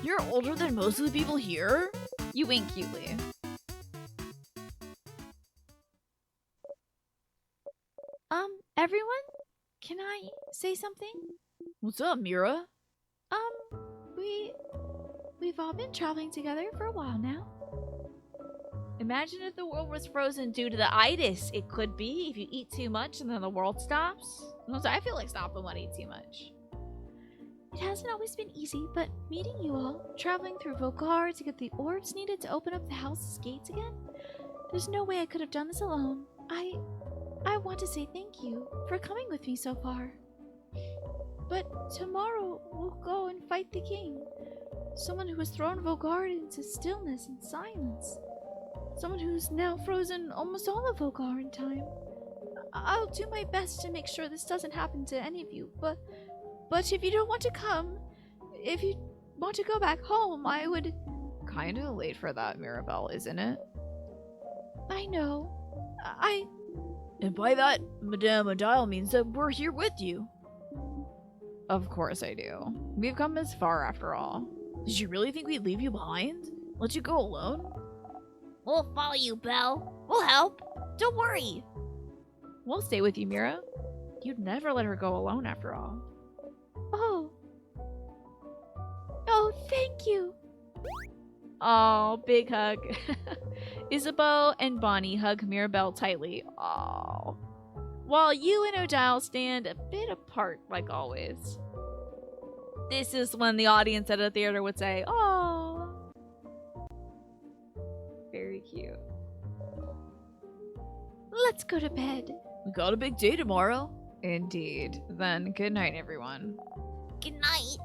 You're older than most of the people here? You wink cutely. Everyone? Can I say something? What's up, Mira? We've all been traveling together for a while now. Imagine if the world was frozen due to the itis. It could be if you eat too much and then the world stops. I feel like stopping when I eat too much. It hasn't always been easy, but meeting you all, traveling through Vogar to get the orbs needed to open up the house's gates again, there's no way I could have done this alone. I want to say thank you for coming with me so far. But tomorrow we'll go and fight the king. Someone who has thrown Vogar into stillness and silence. Someone who's now frozen almost all of Vogar in time. I'll do my best to make sure this doesn't happen to any of you, but if you don't want to come, if you want to go back home, I would... Kinda late for that, Mirabelle, isn't it? I know. And by that, Madame Adile means that we're here with you. Of course I do. We've come this far after all. Did you really think we'd leave you behind? Let you go alone? We'll follow you, Belle. We'll help. Don't worry. We'll stay with you, Mira. You'd never let her go alone after all. Oh, thank you. Oh, big hug. Isabeau and Bonnie hug Mirabelle tightly. Oh. While you and Odile stand a bit apart, like always. This is when the audience at a theater would say, oh. Very cute. Let's go to bed. We got a big day tomorrow. Indeed. Then good night, everyone. Good night.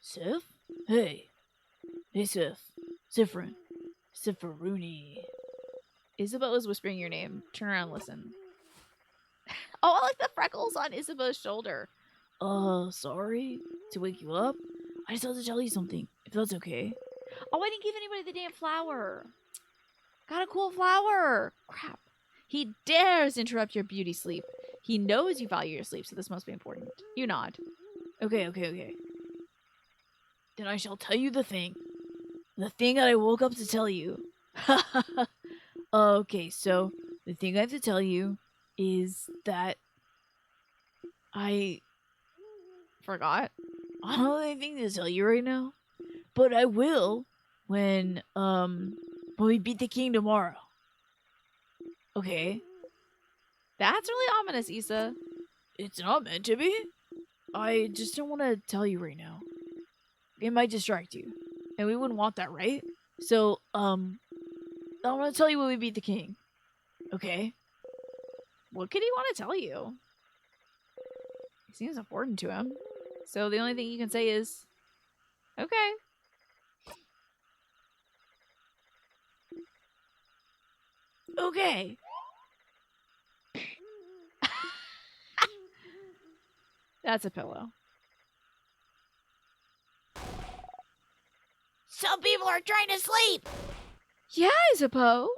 Sif? Hey. Hey, Sif. Zifrin. Ziffaruni. Isabel is whispering your name. Turn around and listen. Oh, I like the freckles on Isabel's shoulder. Sorry to wake you up. I just had to tell you something, if that's okay. Oh, I didn't give anybody the damn flower. Got a cool flower. Crap. He dares interrupt your beauty sleep. He knows you value your sleep, so this must be important. You nod. Okay. Then I shall tell you the thing. The thing that I woke up to tell you. Okay, so the thing I have to tell you is that I Forgot. I don't have anything to tell you right now, but I will when we beat the king tomorrow. Okay? That's really ominous, Issa. It's not meant to be. I just don't want to tell you right now. It might distract you, and we wouldn't want that, right? So, I'm gonna tell you when we beat the king. Okay? What could he want to tell you? It seems important to him. So the only thing you can say is, okay. Okay. That's a pillow. Some people are trying to sleep. Yeah, I suppose.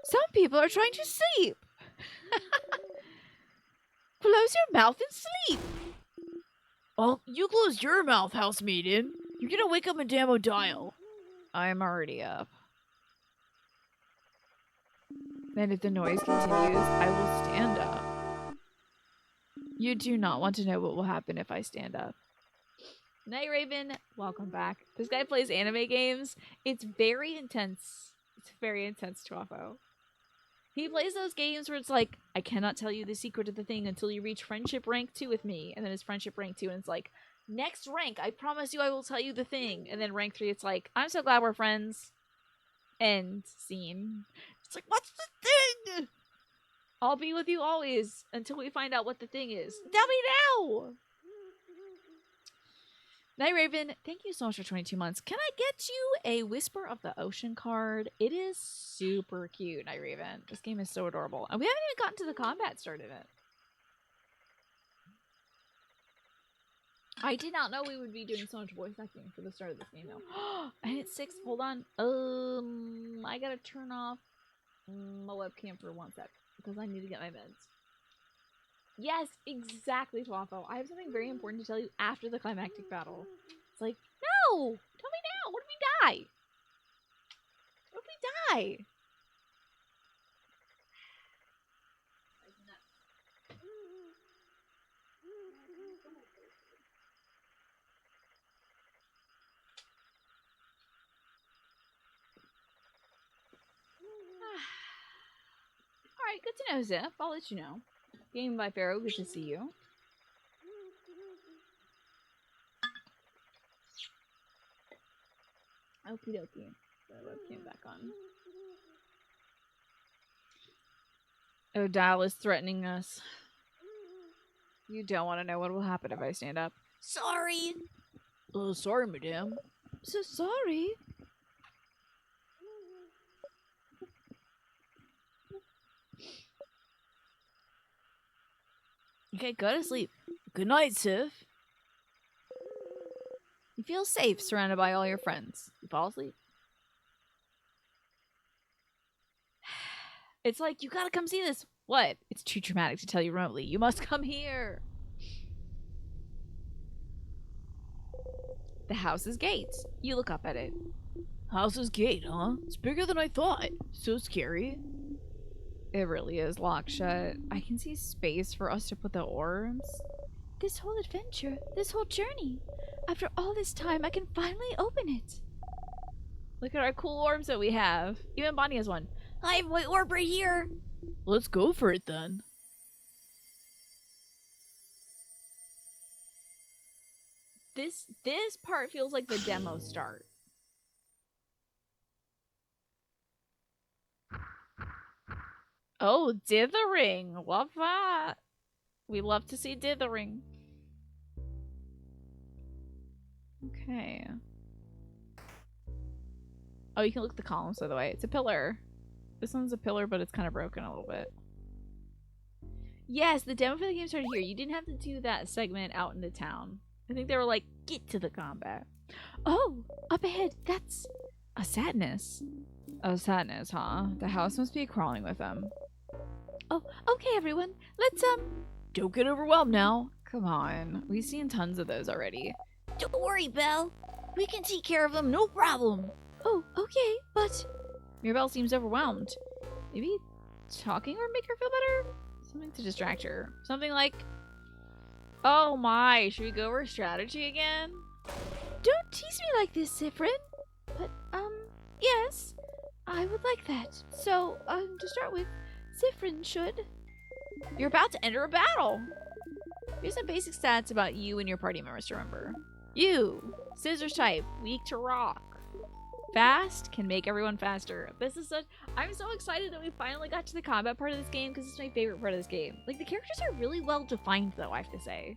Some people are trying to sleep. Close your mouth and sleep. Well, you close your mouth, house maiden. You're gonna wake up Madame O'Dial. I'm already up. And if the noise continues, I will stand up. You do not want to know what will happen if I stand up. Night Raven, welcome back. This guy plays anime games. It's very intense. It's very intense, Twafo. He plays those games where it's like, I cannot tell you the secret of the thing until you reach friendship rank 2 with me. And then it's friendship rank 2 and it's like, next rank, I promise you I will tell you the thing. And then rank 3, it's like, I'm so glad we're friends. End scene. It's like, what's the thing? I'll be with you always until we find out what the thing is. Tell me now! Night Raven, thank you so much for 22 months. Can I get you a Whisper of the Ocean card? It is super cute, Night Raven. This game is so adorable. And we haven't even gotten to the combat start of it. I did not know we would be doing so much voice acting for the start of this game, though. And it's 6. Hold on. I gotta turn off my webcam for 1 sec because I need to get my meds. Yes, exactly, Twafo. I have something very important to tell you after the climactic battle. It's like, no! Tell me now! What if we die? What if we die? Alright, good to know, Zip. I'll let you know. Game by Pharaoh, good to see you. Okie dokie. The webcam back on. O'Dial is threatening us. You don't want to know what will happen if I stand up. Sorry. Oh, sorry, madame. So sorry. Okay, go to sleep. Good night, Sif. You feel safe surrounded by all your friends. You fall asleep. It's like, you gotta come see this. What? It's too traumatic to tell you remotely. You must come here. The house's gates. You look up at it. House's gate, huh? It's bigger than I thought. So scary. It really is locked shut. I can see space for us to put the orbs. This whole adventure, this whole journey. After all this time, I can finally open it. Look at our cool orbs that we have. Even Bonnie has one. I have my orb right here. Let's go for it then. This part feels like the demo start. Oh, dithering. Love that. We love to see dithering. Okay. Oh, you can look at the columns, by the way. It's a pillar. This one's a pillar, but it's kind of broken a little bit. Yes, the demo for the game started here. You didn't have to do that segment out in the town. I think they were like, get to the combat. Oh, up ahead. That's a sadness. Oh, sadness, huh? The house must be crawling with them. Oh, okay, everyone. Let's, Don't get overwhelmed now. Come on. We've seen tons of those already. Don't worry, Belle. We can take care of them, no problem. Oh, okay, but Mirabelle seems overwhelmed. Maybe talking would make her feel better? Something to distract her. Something like, oh my, should we go over strategy again? don't tease me like this, Sifrin. But, yes, I would like that. So, to start with, Sifrin should. You're about to enter a battle. Here's some basic stats about you and your party members to remember. You, scissors type, weak to rock. Fast, can make everyone faster. This is such. I'm so excited that we finally got to the combat part of this game because it's my favorite part of this game. Like, the characters are really well defined, though, I have to say.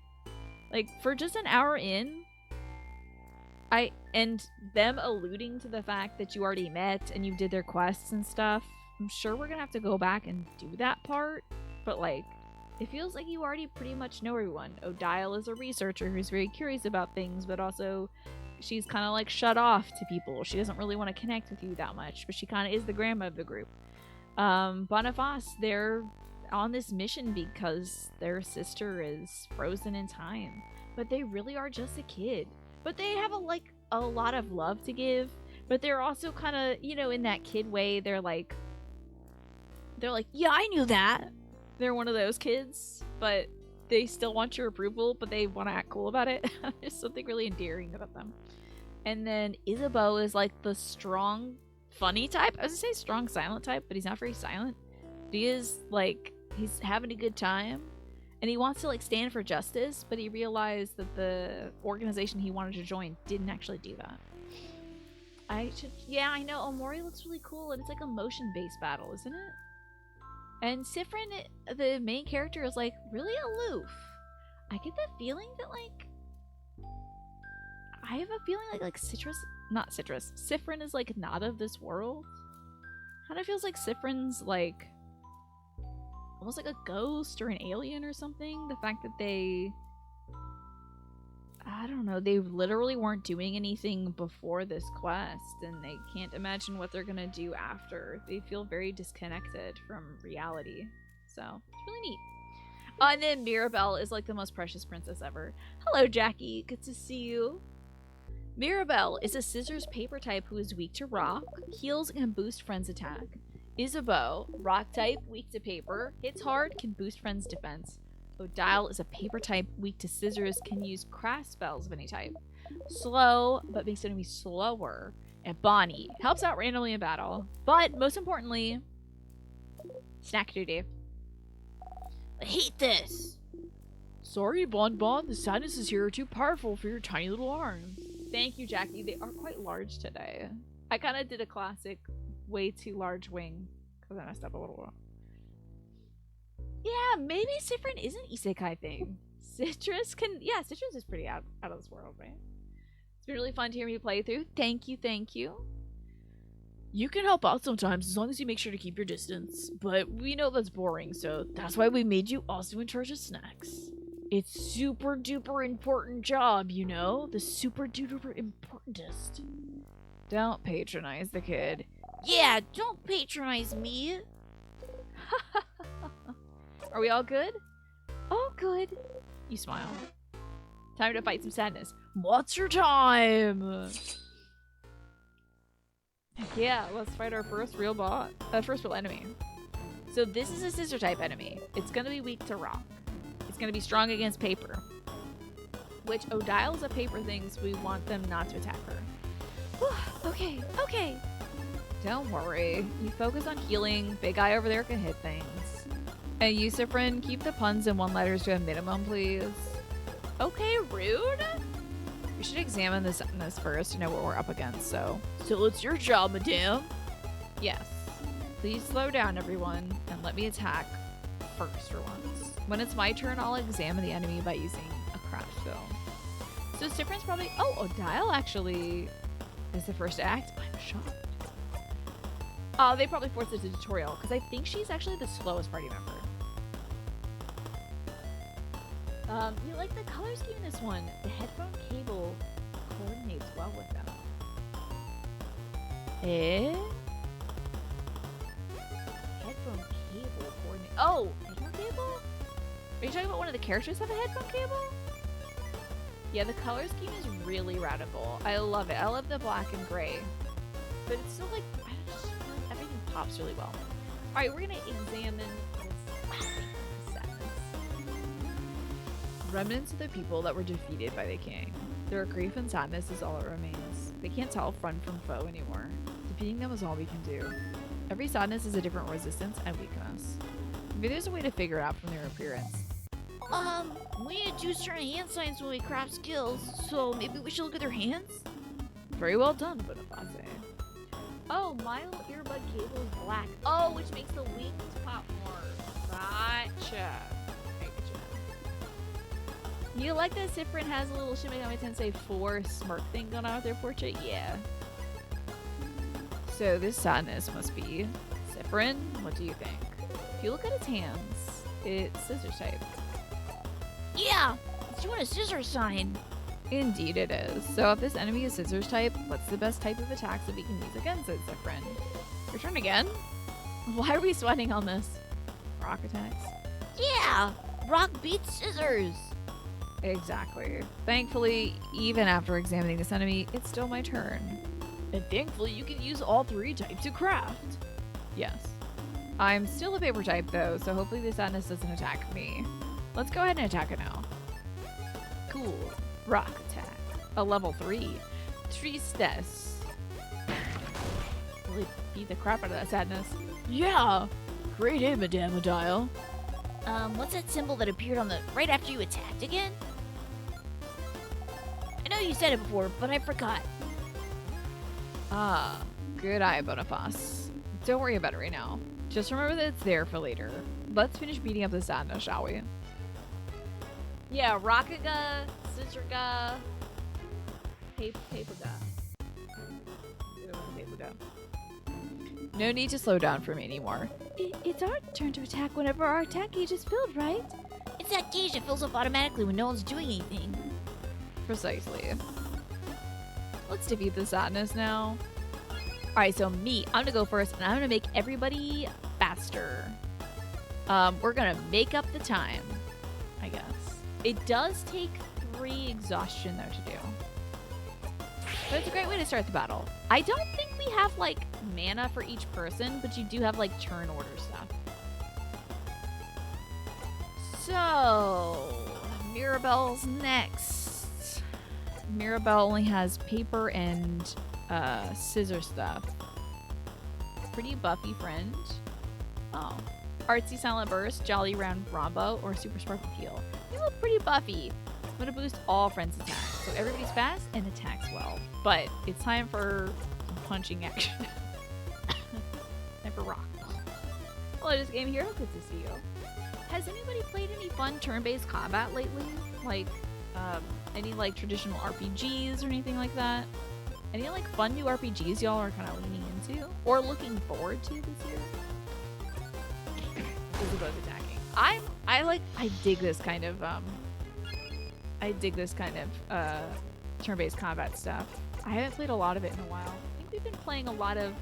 Like, for just an hour in, and them alluding to the fact that you already met and you did their quests and stuff, I'm sure we're gonna have to go back and do that part. But, like, it feels like you already pretty much know everyone. Odile is a researcher who's very curious about things, but also she's kind of like shut off to people. She doesn't really want to connect with you that much, but she kind of is the grandma of the group. Boniface, they're on this mission because their sister is frozen in time, but they really are just a kid. But they have a lot of love to give, but they're also kind of, you know, in that kid way, they're like, yeah, I knew that. They're one of those kids, but they still want your approval, but they want to act cool about it. There's something really endearing about them. And then Isabeau is like the strong, funny type. I was gonna say strong, silent type, but he's not very silent. He is like, he's having a good time, and he wants to like stand for justice, but he realized that the organization he wanted to join didn't actually do that. Yeah, I know. Omori looks really cool, and it's like a motion-based battle, isn't it? And Sifrin, the main character, is like really aloof. I get the feeling that like, I have a feeling like Sifrin is like not of this world. Kind of feels like Sifrin's like almost like a ghost or an alien or something. The fact that I don't know, they literally weren't doing anything before this quest, and they can't imagine what they're gonna do after. They feel very disconnected from reality. So, it's really neat. And then Mirabelle is like the most precious princess ever. Hello, Jackie. Good to see you. Mirabelle is a scissors paper type who is weak to rock, heals and can boost friends' attack. Isabeau, rock type, weak to paper, hits hard, can boost friends' defense. Odile is a paper type, weak to scissors, can use craft spells of any type. Slow, but makes enemies slower. And Bonnie helps out randomly in battle. But most importantly, snack duty. I hate this. Sorry, Bon Bon, the sadness is here too powerful for your tiny little arms. Thank you, Jackie. They are quite large today. I kind of did a classic way too large wing because I messed up a little bit. Yeah, maybe Sifrin is an isekai thing. Citrus is pretty out of this world, right? It's been really fun to hear me play through. Thank you, thank you. You can help out sometimes as long as you make sure to keep your distance, but we know that's boring, so that's why we made you also in charge of snacks. It's super duper important job, you know? The super duper importantest. Don't patronize the kid. Yeah, don't patronize me. Are we all good? All good. You smile. Time to fight some sadness. What's your time? Heck yeah, let's fight our first real enemy. So this is a scissor type enemy. It's gonna be weak to rock. It's gonna be strong against paper. Which Odile's a paper thing, so we want them not to attack her. Okay. Don't worry. You focus on healing. Big guy over there can hit things. And you, Sifrin, keep the puns and one-liners to a minimum, please. Okay, rude. We should examine this first to know what we're up against, so it's your job, madame. yes. Please slow down, everyone, and let me attack first for once. When it's my turn, I'll examine the enemy by using a craft skill. So Sifrin's probably... Oh, Odile actually is the first to act. I'm shocked. They probably forced it to tutorial, because I think she's actually the slowest party member. You like the color scheme in this one. The headphone cable coordinates well with them. Headphone cable coordinate. Oh, headphone cable? Are you talking about one of the characters have a headphone cable? Yeah, the color scheme is really radical. I love it. I love the black and gray. but it's still like I just feel like everything pops really well. All right, we're gonna examine this sadness. Remnants of the people that were defeated by the king. Their grief and sadness is all that remains. They can't tell friend from foe anymore. Defeating them is all we can do. Every sadness is a different resistance and weakness. Maybe there's a way to figure it out from their appearance. We need to do certain hand signs when we craft skills, so maybe we should look at their hands? Very well done, Boniface. Oh, my little earbud cable is black. Oh, which makes the wings pop more. Gotcha. You like that Sifrin has a little Shimigami Tensei 4 smirk thing going on with their portrait? Yeah. So this sadness must be Sifrin. What do you think? If you look at its hands, it's scissors type. Yeah, it's doing a scissor sign. Indeed it is. So if this enemy is scissors type, what's the best type of attacks that we can use against it, Sifrin? Your turn again? Why are we sweating on this? Rock attacks? Yeah, rock beats scissors. Exactly. Thankfully, even after examining this enemy, it's still my turn. And thankfully, you can use all 3 types to craft. Yes. I'm still a paper type though, so hopefully the sadness doesn't attack me. Let's go ahead and attack it now. Cool. Rock attack. A level 3. Tristesse. Really beat the crap out of that sadness. Yeah! Great aim, Madame Adile. What's that symbol that appeared on the right after you attacked again? I know you said it before, but I forgot. Ah, good eye, Boniface. Don't worry about it right now. Just remember that it's there for later. Let's finish beating up the sadness, shall we? Yeah, Rockaga, Scissorga, Papaga. No need to slow down for me anymore. It's our turn to attack whenever our attack gauge is filled, right? It's that gauge that fills up automatically when no one's doing anything. Precisely. Let's defeat the sadness now. Alright, so me, I'm gonna go first, and I'm gonna make everybody faster. We're gonna make up the time, I guess. It does take 3 exhaustion, though, to do. But it's a great way to start the battle. I don't think we have, like, mana for each person, but you do have, like, turn order stuff. So, Mirabelle's next. Mirabelle only has paper and scissor stuff. Pretty buffy friend. Oh. Artsy Silent Burst, Jolly Round Rombo, or Super Sparkle Peel. You look pretty buffy. I'm gonna boost all friends' attacks, so everybody's fast and attacks well. But it's time for some punching action. Time for rock. Hello, this game here. Good to see you. Has anybody played any fun turn-based combat lately? Like, any like traditional RPGs or anything like that? Any like fun new RPGs y'all are kind of leaning into or looking forward to this year? Those are both attacking. I dig this kind of turn-based combat stuff. I haven't played a lot of it in a while. I think we've been playing a lot of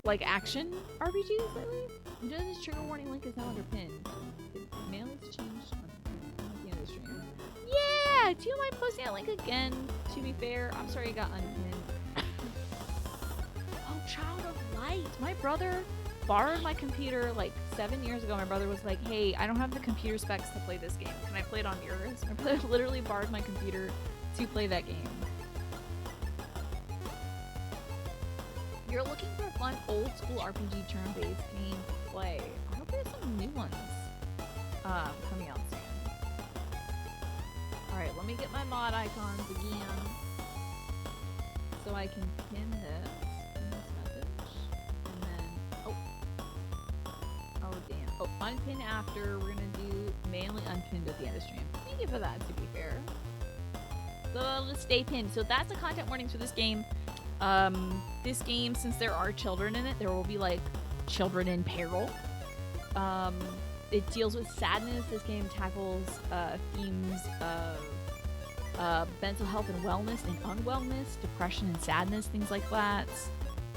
like action RPGs lately. You know this trigger warning link is now under pinned. The mail has changed at the end of the stream. Yeah! Do you mind posting that link again? To be fair, I'm sorry it got unpinned. Oh, Child of Light! My brother borrowed my computer like 7 years ago. My brother was like, hey, I don't have the computer specs to play this game. Can I play it on yours? My brother literally borrowed my computer to play that game. You're looking for a fun old school RPG turn-based game to play. I hope there's some new ones coming out soon. Alright, let me get my mod icons again so I can pin this message. And then, oh damn. Oh, unpin after. We're gonna do mainly unpinned at the end of stream. Thank you for that, to be fair. So let's stay pinned. So that's the content warnings for this game. This game, since there are children in it, there will be like children in peril. It deals with sadness. This game tackles themes of mental health and wellness and unwellness, depression and sadness, things like that.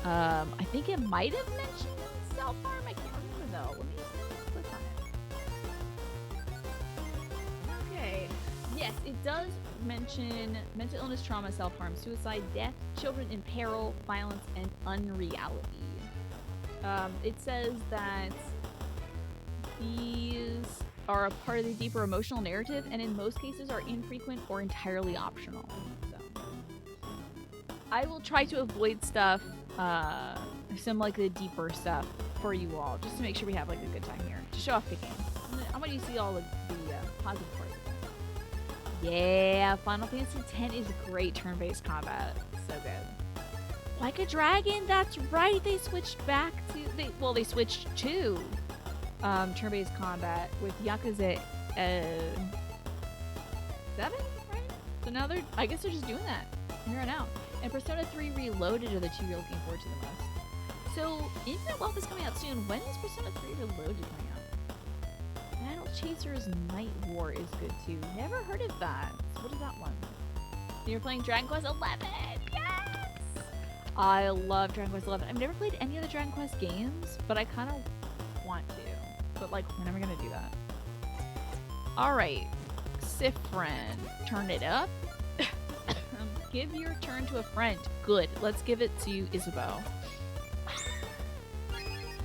I think it might have mentioned self-harm. I can't remember though. Let me click on it. Okay. Yeah, Yes, it does mention mental illness, trauma, self-harm, suicide, death, children in peril, violence, and unreality. It says that these are a part of the deeper emotional narrative and in most cases are infrequent or entirely optional. So I will try to avoid stuff, some like the deeper stuff for you all, just to make sure we have like a good time here, to show off the game. I want you to see all of the positive parts of it. Yeah, Final Fantasy X is great turn-based combat. So good. Like a dragon, that's right. They switched back to they switched to turn-based combat with Yakuza 7, right? So now I guess they're just doing that from here on out. And Persona 3 Reloaded are the two you're looking forward to the most. So Infinite Wealth is coming out soon. When is Persona 3 Reloaded coming out? Battle Chasers Night War is good too. Never heard of that. So what is that one? You're playing Dragon Quest 11. Yes! I love Dragon Quest 11. I've never played any of the Dragon Quest games, but I kind of want to. But like, when am I gonna do that? Alright. Sifrin. Turn it up. Give your turn to a friend. Good. Let's give it to Isabeau.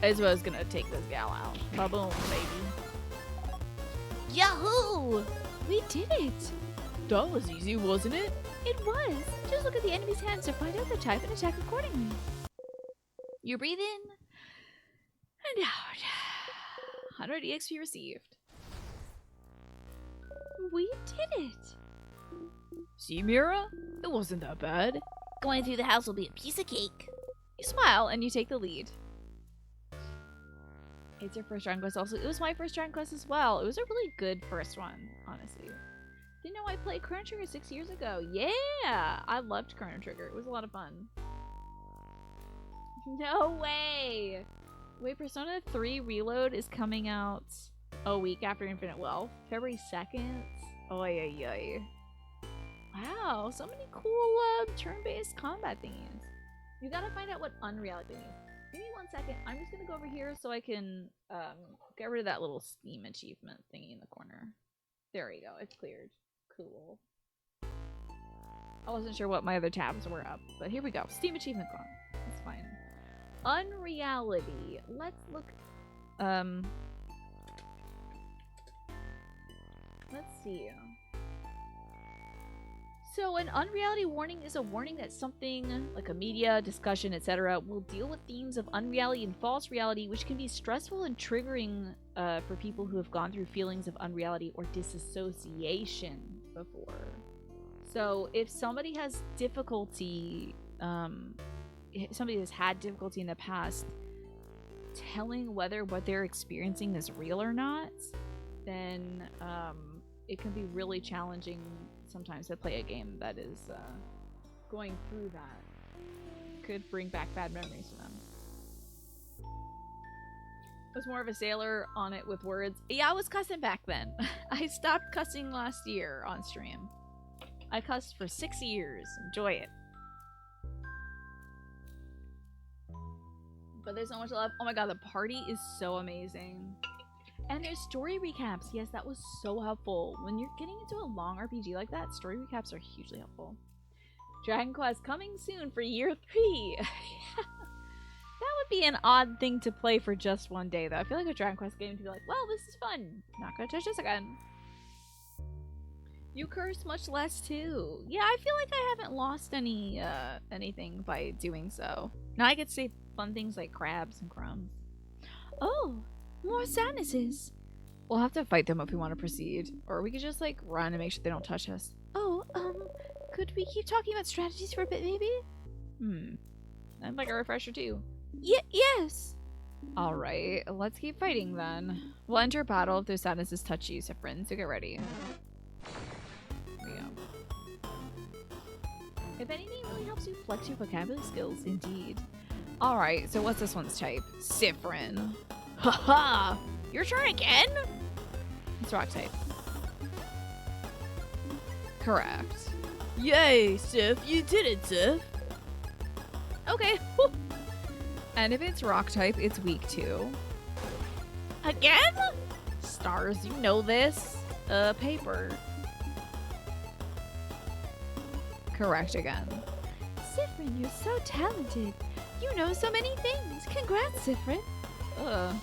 Isabeau's gonna take this gal out. Ba-boom, baby. Yahoo! We did it! That was easy, wasn't it? It was. Just look at the enemy's hands to find out their type and attack accordingly. You breathe in and out. 100 EXP received. We did it. See, Mira? It wasn't that bad. Going through the house will be a piece of cake. You smile and you take the lead. It's your first Dragon Quest also. It was my first Dragon Quest as well. It was a really good first one, honestly. Didn't know I played Chrono Trigger 6 years ago. Yeah! I loved Chrono Trigger. It was a lot of fun. No way! Wait, Persona 3 Reload is coming out a week after Infinite Wealth. February 2nd? Oy, oy, oy. Wow, so many cool turn-based combat thingies. You gotta find out what unreality means. Give me 1 second. I'm just gonna go over here so I can get rid of that little Steam achievement thingy in the corner. There we go. It's cleared. Cool. I wasn't sure what my other tabs were up, but here we go. Steam achievement gone. That's fine. Unreality. Let's look. Let's see. So an unreality warning is a warning that something, like a media, discussion, etc., will deal with themes of unreality and false reality, which can be stressful and triggering for people who have gone through feelings of unreality or disassociation before. So if somebody has difficulty, somebody has had difficulty in the past telling whether what they're experiencing is real or not, then it can be really challenging sometimes to play a game that is going through that. Could bring back bad memories for them. I was more of a sailor on it with words. Yeah, I was cussing back then. I stopped cussing last year on stream. I cussed for 6 years. Enjoy it. But there's so much love. Oh my god, the party is so amazing. And there's story recaps. Yes, that was so helpful. When you're getting into a long RPG like that, story recaps are hugely helpful. Dragon Quest coming soon for year 3. Yeah. That would be an odd thing to play for just one day, though. I feel like a Dragon Quest game would be like, well, this is fun. Not gonna touch this again. You curse much less, too. Yeah, I feel like I haven't lost any, anything by doing so. Now I get to say fun things like crabs and crumbs. Oh, more sadnesses. We'll have to fight them if we want to proceed. Or we could just, like, run and make sure they don't touch us. Oh, could we keep talking about strategies for a bit, maybe? I'd like a refresher, too. Yes! Alright, let's keep fighting, then. We'll enter battle if those sadnesses touch you, Sifrin, so get ready. Here we go. If anything really helps you flex your vocabulary skills, indeed. Alright, so what's this one's type? Sifrin. Haha! Your turn again? It's rock type. Correct. Yay, Sif, you did it, Sif. Okay. Woo. And if it's rock type, it's weak too. Again? Stars, you know this. Paper. correct again. Sifrin, you're so talented. You know so many things. Congrats, Sifrin. Ugh.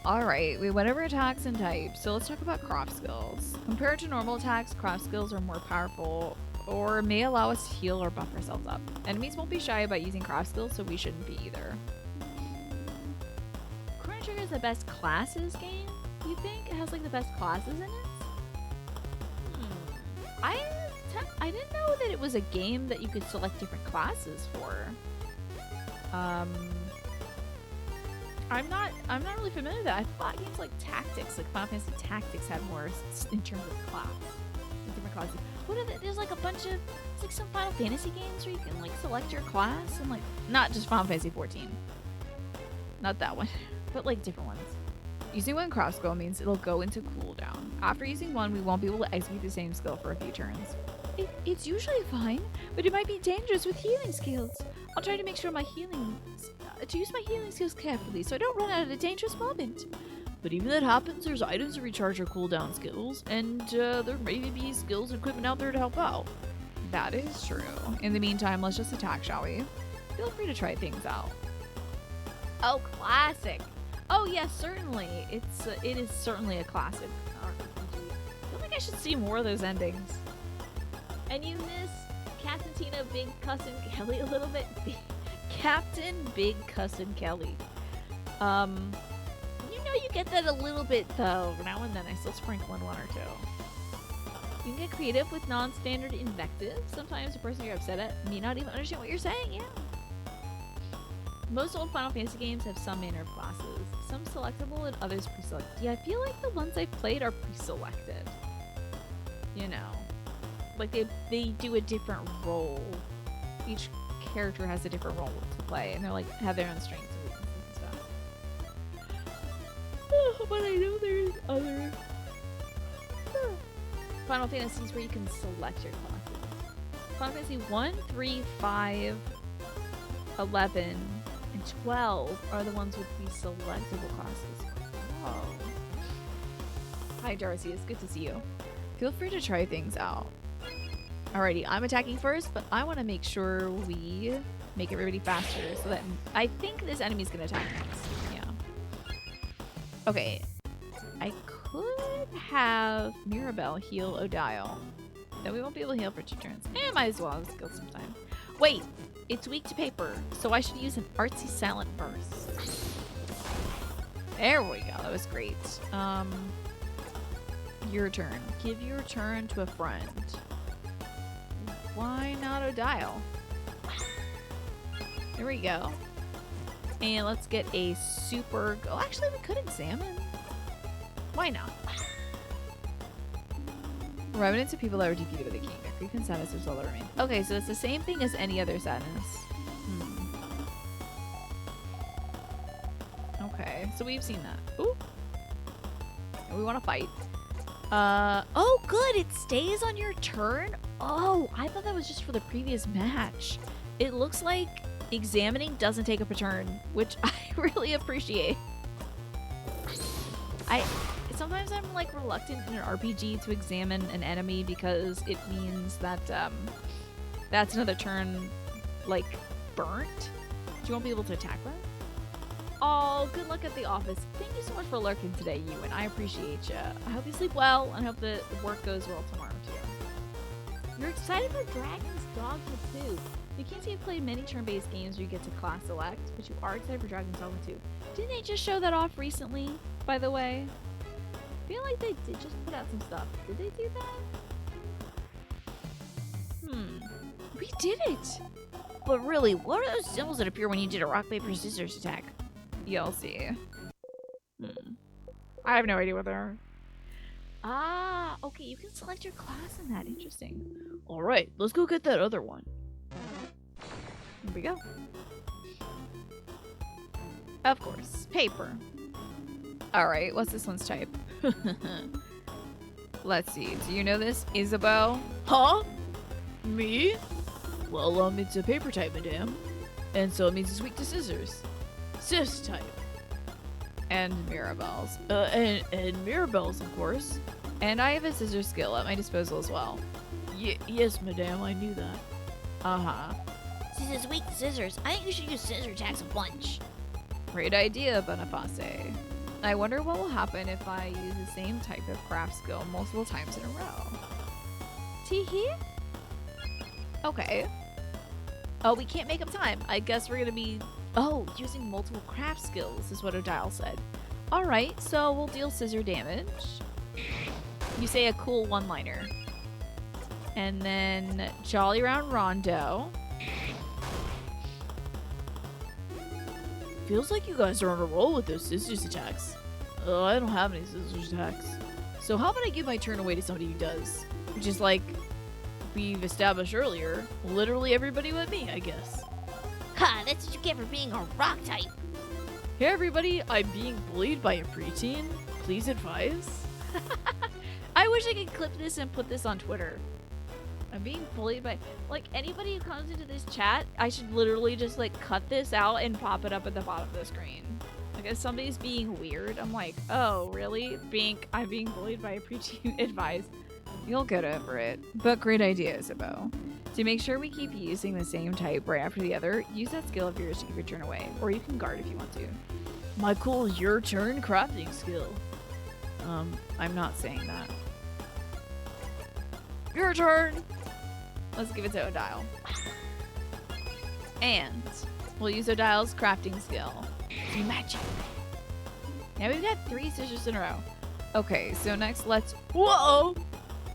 Alright, we went over attacks and types, so let's talk about craft skills. Compared to normal attacks, craft skills are more powerful or may allow us to heal or buff ourselves up. Enemies won't be shy about using craft skills, so we shouldn't be either. Chrono Trigger is the best classes game? You think? It has like the best classes in it? I didn't know that it was a game that you could select different classes for. I'm not really familiar with that. I thought games like Tactics, like Final Fantasy Tactics, had more in terms of class, different classes. What are there's like a bunch of, it's like some Final Fantasy games where you can like select your class and like not just Final Fantasy 14, not that one, but like different ones. Using one craft skill means it'll go into cooldown. After using one, we won't be able to execute the same skill for a few turns. It's usually fine, but it might be dangerous with healing skills. I'll try to make sure to use my healing skills carefully so I don't run out at a dangerous moment. But even that happens, there's items to recharge our cooldown skills, and there may be skills and equipment out there to help out. That is true. In the meantime, let's just attack, shall we? Feel free to try things out. Oh, classic. Oh yes, certainly. It is certainly a classic RPG. I feel like I should see more of those endings. And you miss Captain Tina Big Cussin Kelly a little bit. Captain Big Cussin Kelly. You know you get that a little bit though. Now and then I still sprinkle in one or two. You can get creative with non-standard invectives. Sometimes the person you're upset at may not even understand what you're saying. Yeah. Most old Final Fantasy games have some manner of classes. Some selectable and others pre-selected. Yeah, I feel like the ones I've played are pre-selected. You know. Like they do a different role. Each character has a different role to play, and they're like have their own strengths and weaknesses and stuff. But I know there's other Final Fantasies where you can select your classes. Final Fantasy 1, 3, 5, 11, and 12 are the ones with the selectable classes. Oh. Hi Darcy, it's good to see you. Feel free to try things out. Alrighty, I'm attacking first, but I want to make sure we make everybody faster so that I think this enemy's gonna attack next. Yeah. Okay. I could have Mirabelle heal Odile. Then we won't be able to heal for 2 turns. Eh, might as well have skill sometime. Wait! It's weak to paper, so I should use an artsy silent burst. There we go, that was great. Your turn. Give your turn to a friend. Why not Odile? There we go. And let's get a super... Oh, actually, we could examine. Why not? Remnants of people that were defeated by the king. Their grief and sadness is all that remain. Okay, so it's the same thing as any other sadness. Okay, so we've seen that. Ooh. And we want to fight. Oh, good. It stays on your turn. Oh, I thought that was just for the previous match. It looks like examining doesn't take up a turn, which I really appreciate. Sometimes I'm like reluctant in an RPG to examine an enemy because it means that that's another turn like burnt. You won't be able to attack that. Oh, good luck at the office. Thank you so much for lurking today, Ewan. I appreciate you. I hope you sleep well and I hope the work goes well tomorrow too. You're excited for Dragon's Dogma 2. You can't say you've played many turn-based games where you get to class select, but you are excited for Dragon's Dogma 2. Didn't they just show that off recently, by the way? I feel like they did just put out some stuff. Did they do that? We did it! But really, what are those symbols that appear when you did a rock, paper, scissors attack? You'll see. I have no idea what they are. Ah, okay, you can select your class in that. Interesting. Alright, let's go get that other one. Here we go. Of course. Paper. Alright, what's this one's type? Let's see. Do you know this? Isabeau? Huh? Me? Well, it's a paper type, madame. And so it means it's weak to scissors. Sis type. And Mirabelle's. And Mirabelle's, of course. And I have a scissors skill at my disposal as well. Yes, madame, I knew that. Uh-huh. Scissors weak to scissors. I think you should use scissor attacks a bunch. Great idea, Boniface. I wonder what will happen if I use the same type of craft skill multiple times in a row. Tee-hee? Okay. Oh, we can't make up time. I guess we're gonna be... Oh, using multiple craft skills is what Odile said. Alright, so we'll deal scissor damage. You say a cool one-liner. And then Jolly Round Rondo. Feels like you guys are on a roll with those scissors attacks. I don't have any scissors attacks. So how about I give my turn away to somebody who does? Just like we've established earlier, literally everybody but me, I guess. Ha, that's what you get for being a rock type. Hey everybody, I'm being bullied by a preteen. Please advise. I wish I could clip this and put this on Twitter. I'm being bullied by... Like, anybody who comes into this chat, I should literally just, like, cut this out and pop it up at the bottom of the screen. Like, if somebody's being weird, I'm like, oh, really? I'm being bullied by a preteen advice. You'll get over it. But great idea, Isabeau. To make sure we keep using the same type right after the other, use that skill of yours to give your turn away. Or you can guard if you want to. My cool your turn crafting skill. I'm not saying that. Your turn! Let's give it to Odile. And we'll use Odile's crafting skill. See magic. Now we've got 3 scissors in a row. Okay, so next let's... Whoa!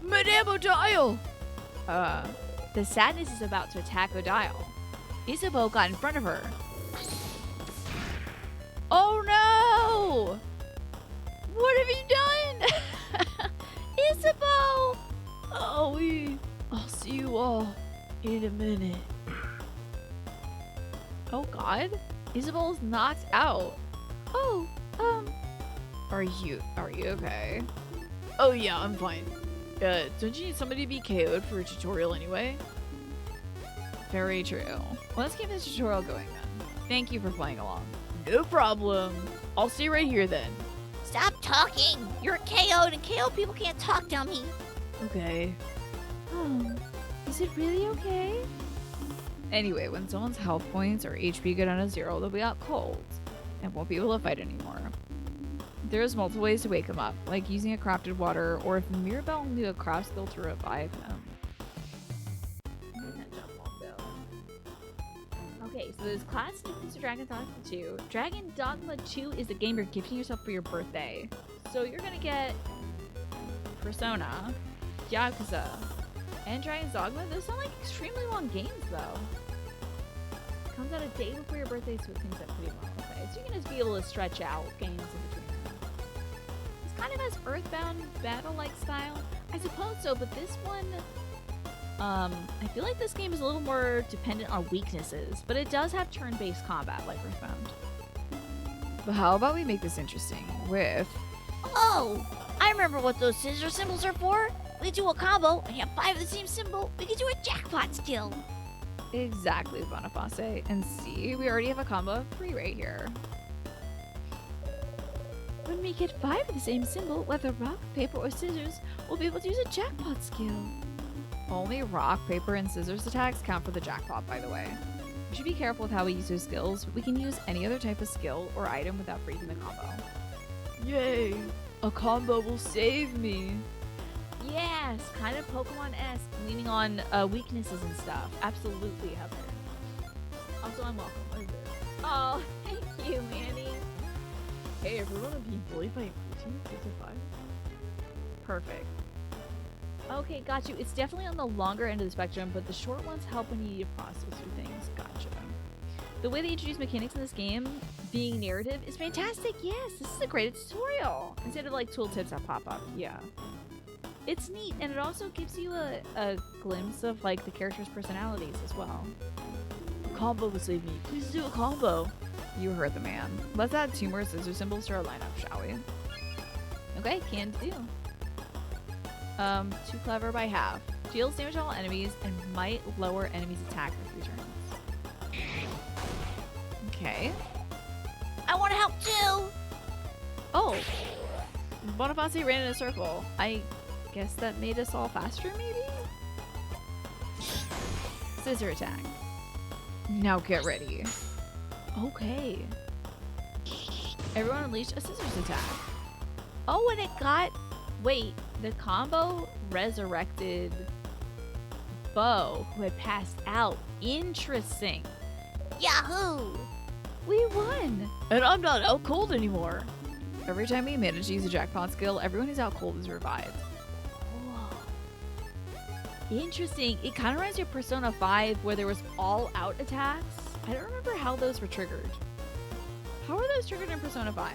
Madame Odile! The sadness is about to attack Odile. Isabeau got in front of her. Oh no! What have you done? Isabeau! Oh, I'll see you all in a minute. Oh god. Isabel's knocked out. Oh, Are you okay? Oh yeah, I'm fine. Don't you need somebody to be KO'd for a tutorial anyway? Very true. Well, let's keep this tutorial going then. Thank you for playing along. No problem. I'll stay right here then. Stop talking. You're KO'd and KO people can't talk, dummy. Okay. Oh, is it really okay? Anyway, when someone's health points or HP go down to 0, they'll be out cold and won't be able to fight anymore. There's multiple ways to wake him up, like using a crafted water, or if Mirabelle knew a craft skill to revive him. Okay, so there's Class Sneakers or Dragon Dogma 2. Dragon Dogma 2 is the game you're gifting yourself for your birthday. So you're gonna get Persona, Yakuza, and Dragon's Dogma. Those sound like extremely long games, though. Comes out a day before your birthday, so it seems like pretty well. Okay, so you're gonna just be able to stretch out games in between them. This kind of has Earthbound battle-like style, I suppose so. But this one, I feel like this game is a little more dependent on weaknesses, but it does have turn-based combat like Earthbound. But how about we make this interesting with... Oh, I remember what those scissor symbols are for. We do a combo and have 5 of the same symbol. We can do a jackpot skill. Exactly, Boniface. And see, we already have a combo of 3 right here. When we get 5 of the same symbol, whether rock, paper, or scissors, we'll be able to use a jackpot skill. Only rock, paper, and scissors attacks count for the jackpot, by the way. We should be careful with how we use those skills, but we can use any other type of skill or item without breaking the combo. Yay! A combo will save me. Yes, kind of Pokemon-esque, leaning on weaknesses and stuff. Absolutely, Heather. Also, I'm welcome. What is this? Oh, thank you, Manny. Hey, everyone, I'm being bullied by a preteen. Is it fine? Perfect. Okay, got you. It's definitely on the longer end of the spectrum, but the short ones help when you need to process through things. Gotcha. The way they introduce mechanics in this game, being narrative, is fantastic. Yes, this is a great tutorial. Instead of like tooltips that pop up. Yeah. It's neat, and it also gives you a glimpse of like the characters' personalities as well. A combo will save me. Please do a combo. You heard the man. Let's add 2 more scissor symbols to our lineup, shall we? Okay, can do. Too clever by half. Deals damage to all enemies and might lower enemies' attack for 3 turns. Okay. I want to help too. Oh. Boniface ran in a circle. I guess that made us all faster, maybe? Scissor attack. Now get ready. Okay. Everyone unleashed a scissors attack. Oh, and it got... Wait, the combo resurrected Bo, who had passed out. Interesting. Yahoo! We won! And I'm not out cold anymore. Every time we manage to use a jackpot skill, everyone who's out cold is revived. Whoa. Interesting. It kind of reminds me of Persona 5 where there was all-out attacks. I don't remember how those were triggered. How were those triggered in Persona 5?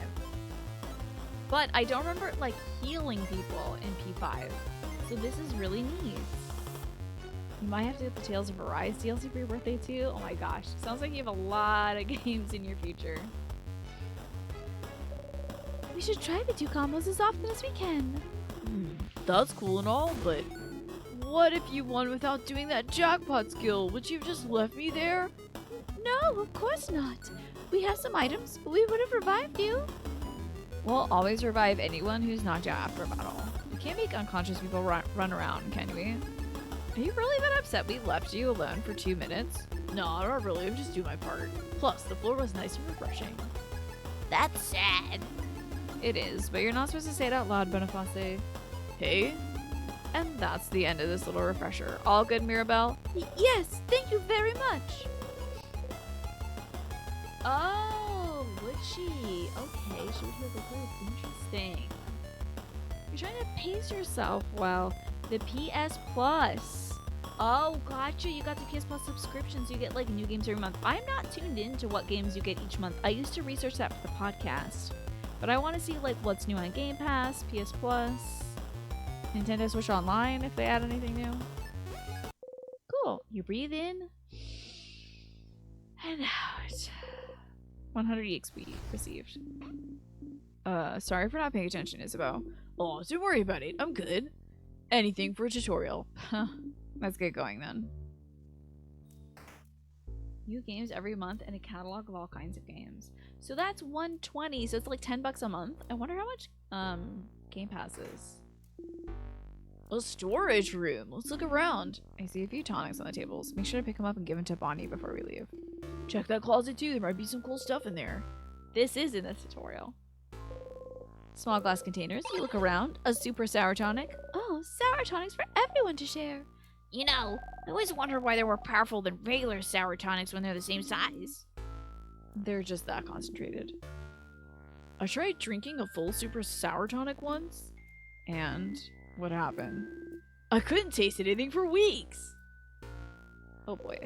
But I don't remember like healing people in P5. So this is really neat. You might have to get the Tales of Arise DLC for your birthday too. Oh my gosh. Sounds like you have a lot of games in your future. We should try the 2 combos as often as we can. That's cool and all, but what if you won without doing that jackpot skill? Would you have just left me there? No, of course not. We have some items. We would have revived you. We'll always revive anyone who's knocked out after a battle. We can't make unconscious people run around, can we? Are you really that upset we left you alone for 2 minutes? No, not really. I'm just doing my part. Plus, the floor was nice and refreshing. That's sad. It is, but you're not supposed to say it out loud, Boniface. Hey? And that's the end of this little refresher. All good, Mirabelle? Yes, thank you very much. Oh, would she? Okay, she would heal the group. Interesting. You're trying to pace yourself. Well, the PS Plus. Oh, gotcha. You got the PS Plus subscription, so you get like new games every month. I'm not tuned into what games you get each month. I used to research that for the podcast. But I want to see like what's new on Game Pass, PS Plus, Nintendo Switch Online if they add anything new. Cool. You breathe in and out. 100 EXP received. Sorry for not paying attention, Isabeau. Oh, don't worry about it. I'm good. Anything for a tutorial. Let's get going then. New games every month and a catalog of all kinds of games. So that's 120, so it's like $10 a month. I wonder how much Game Pass is. A storage room. Let's look around. I see a few tonics on the tables. Make sure to pick them up and give them to Bonnie before we leave. Check that closet too. There might be some cool stuff in there. This is in the tutorial. Small glass containers. You look around. A super sour tonic. Oh, sour tonics for everyone to share. You know, I always wondered why they're more powerful than regular sour tonics when they're the same size. They're just that concentrated. I tried drinking a full super sour tonic once. And what happened? I couldn't taste anything for weeks. Oh boy.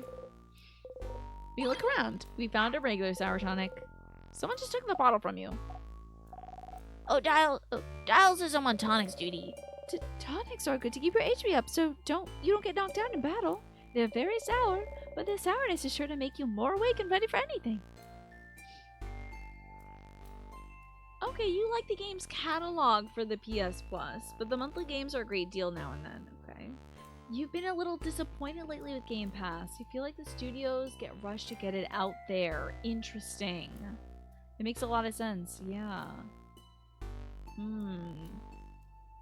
We look around. We found a regular sour tonic. Someone just took the bottle from you. Oh, Dial says I'm on tonics duty. Tonics are good to keep your HP up, so you don't get knocked down in battle. They're very sour, but their sourness is sure to make you more awake and ready for anything. Okay, you like the game's catalog for the PS Plus, but the monthly games are a great deal now and then, okay? You've been a little disappointed lately with Game Pass. You feel like the studios get rushed to get it out there. Interesting. It makes a lot of sense, yeah.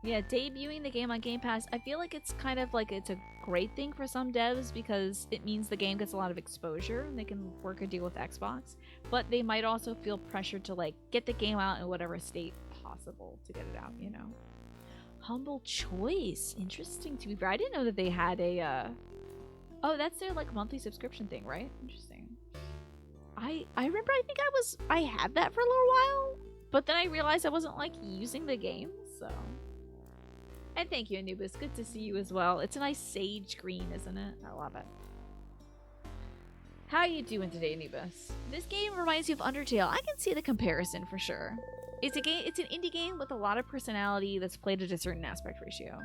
Yeah, debuting the game on Game Pass, I feel like it's kind of like it's a great thing for some devs because it means the game gets a lot of exposure and they can work a deal with Xbox. But they might also feel pressured to like get the game out in whatever state possible to get it out, you know? Humble Choice. Interesting to be fair. I didn't know that they had a oh, that's their like monthly subscription thing, right? Interesting. I remember I had that for a little while, but then I realized I wasn't like using the game, so. And thank you, Anubis. Good to see you as well. It's a nice sage green, isn't it? I love it. How you doing today, Anubis? This game reminds you of Undertale. I can see the comparison for sure. It's an indie game with a lot of personality that's played at a certain aspect ratio.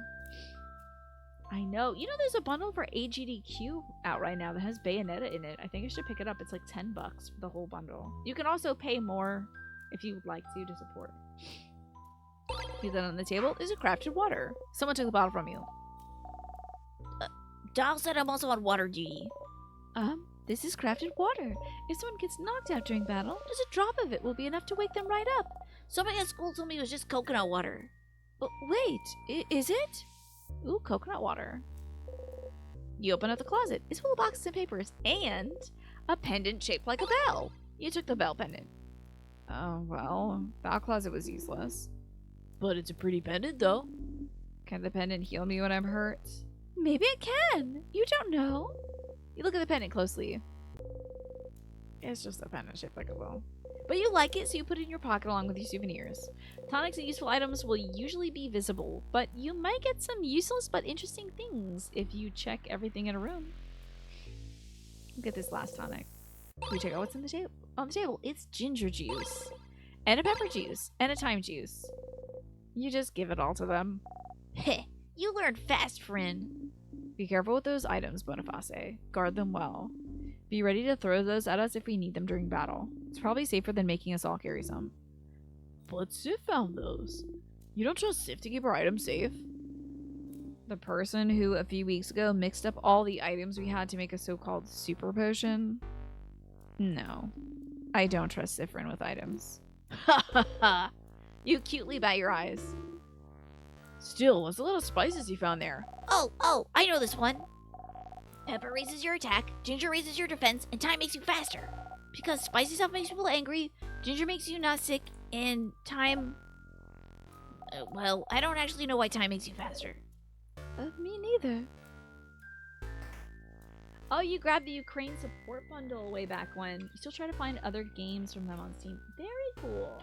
I know. You know, there's a bundle for AGDQ out right now that has Bayonetta in it. I think I should pick it up. It's like $10 for the whole bundle. You can also pay more if you would like to support. Leave that on the table. There's a crafted water. Someone took the bottle from you. Dial said I'm also on water duty. This is crafted water. If someone gets knocked out during battle, just a drop of it will be enough to wake them right up. Somebody at school told me it was just coconut water. Wait, is it? Ooh, coconut water. You open up the closet. It's full of boxes and papers and a pendant shaped like a bell. You took the bell pendant. Oh, well, that closet was useless. But it's a pretty pendant, though. Can the pendant heal me when I'm hurt? Maybe it can. You don't know. You look at the pendant closely. It's just a pendant shaped like a bell. But you like it, so you put it in your pocket along with your souvenirs. Tonics and useful items will usually be visible, but you might get some useless but interesting things if you check everything in a room. Look at this last tonic. Can we check out what's on the table? It's ginger juice, and a pepper juice, and a thyme juice. You just give it all to them. Heh, you learn fast, friend. Be careful with those items, Boniface. Guard them well. Be ready to throw those at us if we need them during battle. It's probably safer than making us all carry some. But Sif found those. You don't trust Sif to keep our items safe? The person who a few weeks ago mixed up all the items we had to make a so-called super potion? No. I don't trust Sifrin with items. Ha ha ha. You cutely bat your eyes. Still, what's a lot of spices you found there? Oh, I know this one. Pepper raises your attack, ginger raises your defense, and thyme makes you faster. Because spicy stuff makes people angry, ginger makes you not sick, and thyme... well, I don't actually know why thyme makes you faster. Me neither. Oh, you grabbed the Ukraine support bundle way back when. You still try to find other games from them on Steam. Very cool.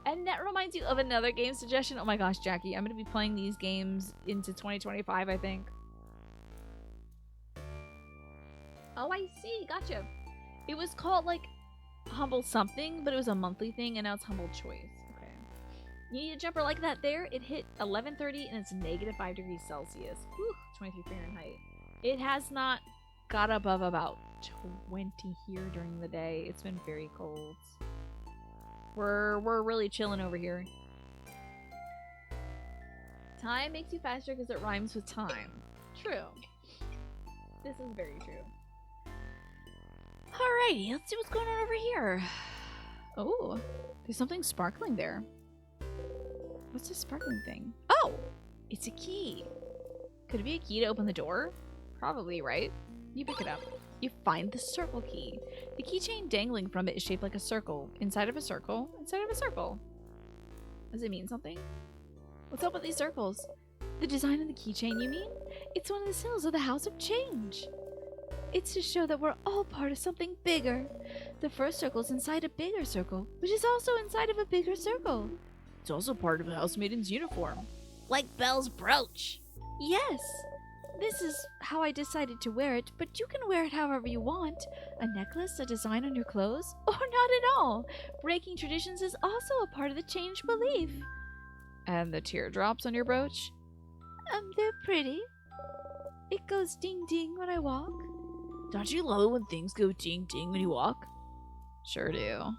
And that reminds you of another game suggestion. Oh my gosh, Jackie, I'm going to be playing these games into 2025, I think. Oh, I see. Gotcha. It was called, like, Humble Something, but it was a monthly thing, and now it's Humble Choice. Okay. You need a jumper like that there. It hit 11:30, and it's negative 5 degrees Celsius. Whew, 23 Fahrenheit. It has not got above about 20 here during the day. It's been very cold. We're really chilling over here. Time makes you faster because it rhymes with time. True. This is very true. Alrighty, let's see what's going on over here. Oh, there's something sparkling there. What's this sparkling thing? Oh, it's a key. Could it be a key to open the door? Probably, right? You pick it up. You find the circle key. The keychain dangling from it is shaped like a circle. Inside of a circle. Inside of a circle. Does it mean something? What's up with these circles? The design of the keychain, you mean? It's one of the symbols of the House of Change. It's to show that we're all part of something bigger. The first circle's inside a bigger circle, which is also inside of a bigger circle. It's also part of a housemaiden's uniform. Like Belle's brooch. Yes. This is how I decided to wear it, but you can wear it however you want. A necklace, a design on your clothes, or not at all. Breaking traditions is also a part of the change belief. And the teardrops on your brooch? They're pretty. It goes ding ding when I walk. Don't you love it when things go ding ding when you walk? Sure do.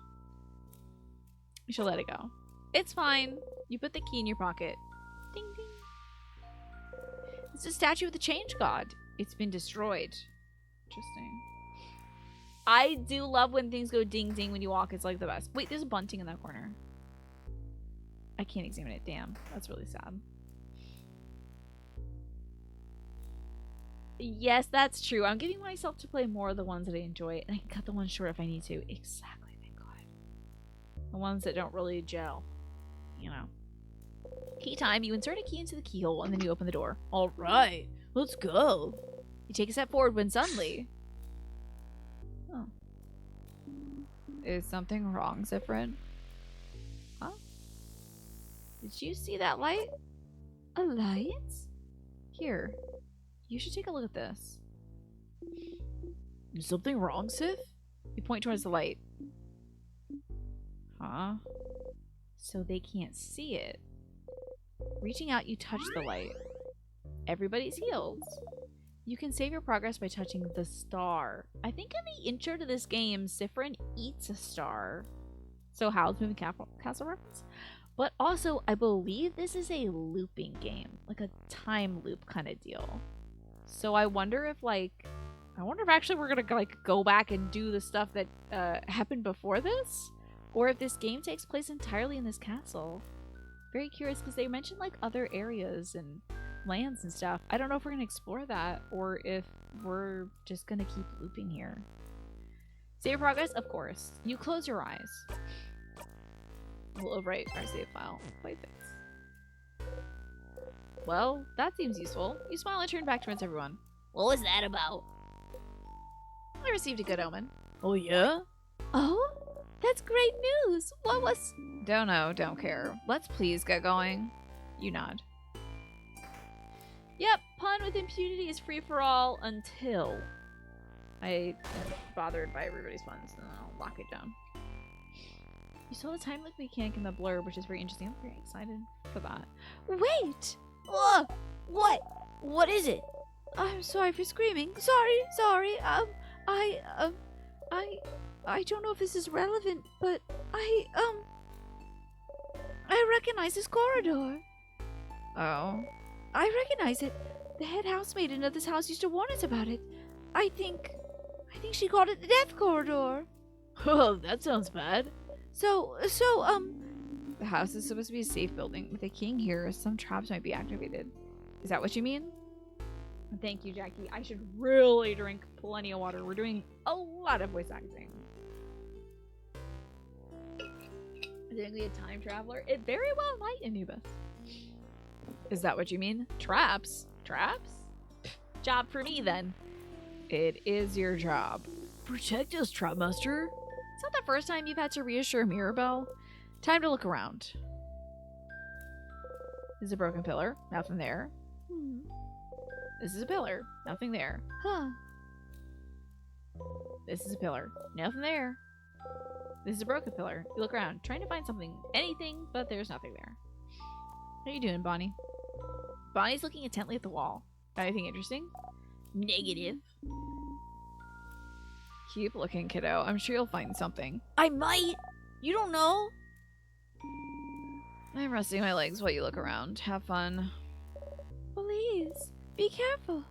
You should let it go. It's fine. You put the key in your pocket. Ding ding. It's a statue of the change god. It's been destroyed. Interesting. I do love when things go ding ding when you walk. It's like the best. Wait, there's a bunting in that corner. I can't examine it. Damn. That's really sad. Yes, that's true. I'm giving myself to play more of the ones that I enjoy, and I can cut the ones short if I need to. Exactly, thank God. The ones that don't really gel. You know. Key time. You insert a key into the keyhole, and then you open the door. Alright, let's go. You take a step forward when suddenly... Oh. Is something wrong, Zifrin? Huh? Did you see that light? A light? Here. You should take a look at this. Is something wrong, Sif? You point towards the light. Huh? So they can't see it. Reaching out, you touch the light. Everybody's healed. You can save your progress by touching the star. I think in the intro to this game, Zifrin eats a star. So Howl's Moving Castle reference? But also, I believe this is a looping game. Like a time loop kind of deal. So I wonder if actually we're gonna like go back and do the stuff that happened before this, or if this game takes place entirely in this castle. Very curious because they mentioned like other areas and lands and stuff. I don't know if we're gonna explore that or if we're just gonna keep looping here. Save progress, of course. You close your eyes. We'll overwrite our save file. Quite fix. Well, that seems useful. You smile and turn back towards everyone. What was that about? I received a good omen. Oh, yeah? Oh, that's great news. What was... Don't know, don't care. Let's please get going. You nod. Yep, pun with impunity is free for all until I am bothered by everybody's puns, and then I'll lock it down. You saw the time limit mechanic in the blurb, which is very interesting. I'm very excited for that. Wait! Ugh! What? What is it? I'm sorry for screaming. Sorry. I don't know if this is relevant, but I recognize this corridor. Oh. I recognize it. The head housemaiden of this house used to warn us about it. I think she called it the death corridor. Oh, that sounds bad. So, The house is supposed to be a safe building. With a king here, some traps might be activated. Is that what you mean? Thank you, Jackie. I should really drink plenty of water. We're doing a lot of voice acting. Didn't we a time traveler? It very well might, Anubis. Is that what you mean? Traps? Traps? Job for me, then. It is your job. Protect us, Trapmaster. It's not the first time you've had to reassure Mirabelle. Time to look around. This is a broken pillar. Nothing there. This is a pillar. Nothing there. huh. This is a pillar. Nothing there. This is a broken pillar. You look around, trying to find something, anything, but there's nothing there. How are you doing, Bonnie? Bonnie's looking intently at the wall. Anything interesting? Negative. Keep looking, kiddo. I'm sure you'll find something. I might. You don't know. I'm resting my legs while you look around. Have fun. Please, be careful.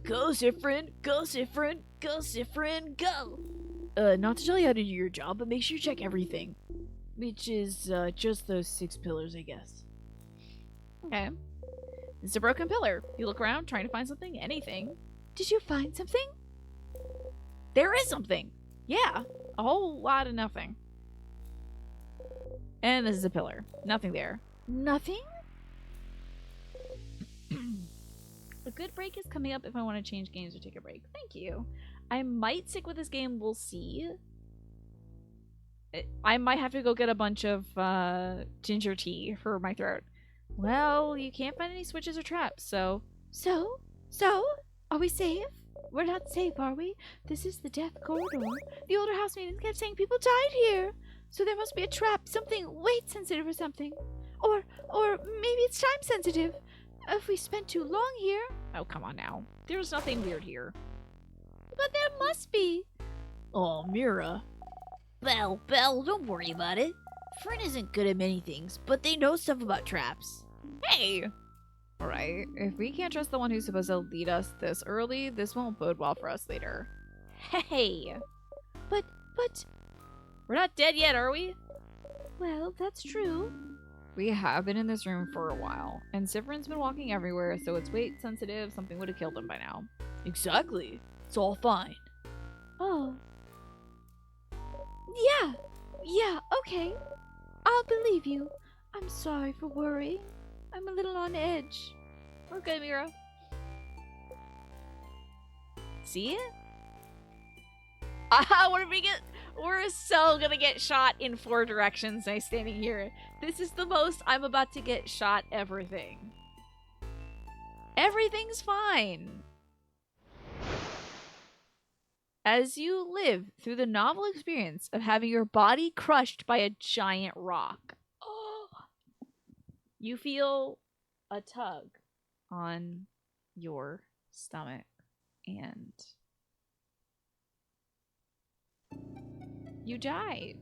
Go, Siffrin! Go, Siffrin! Go, Siffrin! Go! Not to tell you how to do your job, but make sure you check everything. Which is, just those 6 pillars, I guess. Okay. It's a broken pillar. You look around, trying to find something, anything. Did you find something? There is something! Yeah, a whole lot of nothing. And this is a pillar. Nothing there. Nothing? A good break is coming up if I want to change games or take a break. Thank you. I might stick with this game. We'll see. I might have to go get a bunch of ginger tea for my throat. Well, you can't find any switches or traps, so... So? Are we safe? We're not safe, are we? This is the death corridor. The older housemaiden kept saying people died here. So there must be a trap, something weight sensitive or something. Or maybe it's time sensitive. If we spent too long here. Oh, come on now. There's nothing weird here. But there must be. Oh, Mira. Belle, don't worry about it. Fern isn't good at many things, but they know stuff about traps. Hey! Alright, if we can't trust the one who's supposed to lead us this early, this won't bode well for us later. Hey! But, We're not dead yet, are we? well, that's true. We have been in this room for a while, and Siffrin's been walking everywhere, so it's weight sensitive. Something would have killed him by now. Exactly. It's all fine. Oh. Yeah, okay. I'll believe you. I'm sorry for worrying. I'm a little on edge. We're good, Mira. See? We're so gonna get shot in 4 directions by standing here. This is the most I'm about to get shot ever thing. Everything's fine. As you live through the novel experience of having your body crushed by a giant rock, you feel a tug on your stomach and you died.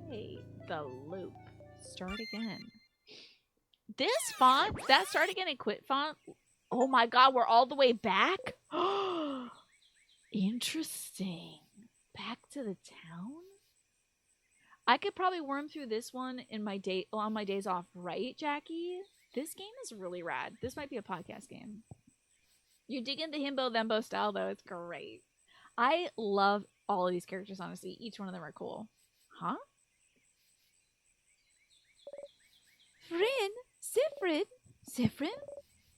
Okay, the loop. Start again. This font, that start again and quit font. Oh my god, we're all the way back? Interesting. Back to the town? I could probably worm through this one in my day on my days off, right, Jackie? This game is really rad. This might be a podcast game. You dig into himbo thembo style though, it's great. I love all of these characters, honestly. Each one of them are cool. Huh? Fryn? Siffrin? Siffrin?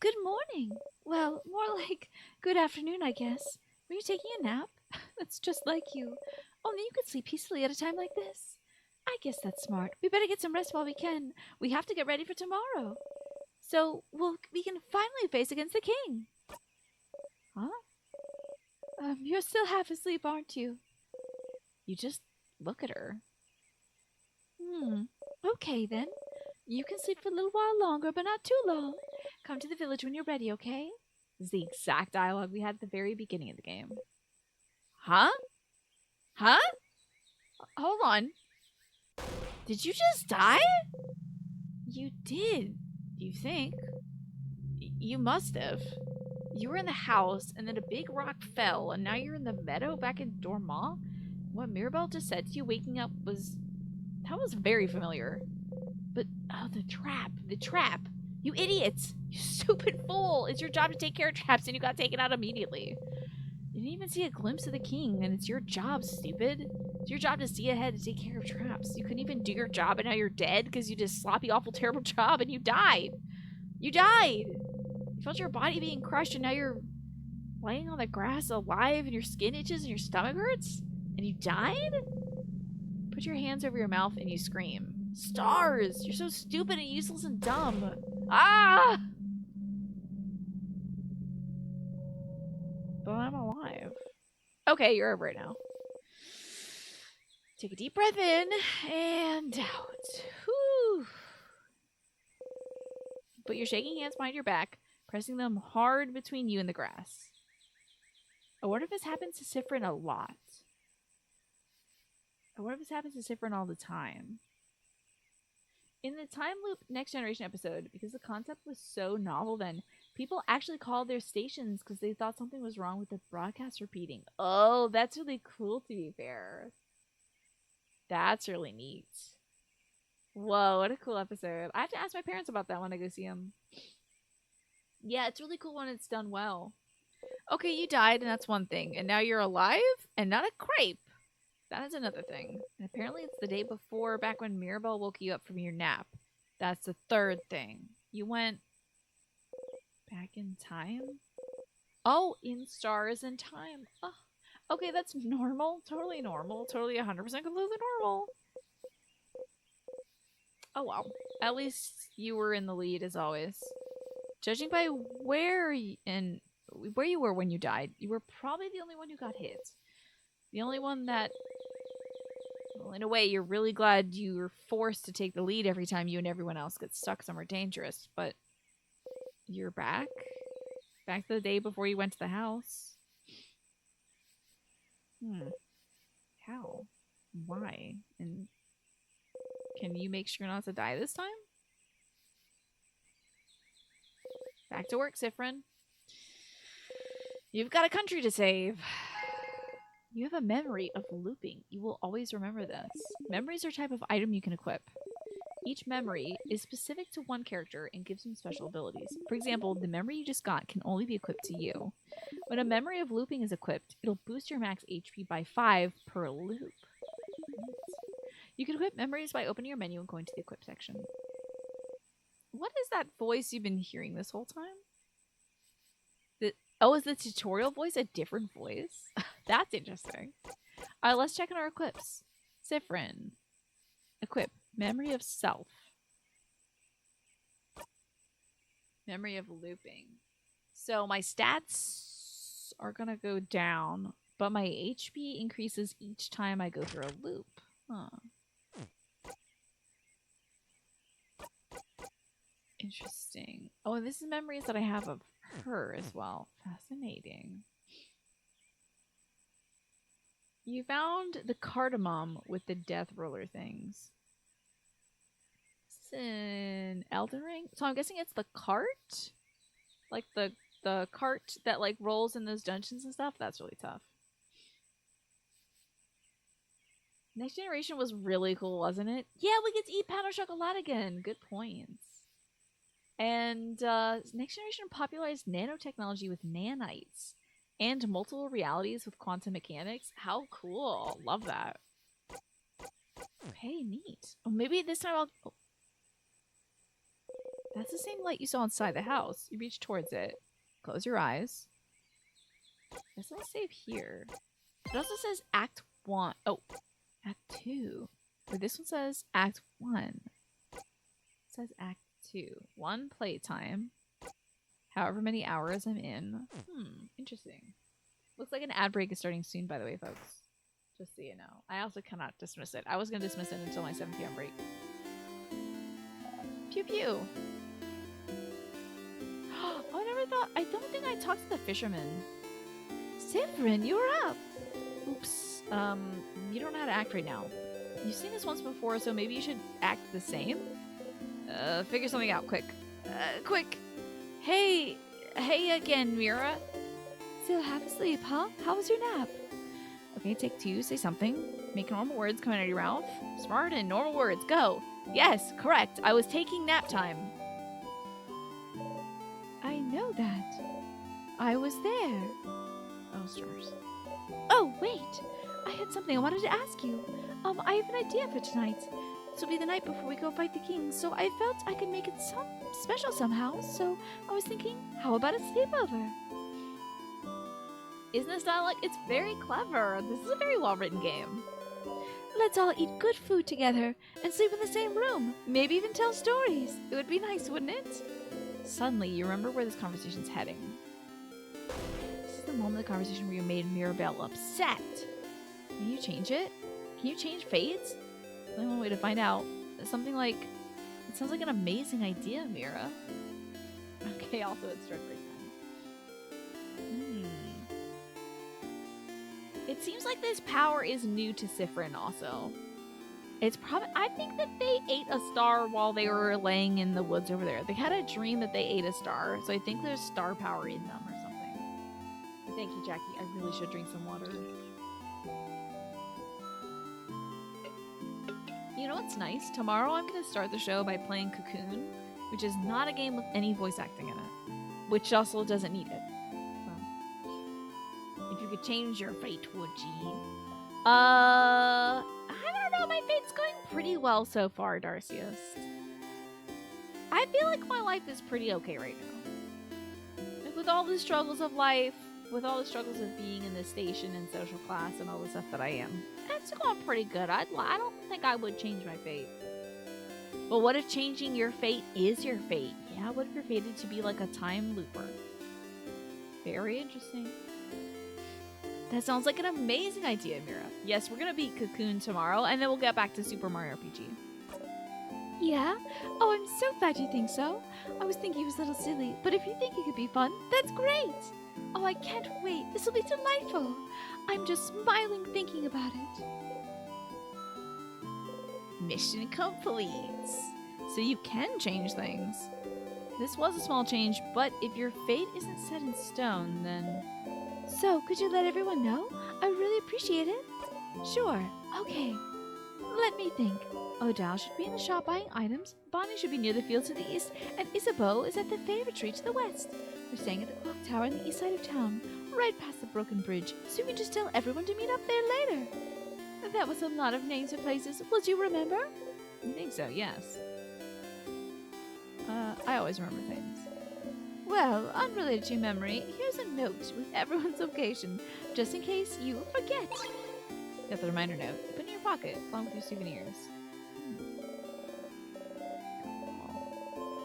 Good morning. Well, more like good afternoon, I guess. Were you taking a nap? That's just like you. Only you could sleep peacefully at a time like this. I guess that's smart. We better get some rest while we can. We have to get ready for tomorrow. So we can finally face against the king. Huh? You're still half asleep, aren't you? You just look at her. Okay then. You can sleep for a little while longer, but not too long. Come to the village when you're ready, okay? This is the exact dialogue we had at the very beginning of the game. Huh? Huh? Hold on. Did you just die? You did, you think? You must have. You were in the house, and then a big rock fell, and now you're in the meadow back in Dormont? What Mirabelle just said to you waking up was... That was very familiar. But, oh, the trap. The trap. You idiots. You stupid fool. It's your job to take care of traps, and you got taken out immediately. You didn't even see a glimpse of the king, and it's your job, stupid. It's your job to see ahead to take care of traps. You couldn't even do your job, and now you're dead because you did a sloppy, awful, terrible job, and you died. You died. You felt your body being crushed, and now you're laying on the grass alive, and your skin itches, and your stomach hurts? And you died? Put your hands over your mouth, and you scream. Stars! You're so stupid and useless and dumb. Ah! But I'm alive. Okay, you're over it now. Take a deep breath in and out. Whew. Put your shaking hands behind your back, pressing them hard between you and the grass. I wonder if this happens to Siffrin a lot. I wonder if this happens to Siffrin all the time. In the Time Loop Next Generation episode, because the concept was so novel then, people actually called their stations because they thought something was wrong with the broadcast repeating. Oh, that's really cool, to be fair. That's really neat. Whoa, what a cool episode. I have to ask my parents about that when I go see them. Yeah, it's really cool when it's done well. Okay, you died, and that's one thing. And now you're alive, and not a crepe. That is another thing. And apparently it's the day before, back when Mirabelle woke you up from your nap. That's the third thing. You went back in time? Oh, in Stars and Time. Oh, okay, that's normal. Totally normal. Totally 100% completely normal. Oh, well. At least you were in the lead, as always. Judging by where you were when you died, you were probably the only one who got hit. The only one that... Well, in a way, you're really glad you were forced to take the lead every time you and everyone else get stuck somewhere dangerous, but you're back? Back to the day before you went to the house? How? Why? And can you make sure not to die this time? Back to work, Siffrin. You've got a country to save. You have a memory of looping. You will always remember this. Memories are a type of item you can equip. Each memory is specific to one character and gives them special abilities. For example, the memory you just got can only be equipped to you. When a memory of looping is equipped, it'll boost your max HP by 5 per loop. You can equip memories by opening your menu and going to the equip section. What is that voice you've been hearing this whole time? Oh, is the tutorial voice a different voice? That's interesting. Alright, let's check on our equips. Siffrin. Equip. Memory of Self. Memory of Looping. So my stats are gonna go down, but my HP increases each time I go through a loop. Huh. Interesting. Oh, and this is memories that I have of her as well. Fascinating. You found the cardamom with the death roller things. This is in Elden Ring. So I'm guessing it's the cart? Like the cart that like rolls in those dungeons and stuff? That's really tough. Next Generation was really cool, wasn't it? Yeah, we get to eat pan au chocolat again. Good points. And Next Generation popularized nanotechnology with nanites and multiple realities with quantum mechanics. How cool. Love that. Okay, neat. Oh, maybe this time I'll... Oh. That's the same light you saw inside the house. You reach towards it. Close your eyes. Guess I'll save here. It also says Act 1. Oh, Act 2. But this one says Act 1. It says Act 2. 1 playtime. However many hours I'm in. Interesting. Looks like an ad break is starting soon, by the way, folks. Just so you know. I also cannot dismiss it. I was going to dismiss it until my 7 p.m. break. Pew pew. Oh, I never thought... I don't think I talked to the fisherman. Sifrin, you're up. Oops. You don't know how to act right now. You've seen this once before, so maybe you should act the same? Figure something out, quick. Quick! Hey again, Mira. Still half asleep, huh? How was your nap? Okay, take 2, say something. Make normal words coming out of your mouth. Smart and normal words, go! Yes, correct, I was taking nap time. I know that. I was there. Oh, stars. Oh, wait! I had something I wanted to ask you. I have an idea for tonight. This will be the night before we go fight the king, so I felt I could make it special somehow, so I was thinking, how about a sleepover? Isn't this not like... It's very clever. This is a very well-written game. Let's all eat good food together and sleep in the same room. Maybe even tell stories. It would be nice, wouldn't it? Suddenly, you remember where this conversation's heading. This is the moment of the conversation where you made Mirabelle upset. Can you change it? Can you change fates? There's only one way to find out. Something like... It sounds like an amazing idea, Mira. Okay, also it's start break time. It seems like this power is new to Sifrin also. It's probably... I think that they ate a star while they were laying in the woods over there. They had a dream that they ate a star, so I think there's star power in them or something. Thank you, Jackie. I really should drink some water. You know what's nice? Tomorrow I'm going to start the show by playing Cocoon, which is not a game with any voice acting in it, which also doesn't need it. So, if you could change your fate, would you? I don't know. My fate's going pretty well so far, Darcius. I feel like my life is pretty okay right now. Like with all the struggles of life, with all the struggles of being in this station and social class and all the stuff that I am, it's going pretty good. I don't think I would change my fate. But what if changing your fate is your fate? Yeah, what if you're fated to be like a time looper? Very interesting. That sounds like an amazing idea, Mira. Yes, we're going to beat Cocoon tomorrow, and then we'll get back to Super Mario RPG. Yeah? Oh, I'm so glad you think so. I was thinking it was a little silly, but if you think it could be fun, that's great. Oh, I can't wait. This will be delightful. I'm just smiling thinking about it. Mission complete. So you can change things. This was a small change, but if your fate isn't set in stone, then... So, could you let everyone know? I would really appreciate it. Sure. Okay. Let me think. Odal should be in the shop buying items, Bonnie should be near the field to the east, and Isabeau is at the favorite tree to the west. They're staying at the clock tower on the east side of town, right past the broken bridge, so you can just tell everyone to meet up there later. That was a lot of names of places. Will you remember? I think so, yes. I always remember things. Well, unrelated to memory, here's a note with everyone's location, just in case you forget. Got the reminder note. Put it in your pocket, along with your souvenirs.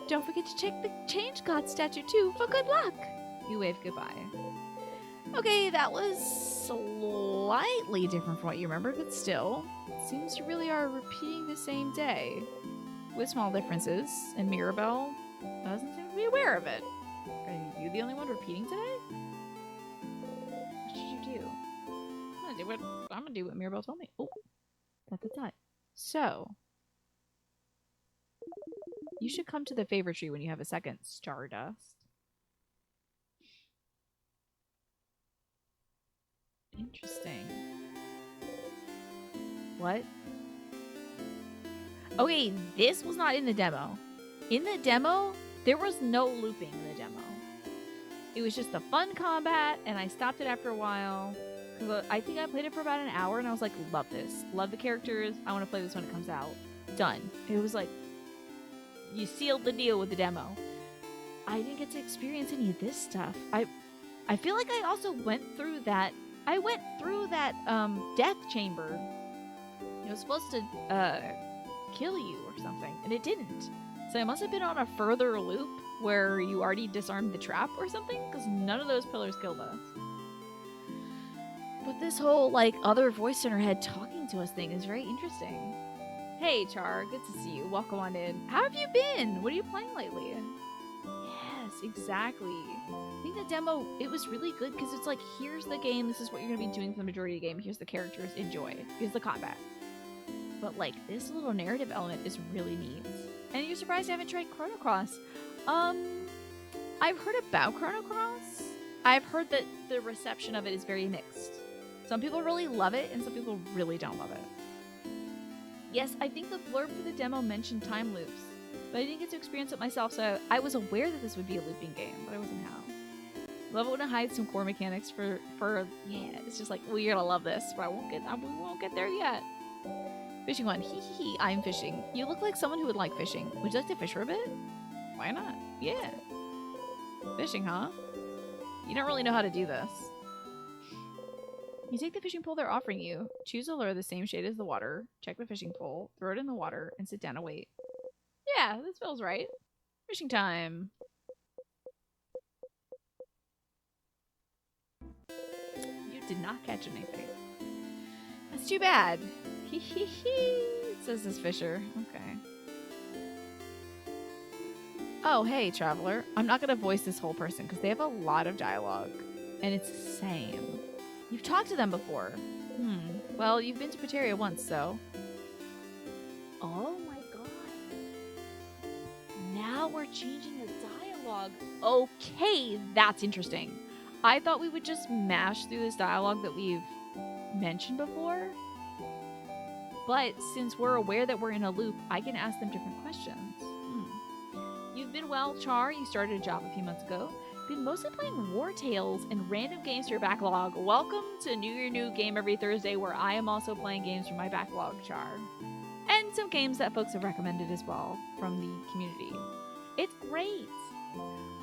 Don't forget to check the Change God statue too for good luck. You wave goodbye. Okay, that was slightly different from what you remember, but still, it seems you really are repeating the same day. With small differences, and Mirabelle doesn't seem to be aware of it. Are you the only one repeating today? What should you do? I'm gonna do what Mirabelle told me. Oh, dot. So, you should come to the favorite tree when you have a second, Stardust. Interesting. What? Okay, this was not in the demo. In the demo, there was no looping in the demo. It was just a fun combat, and I stopped it after a while. Because I think I played it for about an hour, and I was like, love this. Love the characters. I want to play this when it comes out. Done. It was like, you sealed the deal with the demo. I didn't get to experience any of this stuff. I feel like I also went through that. I went through that death chamber. It was supposed to kill you or something, and it didn't. So I must have been on a further loop where you already disarmed the trap or something, because none of those pillars killed us. But this whole like other voice in her head talking to us thing is very interesting. Hey Char, good to see you. Welcome on in. How have you been? What are you playing lately? Yes, exactly. I think the demo, it was really good because it's like, here's the game, this is what you're going to be doing for the majority of the game, here's the characters, enjoy. Here's the combat. But like, this little narrative element is really neat. And you're surprised I haven't tried Chrono Cross. I've heard about Chrono Cross. I've heard that the reception of it is very mixed. Some people really love it, and some people really don't love it. Yes, I think the blurb for the demo mentioned time loops, but I didn't get to experience it myself, so I was aware that this would be a looping game, but I wasn't how. Love it when it hides some core mechanics for yeah, it's just like, well, you're gonna love this, but we won't get there yet. Fishing one, hee hee hee, I'm fishing. You look like someone who would like fishing. Would you like to fish for a bit? Why not? Yeah. Fishing, huh? You don't really know how to do this. You take the fishing pole they're offering you, choose a lure the same shade as the water, check the fishing pole, throw it in the water, and sit down and wait. Yeah, this feels right. Fishing time. You did not catch anything. That's too bad. Hee hee hee, says this fisher. Okay. Oh, hey, traveler. I'm not going to voice this whole person because they have a lot of dialogue. And it's the same. You've talked to them before. Well, you've been to Pateria once, so. Oh my god. Now we're changing the dialogue. Okay, that's interesting. I thought we would just mash through this dialogue that we've mentioned before. But since we're aware that we're in a loop, I can ask them different questions. You've been well, Char. You started a job a few months ago. Been mostly playing War Tales and random games to your backlog. Welcome to New Year New Game every Thursday, where I am also playing games from my backlog, Char. And some games that folks have recommended as well from the community. It's great.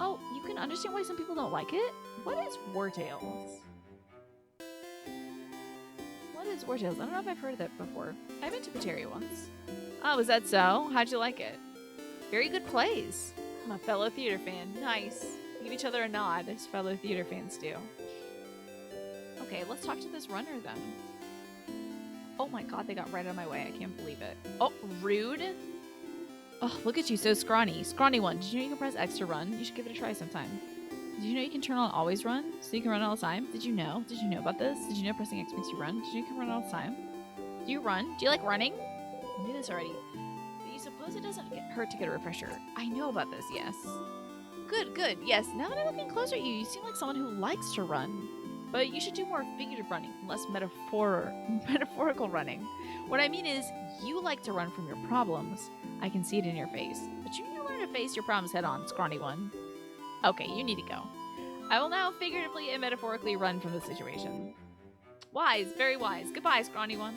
Oh, you can understand why some people don't like it? What is War Tales? What is War Tales? I don't know if I've heard of that before. I've been to Pateria once. Oh, is that so? How'd you like it? Very good plays. I'm a fellow theater fan. Nice. Give each other a nod, as fellow theater fans do. Okay, let's talk to this runner then. Oh my god, they got right out of my way. I can't believe it. Oh, rude. Oh, look at you, so scrawny. Scrawny one. Did you know you can press X to run? You should give it a try sometime. Did you know you can turn on always run? So you can run all the time? Did you know? Did you know about this? Did you know pressing X makes you run? Did you know you can run all the time? Do you run? Do you like running? I knew this already. But you suppose it doesn't hurt to get a refresher. I know about this, yes. Good, good. Yes, now that I'm looking closer at you, you seem like someone who likes to run. But you should do more figurative running, less metaphorical running. What I mean is, you like to run from your problems. I can see it in your face. But you need to learn to face your problems head on, scrawny one. Okay, you need to go. I will now figuratively and metaphorically run from the situation. Wise, very wise. Goodbye, scrawny one.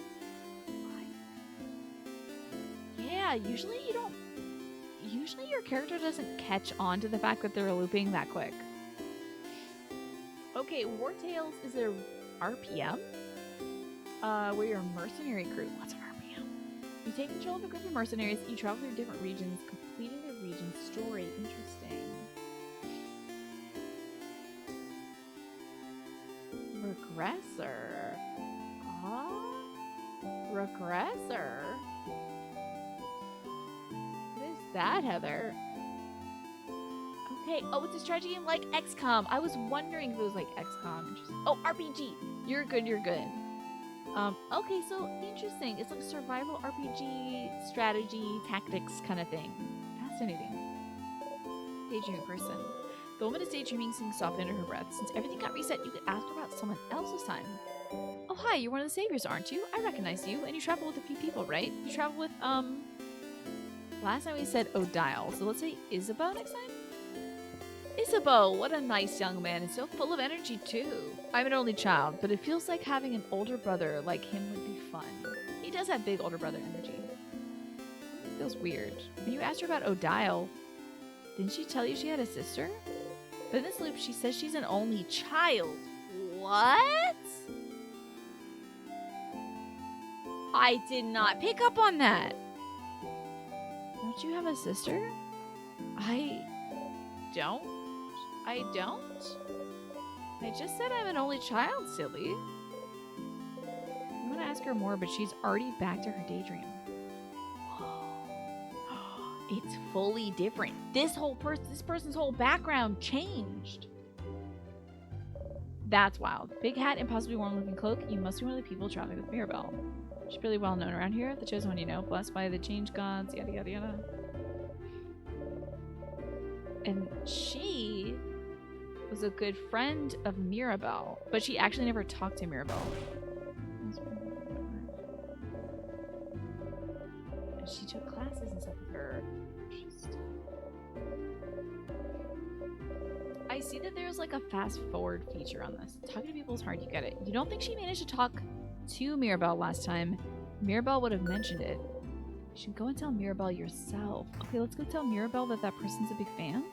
Yeah, usually your character doesn't catch on to the fact that they're looping that quick. Okay, War Tales is a RPM? Where you're a mercenary crew. What's an RPM? You take control of a group of mercenaries, you travel through different regions, completing the region's story. Interesting. Regressor. Regressor? What is that, Heather? Okay, oh, it's a strategy game like XCOM. I was wondering if it was like XCOM. Interesting. Oh, RPG. You're good, you're good. Okay, so interesting. It's like a survival RPG, strategy, tactics kind of thing. Fascinating. Daydreaming person. The woman is daydreaming, singing softly under her breath. Since everything got reset, you could ask her about someone else's time. Oh, hi, you're one of the saviors, aren't you? I recognize you, and you travel with a few people, right? You travel with, last time we said Odile, so let's say Isabeau next time? Isabeau, what a nice young man, and so full of energy, too. I'm an only child, but it feels like having an older brother like him would be fun. He does have big older brother energy. It feels weird. When you asked her about Odile, didn't she tell you she had a sister? But in this loop, she says she's an only child. What? I did not pick up on that. Don't you have a sister? I don't. I just said I'm an only child, silly. I'm gonna ask her more, but she's already back to her daydream. It's fully different. This person's whole background changed. That's wild. Big hat, impossibly warm-looking cloak. You must be one of the people traveling with Mirabelle. She's pretty well known around here. The chosen one, you know, blessed by the change gods, yada yada yada. And she was a good friend of Mirabelle, but she actually never talked to Mirabelle. And she took classes and stuff with her. I see that there's like a fast forward feature on this. Talking to people is hard, you get it. You don't think she managed to talk to Mirabelle last time? Mirabelle would have mentioned it. You should go and tell Mirabelle yourself. Okay, let's go tell Mirabelle that that person's a big fan.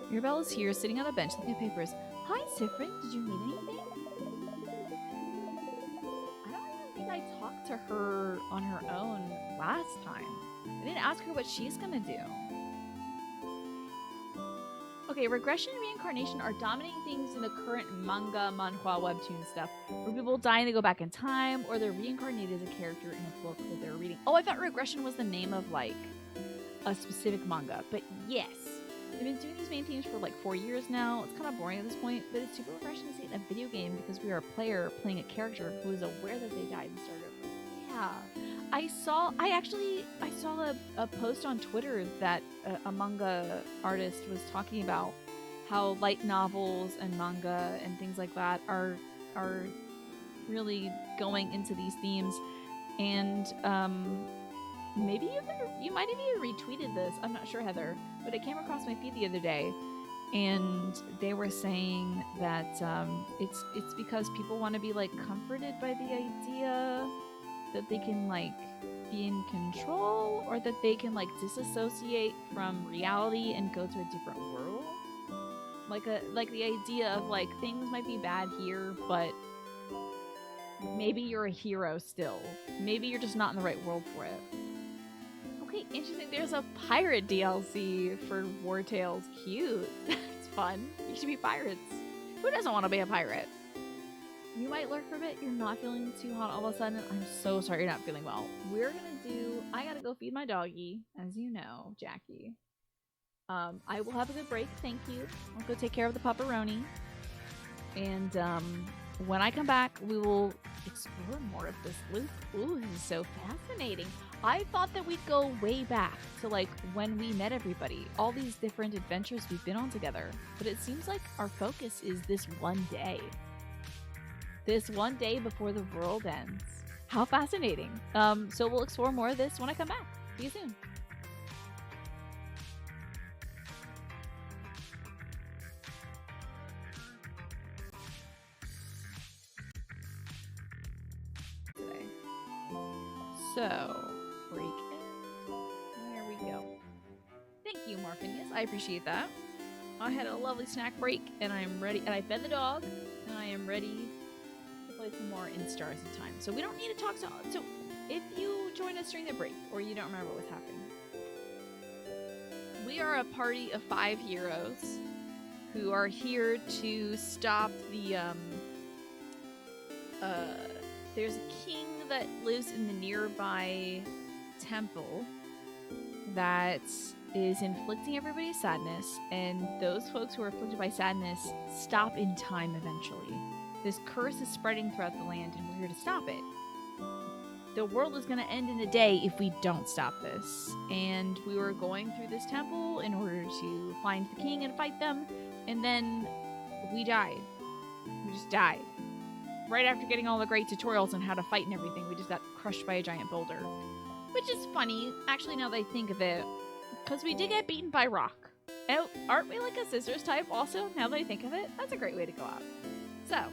Mirabelle is here, sitting on a bench looking at papers. Hi, Sifrin. Did you need anything? I don't even think I talked to her on her own last time. I didn't ask her what she's gonna do. Okay, regression and reincarnation are dominating things in the current manga, manhwa, webtoon stuff, where people die and they go back in time, or they're reincarnated as a character in a book that they're reading. Oh, I thought regression was the name of, like, a specific manga, but yes. They've been doing these main themes for, like, 4 years now. It's kind of boring at this point, but it's super refreshing to see it in a video game because we are a player playing a character who is aware that they died and started over. Yeah. I saw a post on Twitter that a manga artist was talking about how light novels and manga and things like that are really going into these themes, and maybe you might have even retweeted this. I'm not sure, Heather, but it came across my feed the other day, and they were saying that it's because people want to be like comforted by the idea that they can like be in control, or that they can like disassociate from reality and go to a different world. Like the idea of like things might be bad here, but maybe you're a hero still. Maybe you're just not in the right world for it. Okay, interesting. There's a pirate DLC for War Tales. Cute. It's fun. You should be pirates. Who doesn't want to be a pirate? You might lurk for a bit. You're not feeling too hot all of a sudden. I'm so sorry you're not feeling well. I gotta go feed my doggy, as you know, Jackie. I will have a good break. Thank you. I'll go take care of the pepperoni. And when I come back, we will explore more of this loop. Ooh, this is so fascinating. I thought that we'd go way back to like when we met everybody, all these different adventures we've been on together. But it seems like our focus is this one day. This one day before the world ends. How fascinating. So we'll explore more of this when I come back. See you soon. Today. So, break in. There we go. Thank you, Morphinius. I appreciate that. I had a lovely snack break, and I'm ready. And I fed the dog, and I am ready to play some more in Stars of Time. So we don't need to talk. So if you join us during the break, or you don't remember what was happening, we are a party of 5 heroes who are here to stop the there's a king that lives in the nearby temple that is inflicting everybody sadness, and those folks who are afflicted by sadness stop in time eventually. This curse is spreading throughout the land, and we're here to stop it. The world is going to end in a day if we don't stop this. And we were going through this temple in order to find the king and fight them, and then we died. We just died. Right after getting all the great tutorials on how to fight and everything, we just got crushed by a giant boulder. Which is funny, actually, now that I think of it, because we did get beaten by rock. And aren't we like a scissors type also, now that I think of it? That's a great way to go out. So,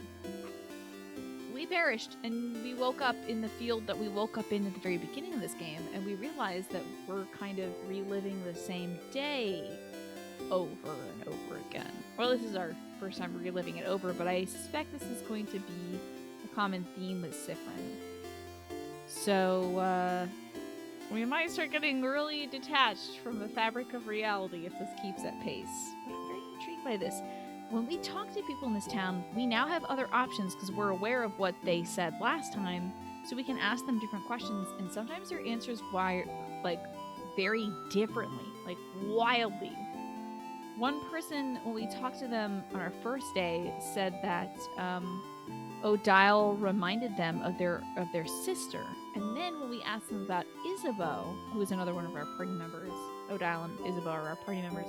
we perished, and we woke up in the field that we woke up in at the very beginning of this game, and we realized that we're kind of reliving the same day over and over again. Well, this is our first time reliving it over, but I suspect this is going to be a common theme with Sifrin. So, we might start getting really detached from the fabric of reality if this keeps at pace. But I'm very intrigued by this. When we talk to people in this town, we now have other options because we're aware of what they said last time, so we can ask them different questions, and sometimes their answers vary differently, like wildly. One person, when we talked to them on our first day, said that Odile reminded them of their sister. And then when we asked them about Isabeau, who is another one of our party members, Odile and Isabeau are our party members,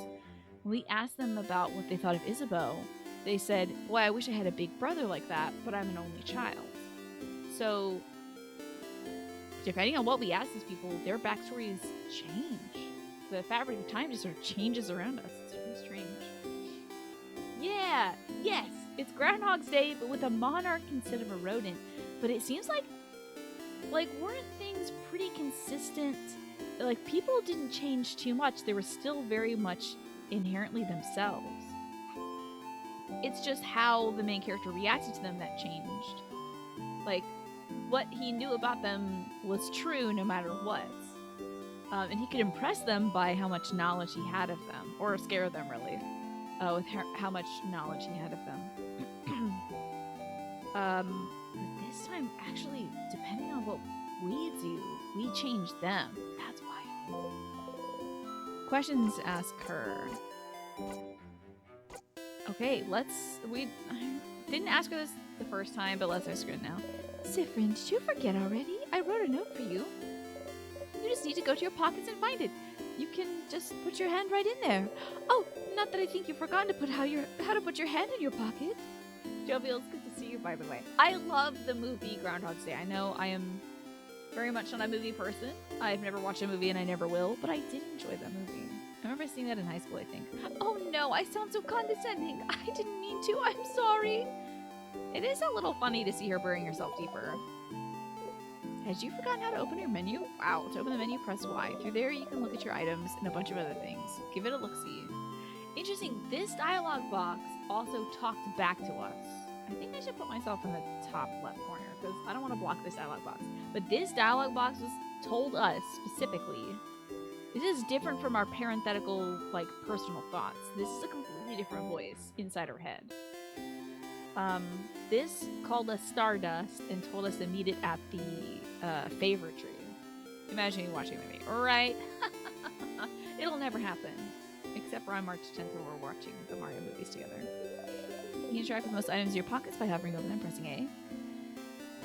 when we asked them about what they thought of Isabeau, they said, boy, I wish I had a big brother like that, but I'm an only child. So, depending on what we ask these people, their backstories change. The fabric of time just sort of changes around us. It's very strange. Yeah, yes, it's Groundhog's Day, but with a monarch instead of a rodent. But it seems like weren't things pretty consistent? Like, people didn't change too much. They were still very much inherently themselves. It's just how the main character reacted to them that changed. Like, what he knew about them was true no matter what. And he could impress them by how much knowledge he had of them, or scare them, really, with how much knowledge he had of them. But this time, actually, depending on what we do, we change them. That's why. Questions ask her. Okay, we didn't ask her this the first time, but let's ask her now. Sifrin, did you forget already? I wrote a note for you. You just need to go to your pockets and find it. You can just put your hand right in there. Oh, not that I think you've forgotten to put how to put your hand in your pocket. Jovial, it's good to see you, by the way. I love the movie Groundhog's Day. I know I am very much not a movie person. I've never watched a movie and I never will, but I did enjoy that movie. I remember seeing that in high school, I think. Oh no, I sound so condescending. I didn't mean to. I'm sorry. It is a little funny to see her burying herself deeper. Had you forgotten how to open your menu? Wow, to open the menu, press Y. Through there, you can look at your items and a bunch of other things. Give it a look-see. Interesting, this dialogue box also talked back to us. I think I should put myself in the top left corner, because I don't want to block this dialogue box. But this dialogue box was told us, specifically. This is different from our parenthetical, personal thoughts. This is a completely different voice inside our head. This called us Stardust and told us to meet it at the favorite tree. Imagine you watching a movie, right? It'll never happen. Except for on March 10th when we're watching the Mario movies together. You can interact with most items in your pockets by hovering over them and pressing A.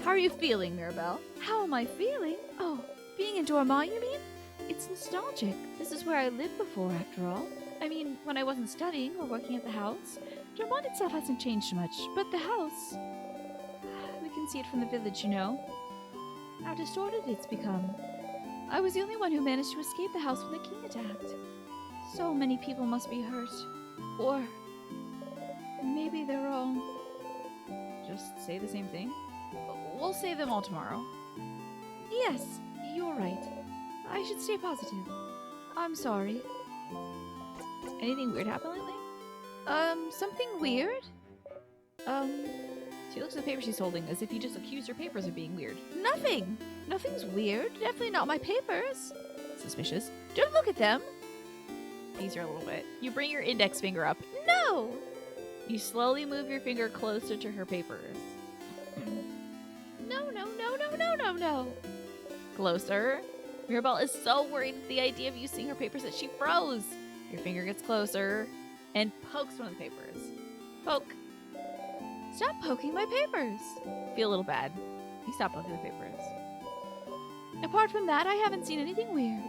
How are you feeling, Mirabelle? How am I feeling? Oh, being in Dormont, you mean? It's nostalgic. This is where I lived before, after all. I mean, when I wasn't studying or working at the house. Dormont itself hasn't changed much, but the house... We can see it from the village, you know. How distorted it's become. I was the only one who managed to escape the house when the king attacked. So many people must be hurt. Or... maybe they're all... Just say the same thing? We'll save them all tomorrow. Yes, you're right. I should stay positive. I'm sorry. Anything weird happen lately? Something weird? She looks at the paper she's holding as if you just accused her papers of being weird. Nothing! Nothing's weird. Definitely not my papers. Suspicious. Don't look at them! Tease her a little bit. You bring your index finger up. No! You slowly move your finger closer to her papers. No. Closer. Mirabelle is so worried at the idea of you seeing her papers that she froze. Your finger gets closer and pokes one of the papers. Poke. Stop poking my papers. Feel a little bad. You stop poking the papers. Apart from that, I haven't seen anything weird.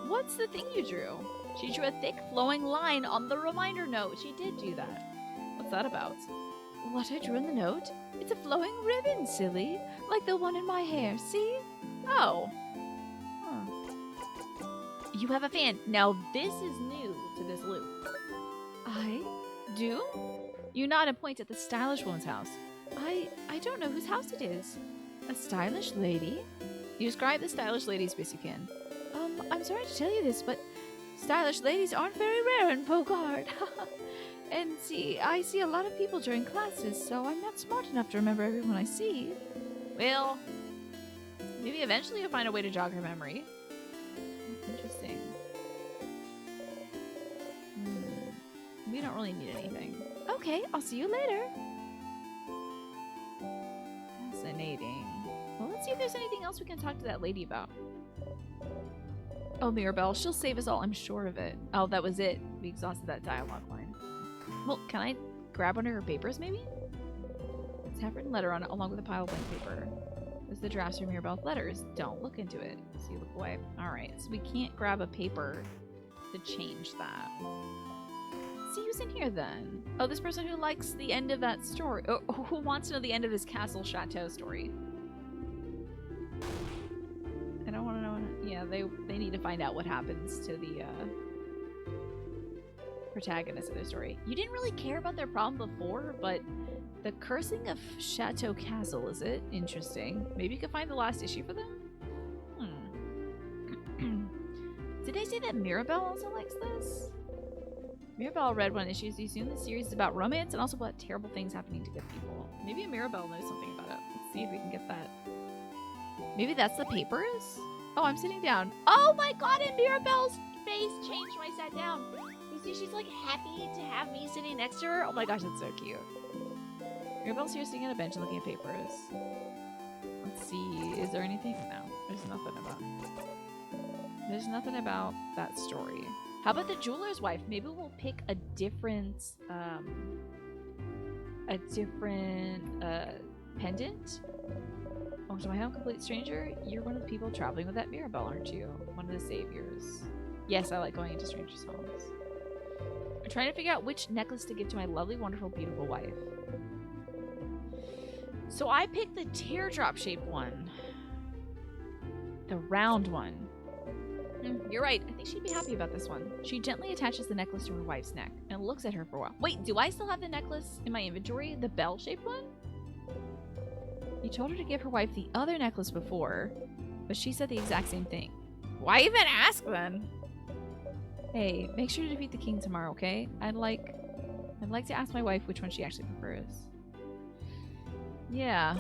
What's the thing you drew? She drew a thick, flowing line on the reminder note. She did do that. What's that about? What I drew in the note? It's a flowing ribbon, silly. Like the one in my hair, see? Oh. Huh. You have a fan. Now this is new to this loop. I do? You nod and point at the stylish woman's house. I don't know whose house it is. A stylish lady? You describe the stylish lady as best you can. I'm sorry to tell you this, but stylish ladies aren't very rare in Bogart. And I see a lot of people during classes, so I'm not smart enough to remember everyone I see. Well, maybe eventually you'll find a way to jog her memory. Interesting. We don't really need anything. Okay, I'll see you later. Fascinating. Well, let's see if there's anything else we can talk to that lady about. Oh, Mirabelle, she'll save us all, I'm sure of it. Oh, that was it. We exhausted that dialogue line. Well, can I grab one of her papers, maybe? It's a handwritten letter on it, along with a pile of blank paper. This is the drafts from Mirabelle's letters. Don't look into it. So you look away. Alright, so we can't grab a paper to change that. Let's see who's in here, then. Oh, this person who likes the end of that story. Oh, who wants to know the end of this castle chateau story. I don't want to know. Yeah, they need to find out what happens to the protagonist of their story. You didn't really care about their problem before, but the cursing of Chateau Castle, is it? Interesting. Maybe you could find the last issue for them? Did I say that Mirabelle also likes this? Mirabelle read one issue, so you assume the series is about romance and also about terrible things happening to good people. Maybe Mirabelle knows something about it. Let's see if we can get that. Maybe that's the papers? Oh, I'm sitting down. Oh my god, and Mirabelle's face changed when I sat down. You see, she's like happy to have me sitting next to her. Oh my gosh, that's so cute. Mirabelle's here sitting on a bench and looking at papers. Let's see, is there anything? No, there's nothing about that story. How about the jeweler's wife? Maybe we'll pick a different pendant. Oh, to my home, complete stranger, you're one of the people traveling with that Mirabelle, aren't you? One of the saviors. Yes, I like going into strangers' homes. I'm trying to figure out which necklace to give to my lovely, wonderful, beautiful wife. So I picked the teardrop-shaped one. The round one. You're right. I think she'd be happy about this one. She gently attaches the necklace to her wife's neck and looks at her for a while. Wait, do I still have the necklace in my inventory? The bell-shaped one? He told her to give her wife the other necklace before, but she said the exact same thing. Why even ask then? Hey, make sure to defeat the king tomorrow, okay? I'd like to ask my wife which one she actually prefers. Yeah.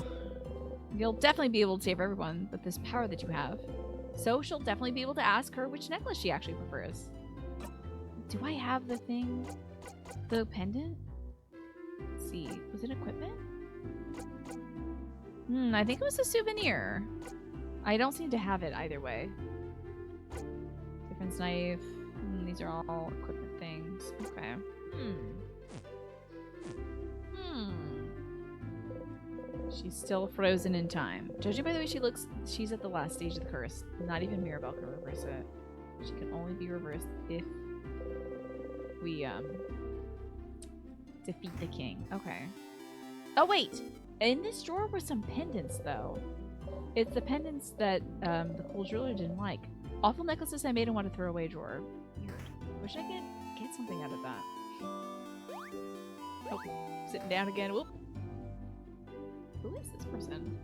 You'll definitely be able to save everyone with this power that you have. So she'll definitely be able to ask her which necklace she actually prefers. Do I have the thing? The pendant? Let's see. Was it equipment? I think it was a souvenir. I don't seem to have it either way. Difference knife. These are all equipment things. Okay. She's still frozen in time. Judging by the way she looks, she's at the last stage of the curse. Not even Mirabelle can reverse it. She can only be reversed if we defeat the king. Okay. Oh wait! In this drawer were some pendants though. It's the pendants that the cool jeweler didn't like. Awful necklaces I made and want to throw away drawer. Weird. Wish I could get something out of that. Oh, sitting down again. Whoop. Who is this person?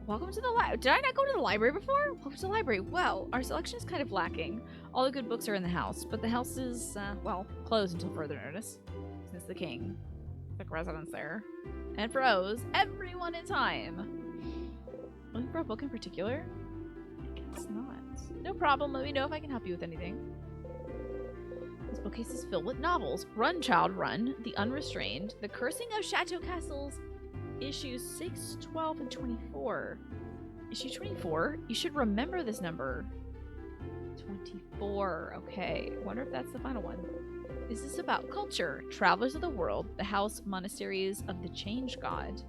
Welcome to the library. Did I not go to the library before? Welcome to the library. Well, our selection is kind of lacking. All the good books are in the house, but the house is, well, closed until further notice. Since the king took residence there. And froze everyone in time. Looking for a book in particular? I guess not. No problem. Let me know if I can help you with anything. This bookcase is filled with novels. Run, Child, Run, The Unrestrained, The Cursing of Chateau Castles, issues 6, 12, and 24. Issue 24? You should remember this number. 24. Okay. Wonder if that's the final one. Is this about culture? Travelers of the world, the house monasteries of the change god.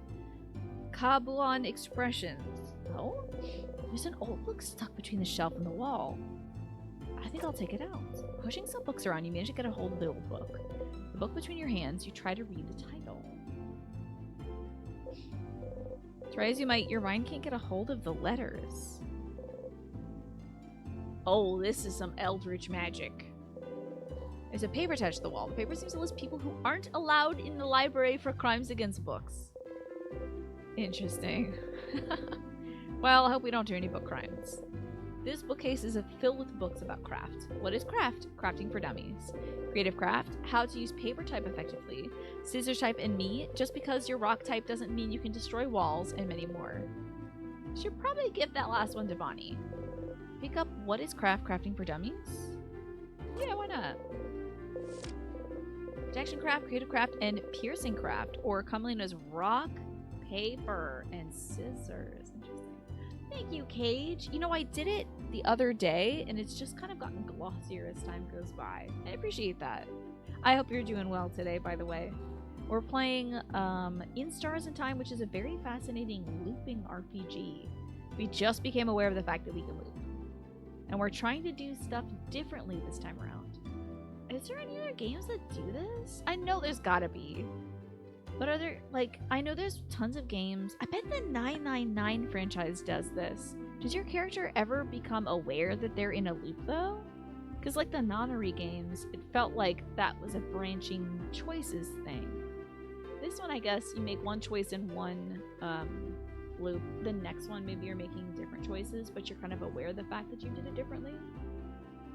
Kabuan expressions. Oh? There's an old book stuck between the shelf and the wall. I think I'll take it out. Pushing some books around, you manage to get a hold of the old book. The book between your hands, you try to read the title. Try as you might, your mind can't get a hold of the letters. Oh, this is some eldritch magic. There's a paper attached to the wall. The paper seems to list people who aren't allowed in the library for crimes against books. Interesting. Well, I hope we don't do any book crimes. This bookcase is filled with books about craft. What is craft? Crafting for dummies. Creative craft, how to use paper type effectively. Scissors type and me, just because you're rock type doesn't mean you can destroy walls, and many more. Should probably give that last one to Bonnie. Pick up what is craft, crafting for dummies? Yeah, why not? Protection craft, creative craft, and piercing craft, or commonly known as rock, paper, and scissors. Interesting. Thank you, Cage. You know, I did it the other day, and it's just kind of gotten glossier as time goes by. I appreciate that. I hope you're doing well today, by the way. We're playing In Stars in Time, which is a very fascinating looping RPG. We just became aware of the fact that we can loop. And we're trying to do stuff differently this time around. Is there any other games that do this? I know there's gotta be. But are there, like, I know there's tons of games. I bet the 999 franchise does this. Does your character ever become aware that they're in a loop, though? Because, like, the Nonary games, it felt like that was a branching choices thing. This one, I guess, you make one choice in one loop. The next one, maybe you're making different choices, but you're kind of aware of the fact that you did it differently.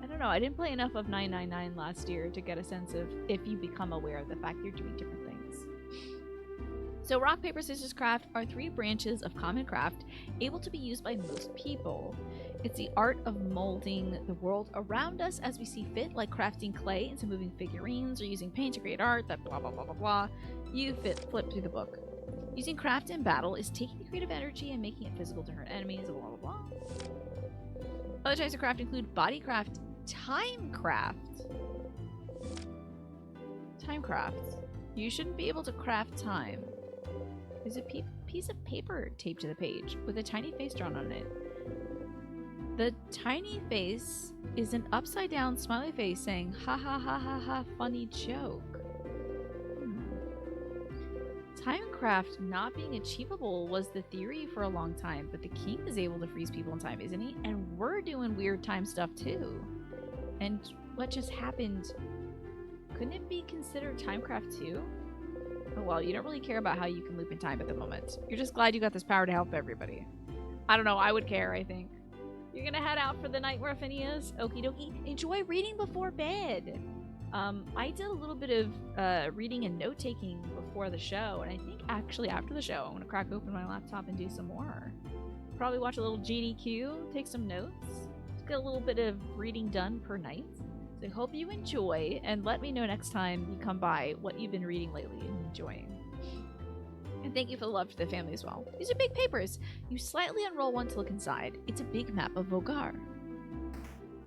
I don't know. I didn't play enough of 999 last year to get a sense of if you become aware of the fact you're doing different things. So rock, paper, scissors craft are three branches of common craft able to be used by most people. It's the art of molding the world around us as we see fit, like crafting clay into moving figurines or using paint to create art, that blah blah blah blah blah. You flip through the book. Using craft in battle is taking the creative energy and making it physical to hurt enemies, blah blah blah. Other types of craft include body craft, time craft. Time craft. You shouldn't be able to craft time. There's a piece of paper taped to the page with a tiny face drawn on it. The tiny face is an upside down smiley face saying, ha ha ha ha ha, funny joke. Timecraft not being achievable was the theory for a long time, but the king is able to freeze people in time, isn't he? And we're doing weird time stuff too. And what just happened, couldn't it be considered timecraft too? Oh well, you don't really care about how you can loop in time at the moment. You're just glad you got this power to help everybody. I don't know, I would care, I think. You're gonna head out for the night, Ruffinias? Okie dokie. Enjoy reading before bed. I did a little bit of reading and note-taking before the show, and I think actually after the show I'm gonna crack open my laptop and do some more. Probably watch a little GDQ, take some notes, just get a little bit of reading done per night. So I hope you enjoy, and let me know next time you come by what you've been reading lately and enjoying. And thank you for the love to the family as well. These are big papers. You slightly unroll one to look inside. It's a big map of Vogar.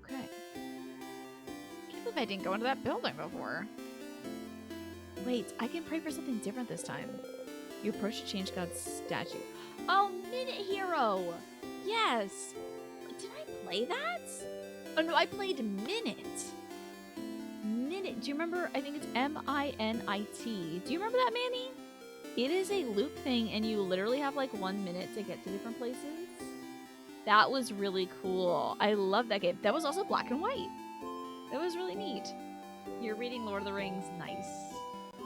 Okay. Can't believe I didn't go into that building before. Wait, I can pray for something different this time. You approach the Change God's statue. Oh, Minute Hero! Yes! Did I play that? Oh no, I played Minute. Minute. Do you remember? I think it's M-I-N-I-T. Do you remember that, Manny? It is a loop thing, and you literally have like 1 minute to get to different places. That was really cool. I love that game. That was also black and white. That was really neat. You're reading Lord of the Rings. Nice.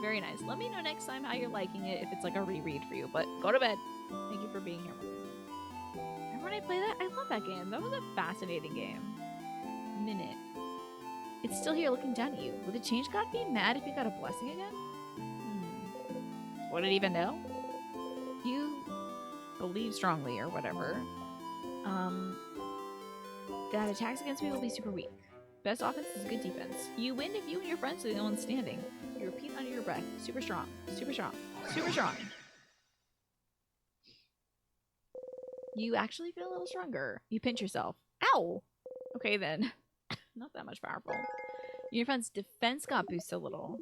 Very nice. Let me know next time how you're liking it, if it's like a reread for you. But go to bed. Thank you for being here. Remember when I played that? I love that game. That was a fascinating game. Minute. It's still here looking down at you. Would the Change God be mad if you got a blessing again? Would it even know? You believe strongly or whatever. That attacks against me will be super weak. Best offense is good defense. You win if you and your friends are the only ones standing. You repeat under your breath. Super strong. Super strong. Super strong. You actually feel a little stronger. You pinch yourself. Ow! Okay then. Not that much powerful. Your friend's defense got boosted a little.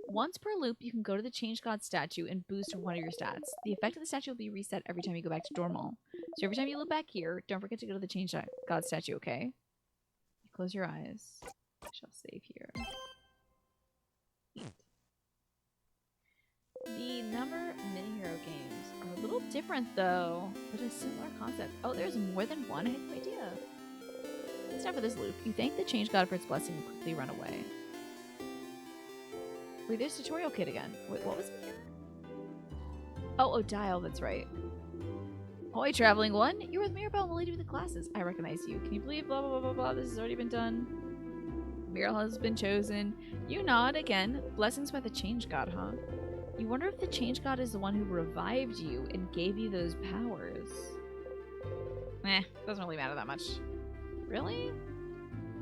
Once per loop, you can go to the Change God statue and boost one of your stats. The effect of the statue will be reset every time you go back to normal. So every time you look back here, don't forget to go to the Change God statue, okay? Close your eyes. I shall save here. The number mini hero games are a little different though, but a similar concept. Oh, there's more than one? I had no idea. It's time for this loop. You thank the change god for its blessing and quickly run away. Wait, there's tutorial kid again. Wait, what was it here? Oh, Dial, that's right. Oh, hey, traveling one. You're with Mirabelle and the lady with the glasses. I recognize you. Can you believe blah, blah, blah, blah, blah. This has already been done. Mirabelle has been chosen. You nod again. Blessings by the change god, huh? You wonder if the change god is the one who revived you and gave you those powers. Doesn't really matter that much. Really?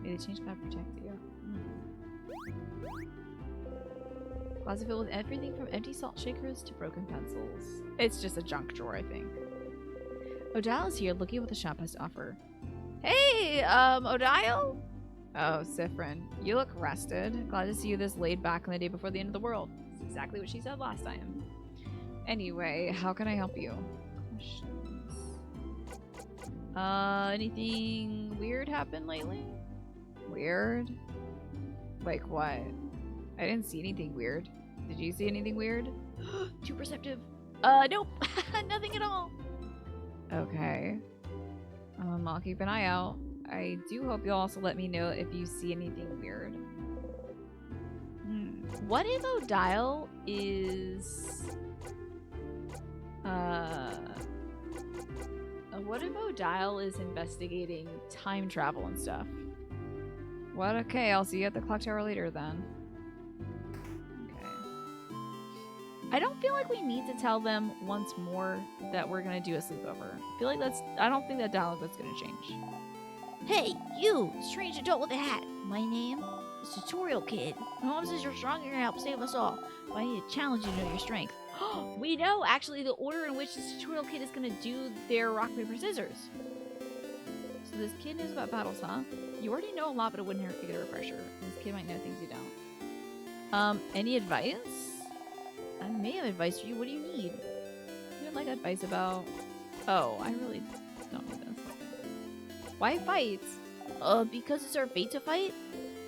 May the change god protect you. Closet filled with everything from empty salt shakers to broken pencils. It's just a junk drawer, I think. Odile is here looking at what the shop has to offer. Hey, Odile? Oh, Sifrin, you look rested. Glad to see you this laid back on the day before the end of the world. That's exactly what she said last time. Anyway, how can I help you? Questions. Anything weird happened lately? Weird? Like what? I didn't see anything weird. Did you see anything weird? Too perceptive. Nope. Nothing at all. Okay. I'll keep an eye out. I do hope you'll also let me know if you see anything weird. What if Odile is... what if Odile is investigating time travel and stuff? What? Okay, I'll see you at the clock tower later then. I don't feel like we need to tell them once more that we're gonna do a sleepover. I feel like I don't think that dialogue that's gonna change. Hey, you, strange adult with a hat. My name is Tutorial Kid. My mom says you're strong and you're gonna help save us all. But I need to challenge you to know your strength. We know, actually, the order in which this Tutorial Kid is gonna do their rock, paper, scissors. So this kid knows about battles, huh? You already know a lot, but it wouldn't hurt to get a refresher. This kid might know things you don't. Any advice? I may have advice for you. What do you need? You would like advice about... Oh, I really don't need this. Why fight? Because it's our fate to fight?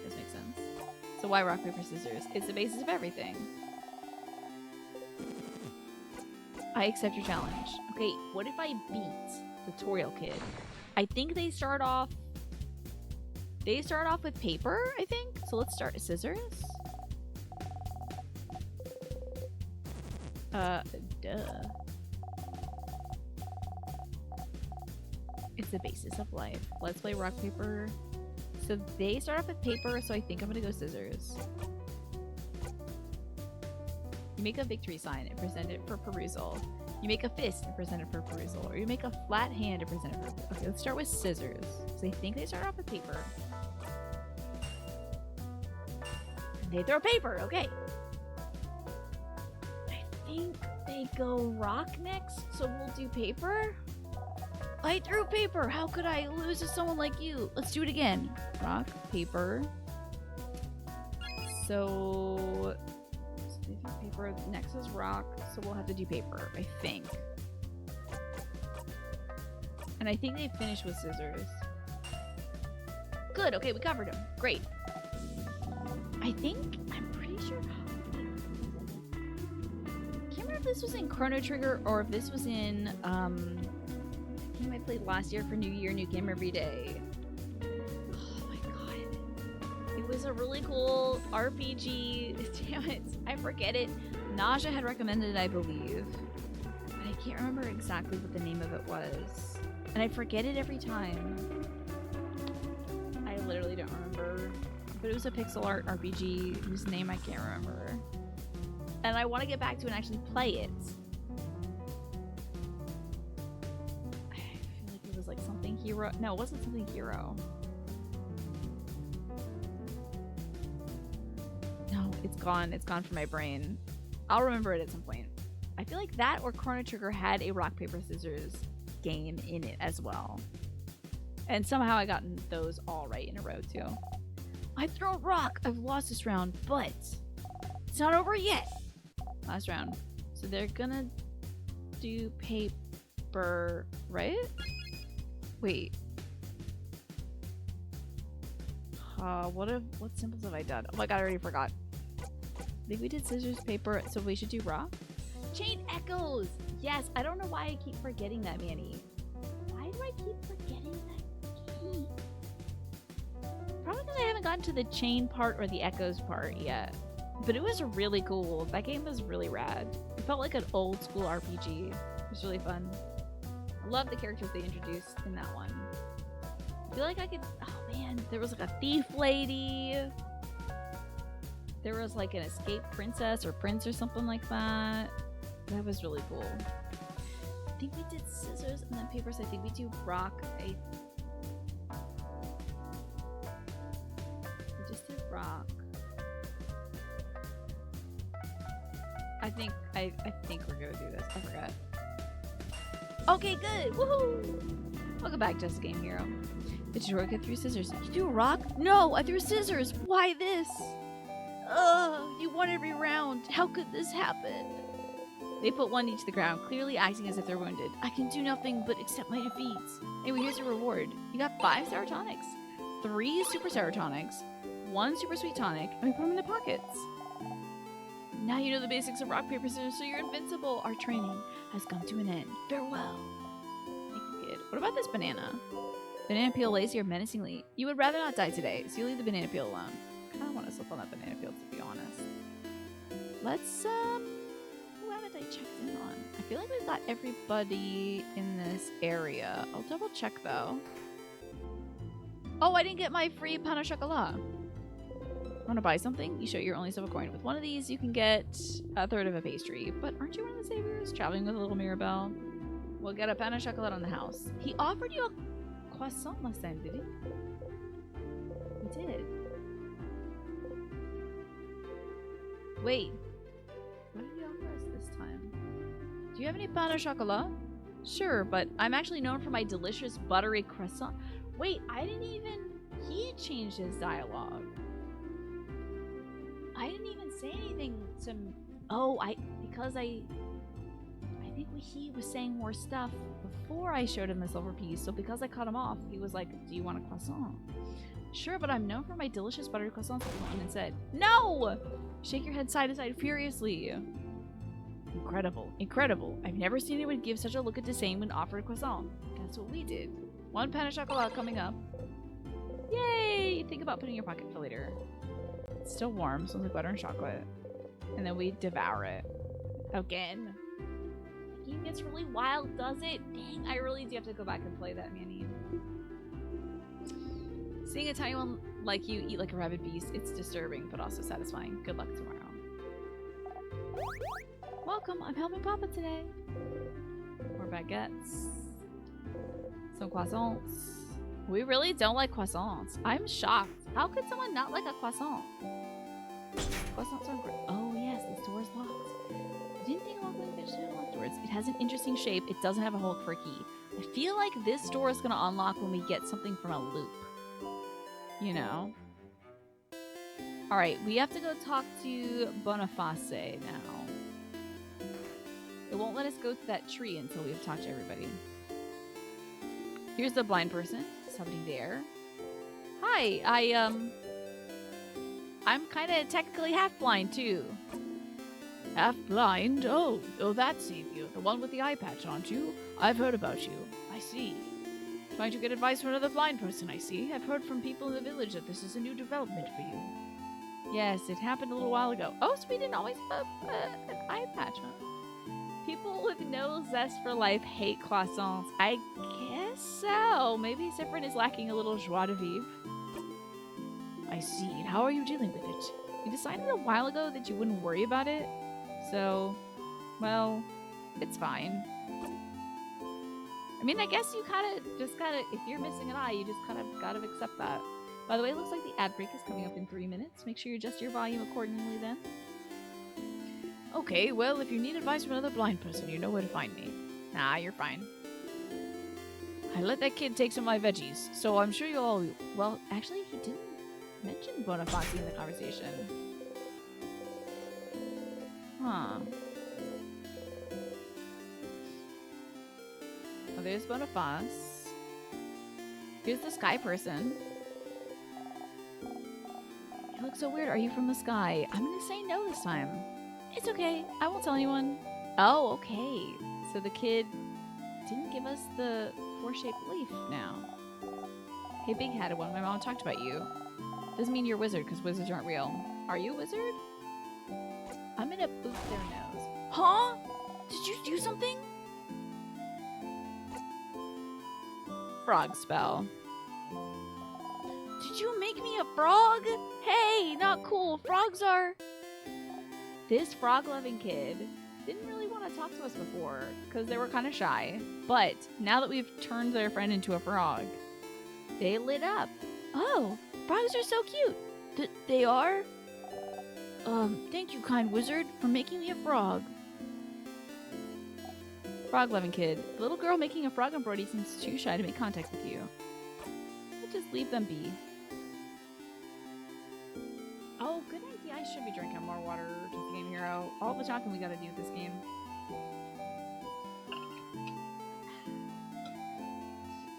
This makes sense. So why rock, paper, scissors? It's the basis of everything. I accept your challenge. Okay, what if I beat Tutorial Kid? I think they start off... They start off with paper, I think? So let's start scissors. Duh. It's the basis of life. Let's play rock, paper. So they start off with paper, so I think I'm gonna go scissors. You make a victory sign and present it for perusal. You make a fist and present it for perusal. Or you make a flat hand and present it for perusal. Okay, let's start with scissors. So I think they start off with paper. They throw paper, okay. I think they go rock next, so we'll do paper. I threw paper. How could I lose to someone like you? Let's do it again. Rock, paper. So they threw paper. Next is rock, so we'll have to do paper, I think. And I think they finished with scissors. Good. Okay, we covered him. Great. I'm pretty sure. Can't remember if this was in Chrono Trigger or if this was in game I played last year for New Year, New Game Every Day. Oh my god. It was a really cool RPG. Damn it. I forget it. Naja had recommended it, I believe. But I can't remember exactly what the name of it was. And I forget it every time. I literally don't remember. But it was a pixel art RPG whose name I can't remember. And I want to get back to it and actually play it. I feel like it was like something hero. No, it wasn't something hero. No, it's gone. It's gone from my brain. I'll remember it at some point. I feel like that or Chrono Trigger had a rock, paper, scissors game in it as well. And somehow I gotten those all right in a row too. I've thrown rock. I've lost this round, but it's not over yet. Last round. So they're gonna do paper, right? Wait. What symbols have I done? Oh my god, I already forgot. I think we did scissors, paper, so we should do rock? Chain echoes! Yes, I don't know why I keep forgetting that, Manny. Why do I keep forgetting that key? Probably because I haven't gotten to the chain part or the echoes part yet. But it was really cool. That game was really rad. It felt like an old school RPG. It was really fun. I love the characters they introduced in that one. I feel like I could... Oh man, there was like a thief lady. There was like an escaped princess or prince or something like that. That was really cool. I think we did scissors and then papers. I think we do rock. We just did rock. I think we're gonna do this. I forgot. Okay, good. Woohoo! Welcome back, Just a Game Hero. The tutorial get through scissors. You threw a rock? No, I threw scissors. Why this? Ugh, you won every round. How could this happen? They put one each to the ground, clearly acting as if they're wounded. I can do nothing but accept my defeats. Anyway, here's your reward. You got 5 serotonics, 3 super serotonics, 1 super sweet tonic, and we put them in the pockets. Now you know the basics of rock, paper, scissors, so you're invincible. Our training has come to an end. Farewell. Thank you, kid. What about this banana? Banana peel lays here menacingly. You would rather not die today, so you leave the banana peel alone. I kind of want to slip on that banana peel, to be honest. Let's, who haven't I checked in on? I feel like we've got everybody in this area. I'll double check, though. Oh, I didn't get my free pain au chocolat. Want to buy something? You show you're only self a coin. With one of these, you can get a third of a pastry. But aren't you one of the saviors? Traveling with a little Mirabelle? We'll get a pain au chocolat on the house. He offered you a croissant last time, did he? He did. Wait. What did he offer us this time? Do you have any pain au chocolat? Sure, but I'm actually known for my delicious buttery croissant. Wait, I didn't even... He changed his dialogue. I didn't even say anything to... Oh, because I think he was saying more stuff before I showed him the silver piece. So because I cut him off, he was like, do you want a croissant? Sure, but I'm known for my delicious buttery croissants. And said, no! Shake your head side to side furiously. Incredible. Incredible. I've never seen anyone give such a look at disdain when offered a croissant. That's what we did. 1 pain au chocolat coming up. Yay! Think about putting in your pocket for later. It's still warm, smells like butter and chocolate. And then we devour it. Again. The game gets really wild, does it? Dang, I really do have to go back and play that, Manny. Seeing a tiny one like you eat like a rabid beast, it's disturbing, but also satisfying. Good luck tomorrow. Welcome, I'm helping Papa today. More baguettes. Some croissants. We really don't like croissants. I'm shocked. How could someone not like a croissant? Croissants are great. Oh yes, this door's locked. I didn't think about going to lock doors. It has an interesting shape. It doesn't have a hole for a key. I feel like this door is gonna unlock when we get something from a loop. You know? Alright, we have to go talk to Boniface now. It won't let us go to that tree until we've talked to everybody. Here's the blind person. Somebody there. Hi, I'm kind of technically half blind too. Half blind? Oh, that's you. The one with the eye patch, aren't you? I've heard about you. I see. Trying to get advice from another blind person, I see. I've heard from people in the village that this is a new development for you. Yes, it happened a little while ago. Oh, so we didn't always have an eye patch, huh? People with no zest for life hate croissants. I guess so. Maybe Zephyrin is lacking a little joie de vivre. I see. And how are you dealing with it? You decided a while ago that you wouldn't worry about it. So, well, it's fine. I mean, I guess you kind of just gotta, if you're missing an eye, you just kind of gotta accept that. By the way, it looks like the ad break is coming up in 3 minutes. Make sure you adjust your volume accordingly then. Okay, well, if you need advice from another blind person, you know where to find me. Nah, you're fine. I let that kid take some of my veggies, so I'm sure you'll all... Well, actually, he didn't mention Boniface in the conversation. Huh. Oh, there's Boniface. Here's the sky person. look so weird. Are you from the sky? I'm gonna say no this time. It's okay. I won't tell anyone. Oh, okay. So the kid didn't give us the four-shaped leaf now. Hey, big-headed one. My mom talked about you. Doesn't mean you're a wizard, because wizards aren't real. Are you a wizard? I'm gonna boot their nose. Huh? Did you do something? Frog spell. Did you make me a frog? Hey, not cool. Frogs are... This frog-loving kid didn't really want to talk to us before, because they were kind of shy. But now that we've turned their friend into a frog, they lit up. Oh, frogs are so cute. They are? Thank you, kind wizard, for making me a frog. Frog-loving kid. The little girl making a frog embroidery seems too shy to make contact with you. We'll just leave them be. Oh, good idea. I should be drinking more water to the game hero. All the talking we gotta do this game.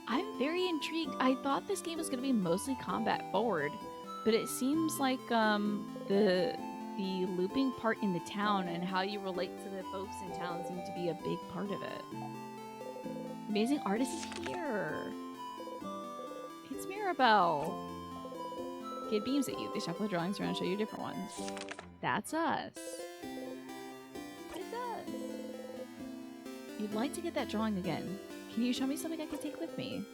I'm very intrigued. I thought this game was gonna be mostly combat forward, but it seems like the looping part in the town and how you relate to the folks in town seem to be a big part of it. Amazing artist is here. It's Mirabelle. Kid beams at you. They shuffle the drawings around and show you different ones. That's us. It's us. You'd like to get that drawing again. Can you show me something I can take with me?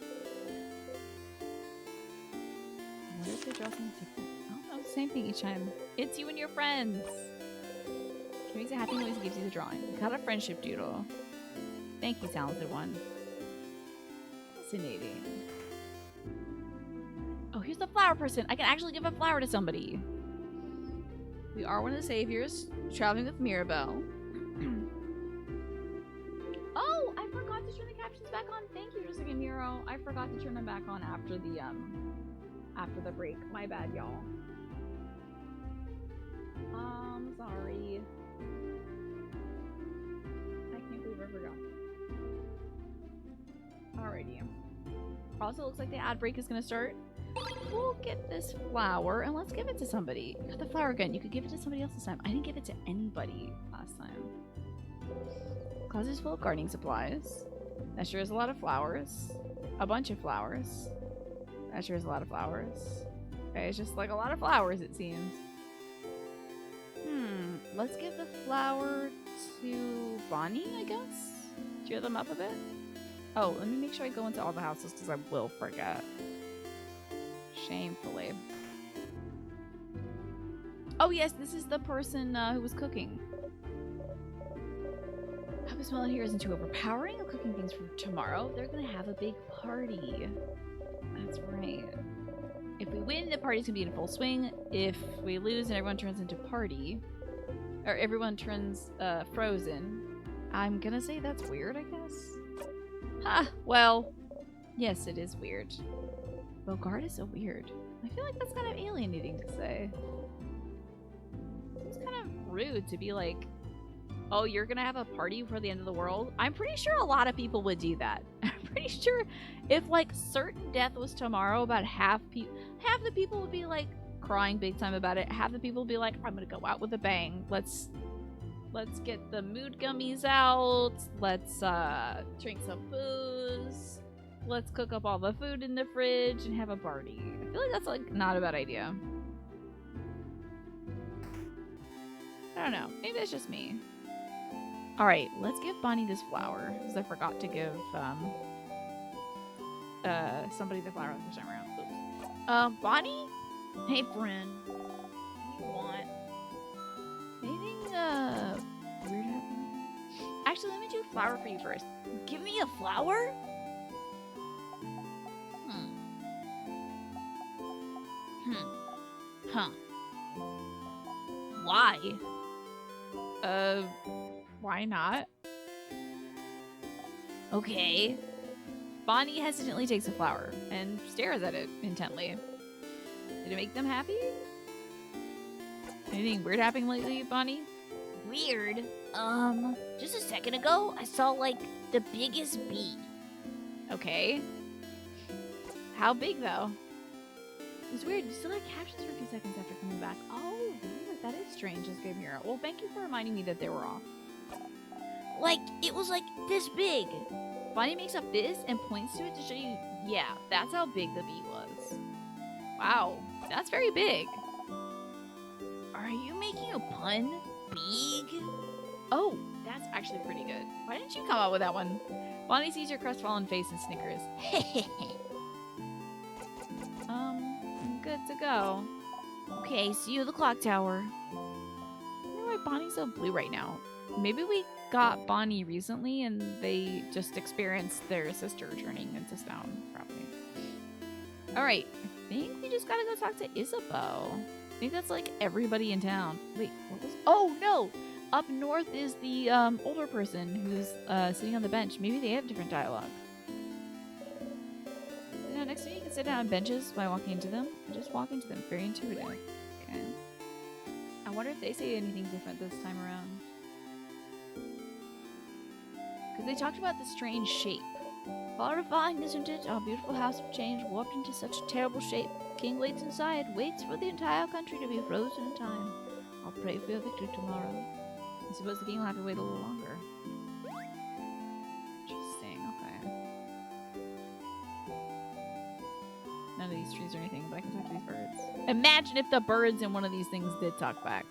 What if they draw something different? I don't know, same thing each time. It's you and your friends. He makes a happy noise and gives you the drawing. Got a friendship doodle. Thank you, talented one. Fascinating. Oh, here's the flower person. I can actually give a flower to somebody. We are one of the saviors, traveling with Mirabelle. Oh, I forgot to turn the captions back on. Thank you, Jessica Miro. I forgot to turn them back on after the break. My bad, y'all. Sorry. I can't believe I forgot. Alrighty. Also, looks like the ad break is gonna start. We'll get this flower and let's give it to somebody. Got the flower again. You could give it to somebody else this time. I didn't give it to anybody last time. Closet is full of gardening supplies. That sure is a lot of flowers. A bunch of flowers. That sure is a lot of flowers. Okay, it's just like a lot of flowers, it seems. Let's give the flower to Bonnie, I guess? Cheer them up a bit? Oh, let me make sure I go into all the houses because I will forget. Shamefully. Oh yes, this is the person who was cooking. Hope the smell in here isn't too overpowering. I'm cooking things for tomorrow. They're gonna have a big party. That's right. If we win, the party's gonna be in full swing. If we lose and everyone turns into party, or everyone turns frozen, I'm gonna say that's weird, I guess. Ha! Well, yes, it is weird. Bogart is so weird. I feel like that's kind of alienating to say. It's kind of rude to be like, oh, you're gonna have a party before the end of the world? I'm pretty sure a lot of people would do that. I'm pretty sure if like certain death was tomorrow, about half the people would be like crying big time about it. Half the people would be like, I'm gonna go out with a bang. Let's get the mood gummies out. Let's drink some booze. Let's cook up all the food in the fridge and have a party. I feel like that's like not a bad idea. I don't know. Maybe it's just me. Alright, let's give Bonnie this flower. Because I forgot to give somebody the flower the first time around. Oops. Bonnie? Hey, friend. What do you want? Anything weird happening? Actually, let me do a flower for you first. Give me a flower? Huh. Why? Why not? Okay. Bonnie hesitantly takes a flower and stares at it intently. Did it make them happy? Anything weird happening lately, Bonnie? Weird. Just a second ago, I saw like the biggest bee. Okay. How big though? It's weird. You still had captions for a few seconds after coming back. Oh, weird. That is strange as Game Hero. Well, thank you for reminding me that they were off. Like, it was like this big. Bonnie makes a fist and points to it to show you. Yeah, that's how big the bee was. Wow, that's very big. Are you making a pun? Big? Oh, that's actually pretty good. Why didn't you come up with that one? Bonnie sees your crestfallen face and snickers. I'm good to go. Okay, see you at the clock tower. I wonder why Bonnie's so blue right now. Maybe we got Bonnie recently and they just experienced their sister turning into stone, probably. Alright, I think we just gotta go talk to Isabeau. I think that's like everybody in town. Wait, what was... Oh, no! Up north is the older person who's sitting on the bench. Maybe they have different dialogue. You know, next time you can sit down on benches by walking into them. And just walk into them. Very intuitive. Okay. I wonder if they say anything different this time around. Because they talked about the strange shape. Horrifying, isn't it? Our beautiful house of change warped into such a terrible shape. King waits inside, waits for the entire country to be frozen in time. I'll pray for your victory tomorrow. I suppose the king will have to wait a little longer. Interesting, okay. None of these trees or anything, but I can talk to these birds. Imagine if the birds in one of these things did talk back.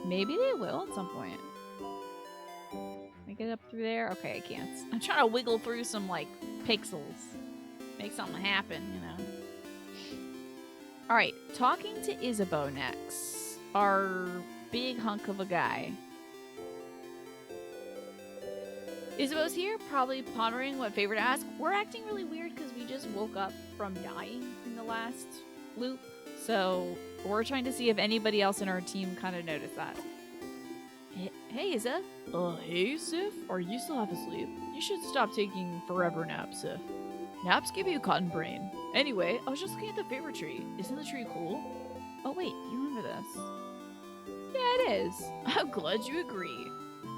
Maybe they will at some point. Can I get up through there? Okay, I can't. I'm trying to wiggle through some, like, pixels. Make something happen, you know. Alright, talking to Isabeau next. Our big hunk of a guy. Isabeau's here, probably pondering what favor to ask. We're acting really weird because we just woke up from dying in the last loop. So we're trying to see if anybody else in our team kind of noticed that. Hey, Isa. Hey, Sif? Are you still half asleep? You should stop taking forever naps, Sif. Naps give you cotton brain. Anyway, I was just looking at the favorite tree. Isn't the tree cool? Oh, wait, you remember this? Yeah, it is. I'm glad you agree.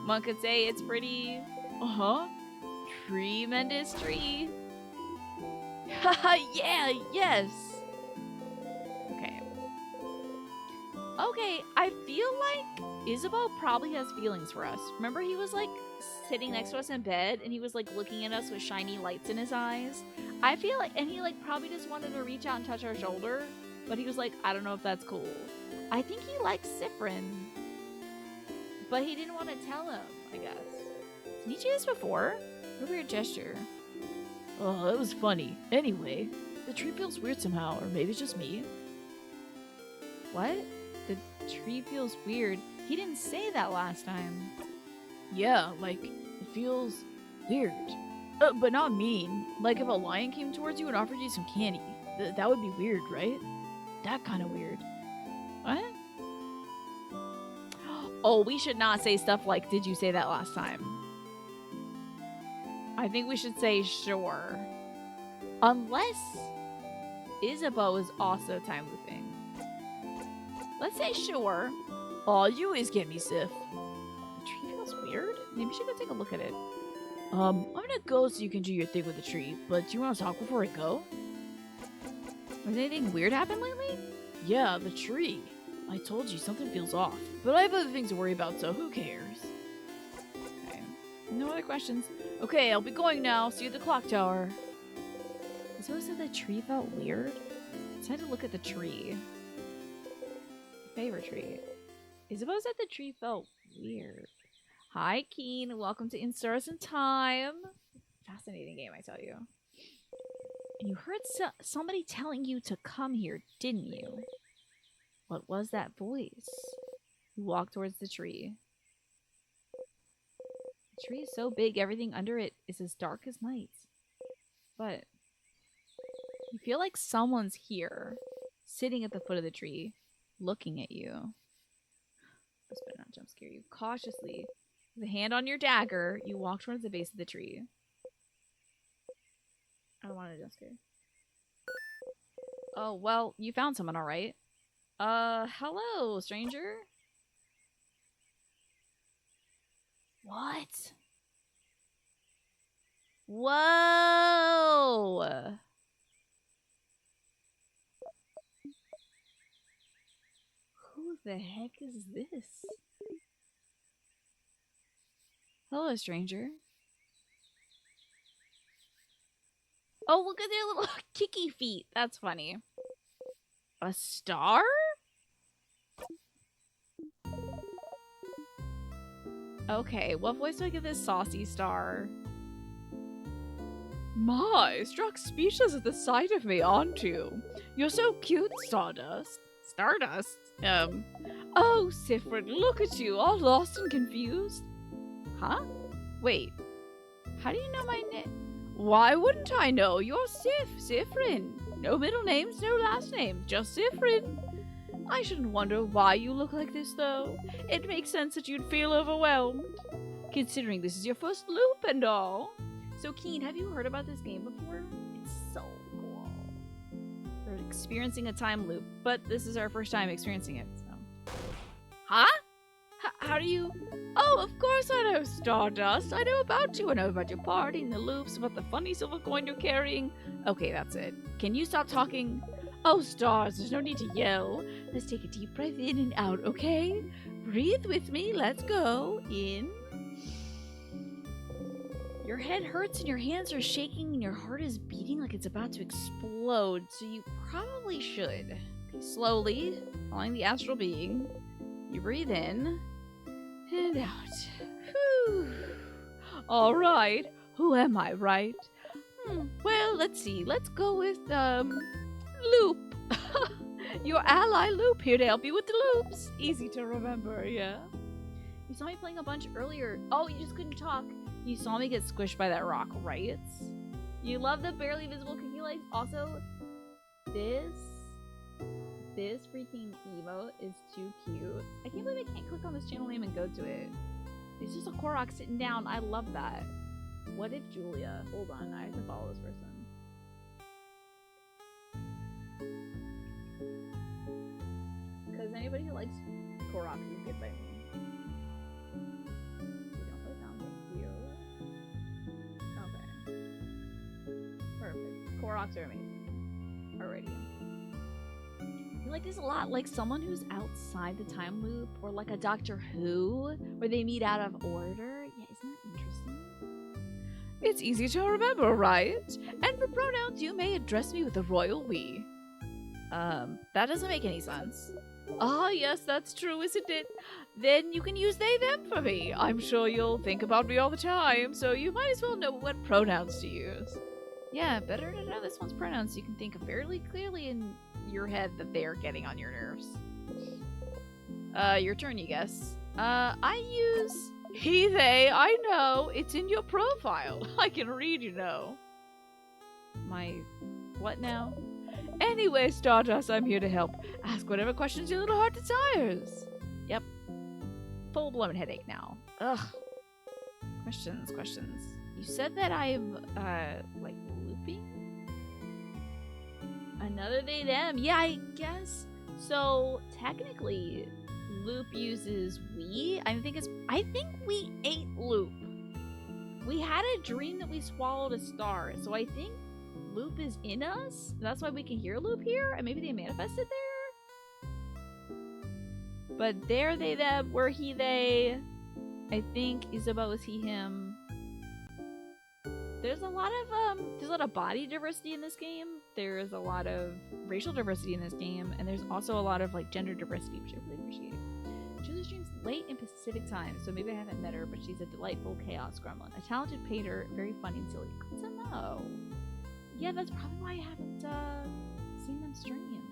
One could say it's pretty... Uh-huh. Tremendous tree. Haha, yeah, yes. Okay. Okay, I feel like Isabeau probably has feelings for us. Remember he was like sitting next to us in bed and he was like looking at us with shiny lights in his eyes? I feel like, and he like probably just wanted to reach out and touch our shoulder, but he was like, I don't know if that's cool. I think he likes Sifrin, but he didn't want to tell him, I guess. Did he do this before? What a weird gesture. Oh, that was funny. Anyway, the tree feels weird somehow, or maybe it's just me. What? The tree feels weird. He didn't say that last time. Yeah, like, it feels weird. But not mean. Like if a lion came towards you and offered you some candy. That would be weird, right? That kind of weird. What? Oh, we should not say stuff like, did you say that last time? I think we should say sure. Unless Isabeau is also time looping. Let's say sure. Aw, you always get me, Sif. The tree feels weird. Maybe we should go take a look at it. I'm gonna go so you can do your thing with the tree, but do you want to talk before I go? Has anything weird happened lately? Yeah, the tree. I told you something feels off, but I have other things to worry about, so who cares? Okay. No other questions. Okay, I'll be going now. See you at the clock tower. Isabeau said the tree felt weird. I had to look at the tree. Favorite tree. Isabeau said the tree felt weird. Hi, Keen. Welcome to In Stars in Time. Fascinating game, I tell you. And you heard somebody telling you to come here, didn't you? What was that voice? You walked towards the tree. The tree is so big, everything under it is as dark as night. But you feel like someone's here, sitting at the foot of the tree, looking at you. This better not jump scare you. Cautiously, with a hand on your dagger, you walk towards the base of the tree. I don't want to jump scare. Oh, well, you found someone, alright. Hello, stranger. What? Whoa! the heck is this? Hello, stranger. Oh, look at their little kicky feet. That's funny. A star? Okay, what voice do I give this saucy star? My, struck speechless at the sight of me, aren't you? You're so cute, Stardust. Stardust? Oh, Sifrin, look at you, all lost and confused. Huh? Wait, how do you know my name? Why wouldn't I know? You're Sifrin. No middle names, no last name, just Sifrin. I shouldn't wonder why you look like this, though. It makes sense that you'd feel overwhelmed, considering this is your first loop and all. So, Keen, have you heard about this game before? It's so cool. We're experiencing a time loop, but this is our first time experiencing it, so. Huh? How do you... Oh, of course I know, Stardust. I know about you. I know about your party and the loops, about the funny silver coin you're carrying. Okay, that's it. Can you stop talking? Oh, Stars, there's no need to yell. Let's take a deep breath in and out, okay? Breathe with me. Let's go. In. Your head hurts and your hands are shaking and your heart is beating like it's about to explode, so you probably should. Okay, slowly, following the astral being, you breathe in and out. Whew. All right. Who am I, right? Well, let's see. Let's go with, Loop. Your ally Loop here to help you with the loops. Easy to remember, yeah? You saw me playing a bunch earlier. Oh, you just couldn't talk. You saw me get squished by that rock, right? You love the barely visible cookie legs. Also, this freaking emote is too cute. I can't believe I can't click on this channel name and go to it. It's just a Korok sitting down. I love that. What if Julia... Hold on, I have to follow this person. Because anybody who likes Korok is good by me. You don't play sound like you. Okay. Perfect. Koroks are amazing. Alrighty. I like this a lot. Like someone who's outside the time loop, or like a Doctor Who, where they meet out of order. Yeah, isn't that interesting? It's easy to remember, right? And for pronouns, you may address me with the royal we. That doesn't make any sense. Ah, yes, that's true, isn't it? Then you can use they, them for me. I'm sure you'll think about me all the time, so you might as well know what pronouns to use. Yeah, better to know this one's pronouns so you can think fairly clearly in your head that they're getting on your nerves. Your turn, you guess. I use he, they. I know. It's in your profile. I can read, you know. My... what now? Anyway, Stardust, I'm here to help. Ask whatever questions your little heart desires. Yep. Full-blown headache now. Ugh. Questions. You said that I'm, like, looping? Another they, them. Yeah, I guess. So, technically, loop uses we. I think we ate loop. We had a dream that we swallowed a star, so I think loop is in us. That's why we can hear loop here, and maybe they manifested there. But there, they, them, were he, they. I think Isabeau was he, him. There's a lot of body diversity in this game. There's a lot of racial diversity in this game, and there's also a lot of like gender diversity, which I really appreciate. Julie streams late in Pacific time, so maybe I haven't met her, but she's a delightful chaos gremlin, a talented painter, very funny and silly. Good to know. Yeah, that's probably why I haven't seen them stream.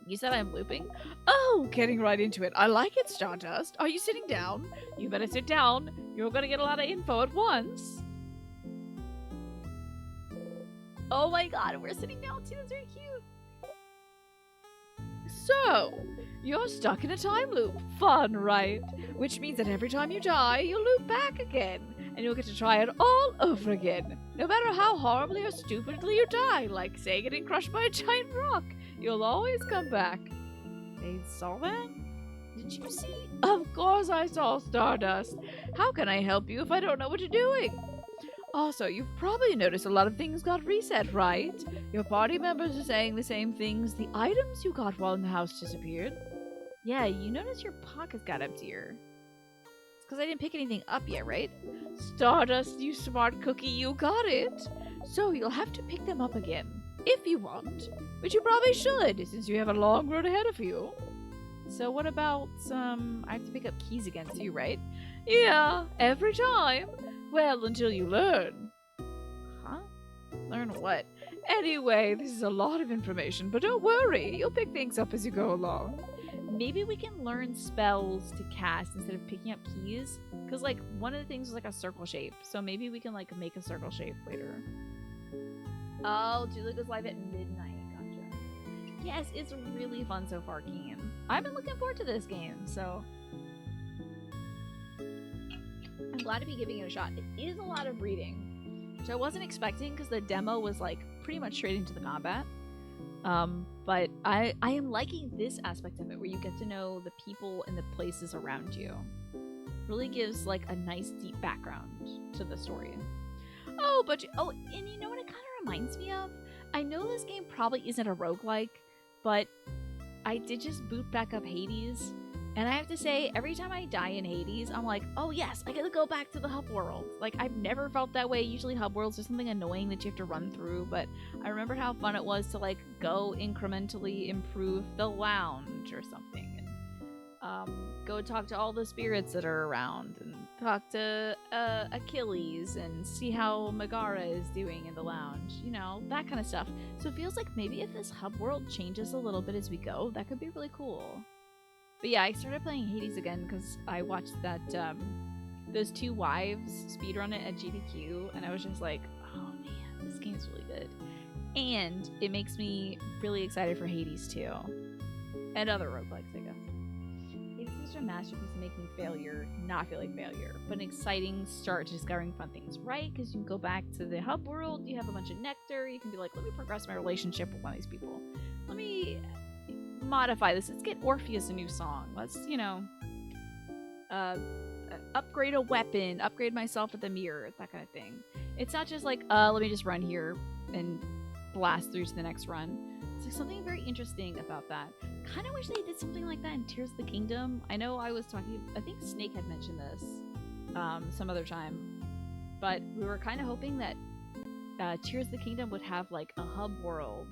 You said I'm looping? Oh, getting right into it. I like it, Stardust. Are you sitting down? You better sit down. You're gonna get a lot of info at once. Oh my god, we're sitting down too. That's very cute. So, you're stuck in a time loop. Fun, right? Which means that every time you die, you loop back again. And you'll get to try it all over again. No matter how horribly or stupidly you die, like, say, getting crushed by a giant rock, you'll always come back. They saw that? Did you see? Of course I saw, Stardust. How can I help you if I don't know what you're doing? Also, you've probably noticed a lot of things got reset, right? Your party members are saying the same things the items you got while in the house disappeared. Yeah, you notice your pockets got emptier. It's because I didn't pick anything up yet, right? Stardust, you smart cookie, you got it. So you'll have to pick them up again, if you want. Which you probably should, since you have a long road ahead of you. So what about, I have to pick up keys again too, right? Yeah, every time. Well, until you learn. Huh? Learn what? Anyway, this is a lot of information, but don't worry, you'll pick things up as you go along. Maybe we can learn spells to cast instead of picking up keys. Because, like, one of the things was like a circle shape. So maybe we can, like, make a circle shape later. Oh, Julie goes live at midnight. Gotcha. Yes, it's really fun so far, Keen. I've been looking forward to this game, so I'm glad to be giving it a shot. It is a lot of reading, which I wasn't expecting because the demo was, like, pretty much straight into the combat. But I am liking this aspect of it where you get to know the people and the places around you. Really gives like a nice deep background to the story. And you know what it kind of reminds me of? I know this game probably isn't a roguelike, but I did just boot back up Hades. And I have to say, every time I die in Hades, I'm like, oh yes, I gotta go back to the hub world. Like, I've never felt that way. Usually hub worlds are something annoying that you have to run through, but I remember how fun it was to, like, go incrementally improve the lounge or something. And go talk to all the spirits that are around, and talk to Achilles, and see how Megara is doing in the lounge. You know, that kind of stuff. So it feels like maybe if this hub world changes a little bit as we go, that could be really cool. But yeah, I started playing Hades again because I watched that, those two wives speedrun it at GDQ, and I was just like, oh man, this game's really good. And it makes me really excited for Hades too. And other roguelikes, I guess. Hades is such a masterpiece in making failure not feel like failure, but an exciting start to discovering fun things, right? Because you can go back to the hub world, you have a bunch of nectar, you can be like, let me progress my relationship with one of these people. Let me modify this. Let's get Orpheus a new song. Let's, you know, upgrade a weapon, upgrade myself with a mirror, that kind of thing. It's not just like, let me just run here and blast through to the next run. It's like something very interesting about that. Kind of wish they did something like that in Tears of the Kingdom. I know I was talking, I think Snake had mentioned this some other time, but we were kind of hoping that Tears of the Kingdom would have like a hub world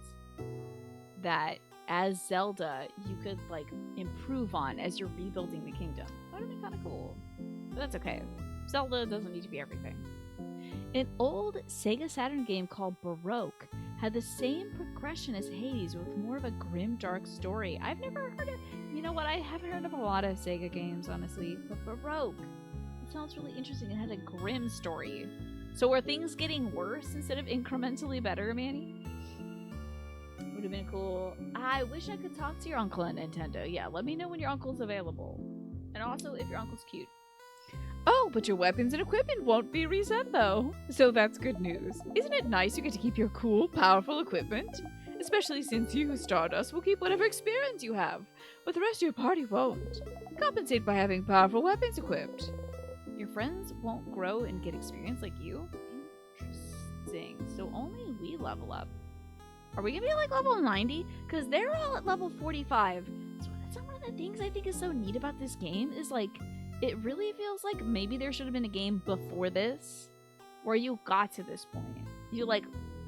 that as Zelda, you could, like, improve on as you're rebuilding the kingdom. That would have been kind of cool. But that's okay. Zelda doesn't need to be everything. An old Sega Saturn game called Baroque had the same progression as Hades with more of a grim, dark story. I've never heard of... You know what? I haven't heard of a lot of Sega games, honestly. But Baroque, it sounds really interesting. It had a grim story. So are things getting worse instead of incrementally better, Manny? Would have been cool. I wish I could talk to your uncle at Nintendo. Yeah, let me know when your uncle's available. And also if your uncle's cute. Oh, but your weapons and equipment won't be reset though. So that's good news. Isn't it nice you get to keep your cool, powerful equipment? Especially since you, Stardust, will keep whatever experience you have, but the rest of your party won't. Compensate by having powerful weapons equipped. Your friends won't grow and get experience like you? Interesting. So only we level up. Are we gonna be like level 90? Because they're all at level 45. So that's one of the things I think is so neat about this game is like, it really feels like maybe there should have been a game before this where you got to this point. You like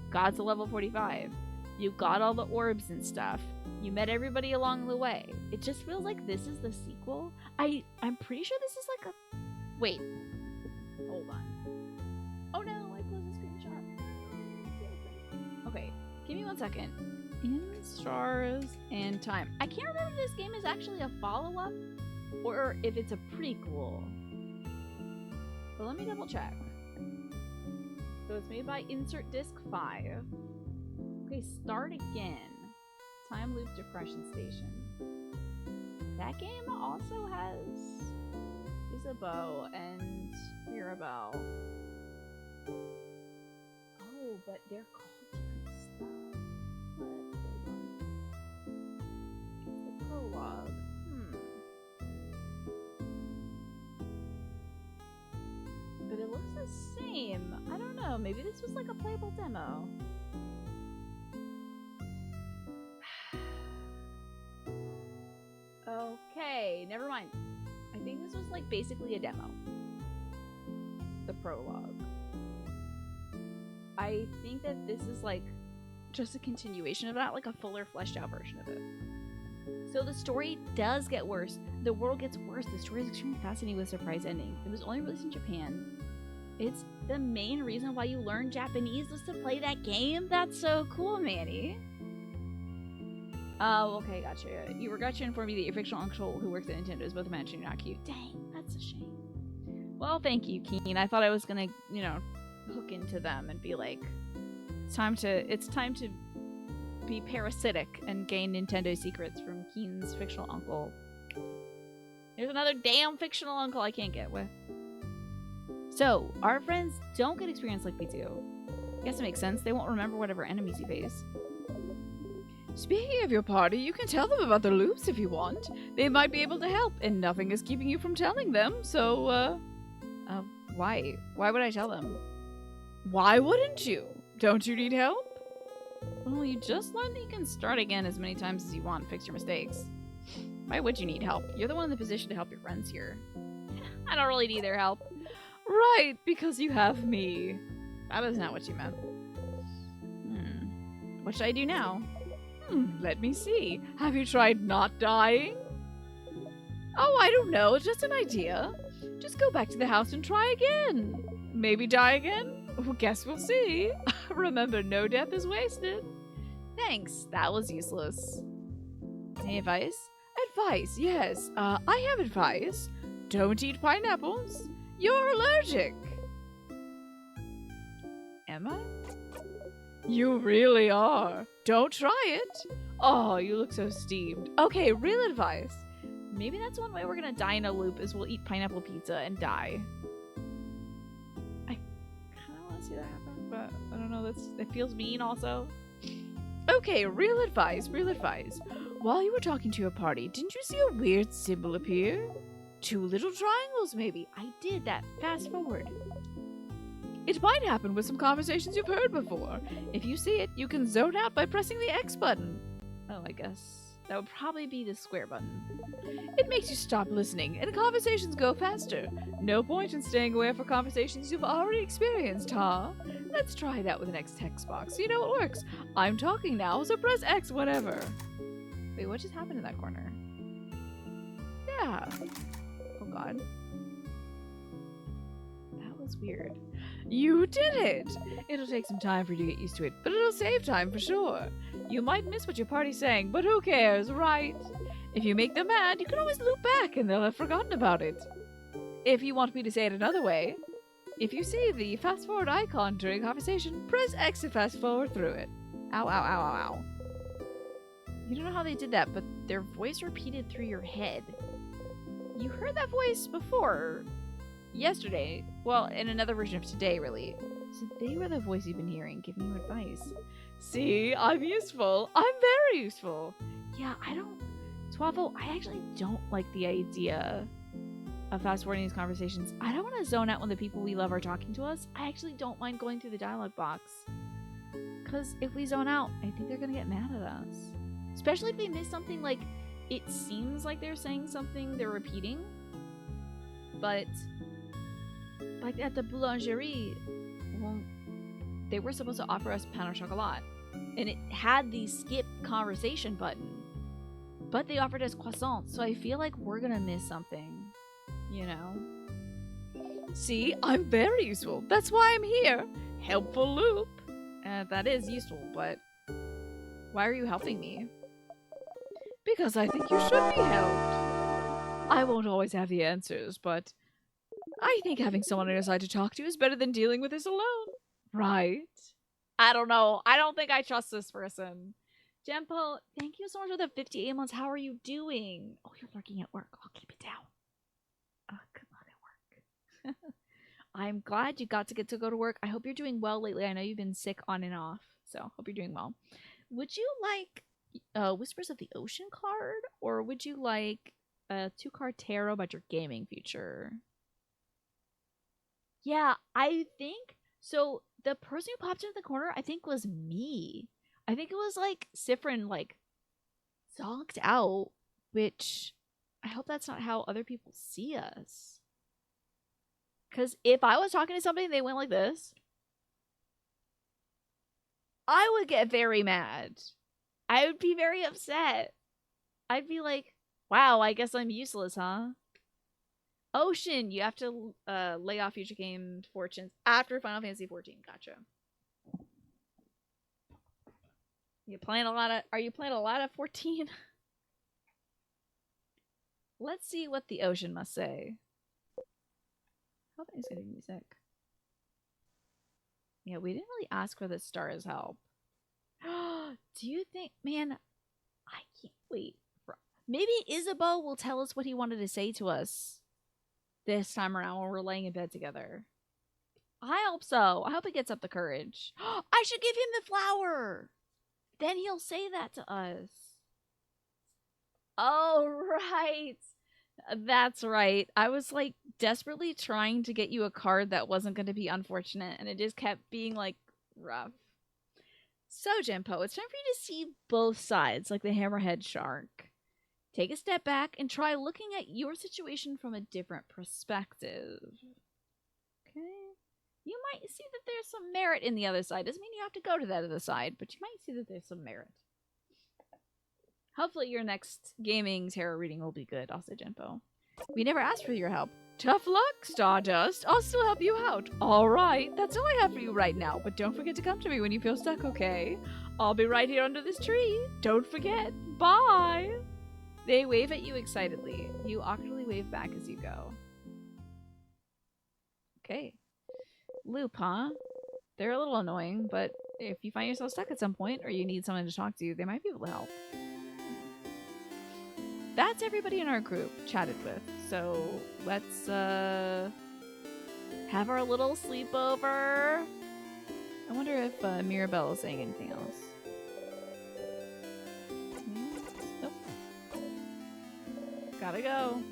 got to level 45. You got all the orbs and stuff. You met everybody along the way. It just feels like this is the sequel. I'm pretty sure this is like a... Wait. Hold on. Oh no, I closed the screenshot. Okay. Give me 1 second. In Stars and Time. I can't remember if this game is actually a follow-up or if it's a prequel. But let me double check. So it's made by Insert Disc 5. Okay, Start Again. Time Loop Depression Station. That game also has Isabeau and Mirabelle. Oh, but they're called different stuff. But hold on. It's the prologue. But it looks the same. I don't know. Maybe this was like a playable demo. Okay. Okay, never mind. I think this was like basically a demo. The prologue. I think that this is like just a continuation of that, like a fuller, fleshed out version of it. So the story does get worse. The world gets worse. The story is extremely fascinating with a surprise ending. It was only released in Japan. It's the main reason why you learn Japanese was to play that game. That's so cool, Manny. Oh, okay, gotcha. You regret to inform me that your fictional uncle who works at Nintendo is both a match and you're not cute. Dang, that's a shame. Well, thank you, Keen. I thought I was gonna, you know, hook into them and be like, it's time to be parasitic and gain Nintendo secrets from Keen's fictional uncle. There's another damn fictional uncle I can't get with. So, our friends don't get experience like we do. Guess it makes sense. They won't remember whatever enemies you face. Speaking of your party, you can tell them about the loops if you want. They might be able to help, and nothing is keeping you from telling them, so, Why? Why would I tell them? why wouldn't you? Don't you need help? Well, you just learned that you can start again as many times as you want and fix your mistakes. Why would you need help? You're the one in the position to help your friends here. I don't really need their help. Right, because you have me. That is not what you meant. What should I do now? Let me see. Have you tried not dying? Oh, I don't know. Just an idea. Just go back to the house and try again. Maybe die again? Well, guess we'll see. Remember, no death is wasted. Thanks. That was useless. Any advice? Advice, yes. I have advice. Don't eat pineapples. You're allergic. Am I? You really are. Don't try it. Oh, you look so steamed. Okay, real advice. Maybe that's one way we're gonna die in a loop is we'll eat pineapple pizza and die. I kinda wanna see that happen, but I don't know, it feels mean also. Okay, real advice, real advice. While you were talking to your party, didn't you see a weird symbol appear? 2 little triangles, maybe. I did that. Fast forward. It might happen with some conversations you've heard before. If you see it, you can zone out by pressing the X button. Oh, I guess that would probably be the square button. It makes you stop listening, and conversations go faster. No point in staying aware for conversations you've already experienced, huh? Let's try that with the next text box. You know it works. I'm talking now, so press X whenever. Wait, what just happened in that corner? Yeah. Oh god. That was weird. You did it! It'll take some time for you to get used to it, but it'll save time for sure. You might miss what your party's saying, but who cares, right? If you make them mad, you can always loop back and they'll have forgotten about it. If you want me to say it another way, if you see the fast forward icon during conversation, press X to fast forward through it. Ow, ow, ow, ow, ow. You don't know how they did that, but their voice repeated through your head. You heard that voice before. Yesterday. Well, in another version of today, really. So they were the voice you've been hearing, giving you advice. See, I'm useful. I'm very useful. Yeah, Twavo, I actually don't like the idea of fast-forwarding these conversations. I don't want to zone out when the people we love are talking to us. I actually don't mind going through the dialogue box. Because if we zone out, I think they're going to get mad at us. Especially if they miss something like, it seems like they're saying something they're repeating. But like at the boulangerie, well, they were supposed to offer us pain au chocolat, and it had the skip conversation button, but they offered us croissants, so I feel like we're gonna miss something, you know? See, I'm very useful. That's why I'm here. Helpful loop. That is useful, but why are you helping me? Because I think you should be helped. I won't always have the answers, but I think having someone on your side to talk to is better than dealing with this alone. Right? I don't know. I don't think I trust this person. Jempo, thank you so much for the 58 months. How are you doing? Oh, you're lurking at work. I'll keep it down. Good luck at work. I'm glad you got to go to work. I hope you're doing well lately. I know you've been sick on and off, so hope you're doing well. Would you like Whispers of the Ocean card, or would you like a 2-card tarot about your gaming future? Yeah, I think so. The person who popped into the corner, I think, was me. I think it was like Sifrin, like zonked out, which I hope that's not how other people see us. Because if I was talking to somebody and they went like this, I would get very mad. I would be very upset. I'd be like, wow, I guess I'm useless, huh? Ocean, you have to lay off future game fortunes after Final Fantasy 14. Gotcha. Are you playing a lot of 14? Let's see what the ocean must say. Hope it's gonna be music. Yeah, we didn't really ask for the star's help. Do you think, man, I can't wait. Maybe Isabeau will tell us what he wanted to say to us this time around when we're laying in bed together. I hope so. I hope he gets up the courage. I should give him the flower. Then he'll say that to us. Oh, right. That's right. I was like desperately trying to get you a card that wasn't going to be unfortunate, and it just kept being like rough. So, Genpo, it's time for you to see both sides, like the hammerhead shark. Take a step back and try looking at your situation from a different perspective. Okay? You might see that there's some merit in the other side. Doesn't mean you have to go to that other side, but you might see that there's some merit. Hopefully your next gaming tarot reading will be good, also, Genpo. We never asked for your help. Tough luck, Stardust. I'll still help you out. All right, that's all I have for you right now, but don't forget to come to me when you feel stuck, okay? I'll be right here under this tree. Don't forget. Bye. They wave at you excitedly. You awkwardly wave back as you go. Okay. Loop, huh? They're a little annoying, but if you find yourself stuck at some point or you need someone to talk to, they might be able to help. That's everybody in our group chatted with. So let's have our little sleepover. I wonder if Mirabelle is saying anything else. Nope. Gotta go.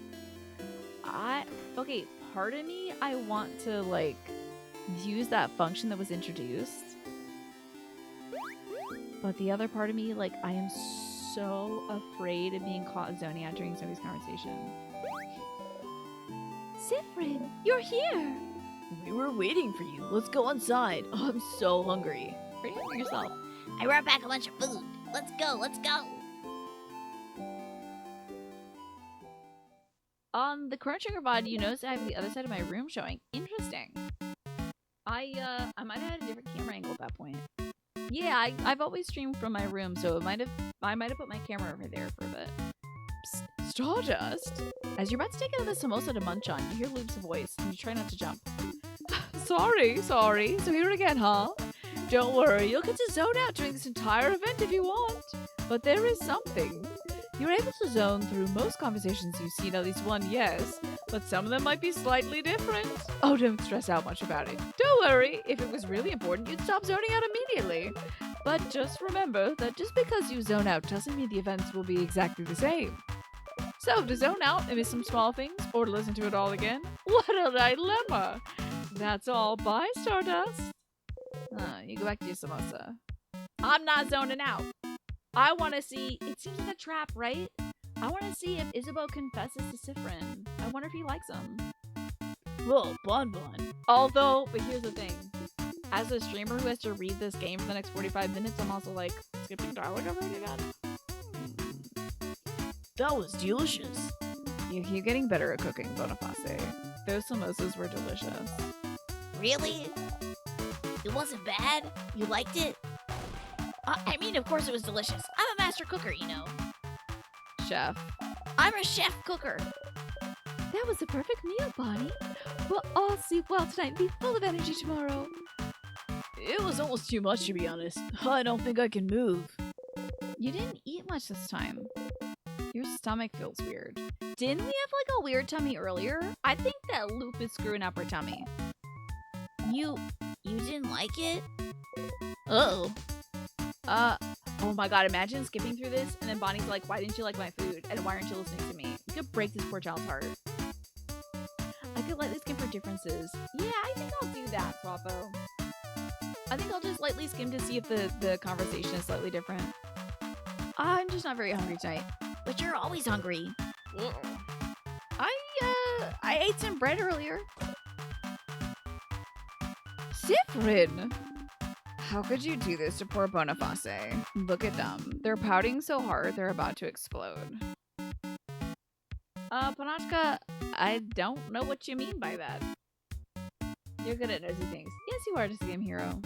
Okay, part of me, I want to like use that function that was introduced. But the other part of me, like, I am so afraid of being caught zoning out during somebody's conversation. Siffrin, you're here. We were waiting for you. Let's go inside. Oh, I'm so hungry. Are you hungry yourself? I brought back a bunch of food. Let's go, let's go. On the Chrono Trigger VOD, you notice I have the other side of my room showing. Interesting. I might have had a different camera angle at that point. Yeah, I've always streamed from my room, so I might have put my camera over there for a bit. Psst, Stardust! As you're about to take another samosa to munch on, you hear Loop's voice, and you try not to jump. Sorry. So here it again, huh? Don't worry, you'll get to zone out during this entire event if you want. But there is something. You're able to zone through most conversations you've seen at least one, yes, but some of them might be slightly different. Oh, don't stress out much about it. Don't worry, if it was really important, you'd stop zoning out immediately. But just remember that just because you zone out doesn't mean the events will be exactly the same. So, to zone out and miss some small things, or to listen to it all again, what a dilemma! That's all. Bye, Stardust. You go back to your samosa. I'm not zoning out. I want to see... It seems like a trap, right? I want to see if Isabeau confesses to Siffrin. I wonder if he likes him. Whoa, Bon. Although, but here's the thing. As a streamer who has to read this game for the next 45 minutes, I'm also like, skipping dialogue already again? That was delicious. You keep getting better at cooking, Boniface. Those samosas were delicious. Really? It wasn't bad? You liked it? I mean, of course it was delicious. I'm a master cooker, you know. Chef. I'm a chef cooker. That was the perfect meal, Bonnie. We'll all sleep well tonight and be full of energy tomorrow. It was almost too much, to be honest. I don't think I can move. You didn't eat much this time. Your stomach feels weird. Didn't we have like a weird tummy earlier? I think that Loop is screwing up her tummy. You didn't like it? Oh my god, imagine skipping through this and then Bonnie's like, why didn't you like my food? And why aren't you listening to me? You could break this poor child's heart. I could lightly skim for differences. Yeah, I think I'll do that, Swappo. I think I'll just lightly skim to see if the conversation is slightly different. I'm just not very hungry tonight. But you're always hungry. I ate some bread earlier. Sifrin! How could you do this to poor Boniface? Look at them. They're pouting so hard they're about to explode. Panachka, I don't know what you mean by that. You're good at nosy things. Yes, you are just a game hero.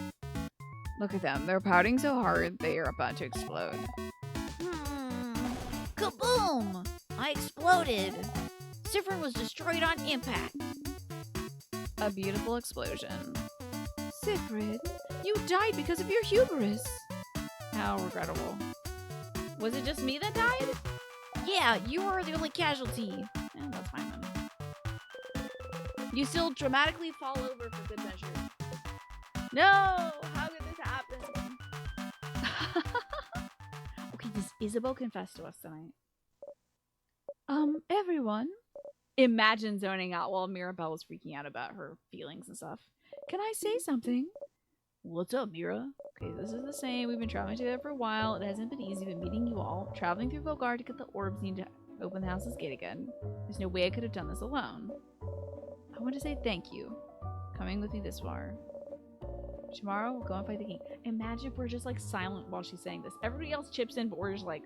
Look at them. They're pouting so hard they are about to explode. Kaboom! I exploded. Sifrin was destroyed on impact. A beautiful explosion. Sifrin, you died because of your hubris. How regrettable. Was it just me that died? Yeah, you were the only casualty. That's fine then. You still dramatically fall over for good measure. No! How could this happen? Okay, does Isabeau confess to us tonight? Everyone. Imagine zoning out while Mirabelle was freaking out about her feelings and stuff. Can I say something? What's up, Mira? Okay, this is the same. We've been traveling together for a while. It hasn't been easy, but meeting you all, traveling through Vogard to get the orbs need to open the house's gate again. There's no way I could have done this alone. I want to say thank you. Coming with me this far. Tomorrow, we'll go and fight the king. Imagine if we're just like silent while she's saying this. Everybody else chips in, but we're just like,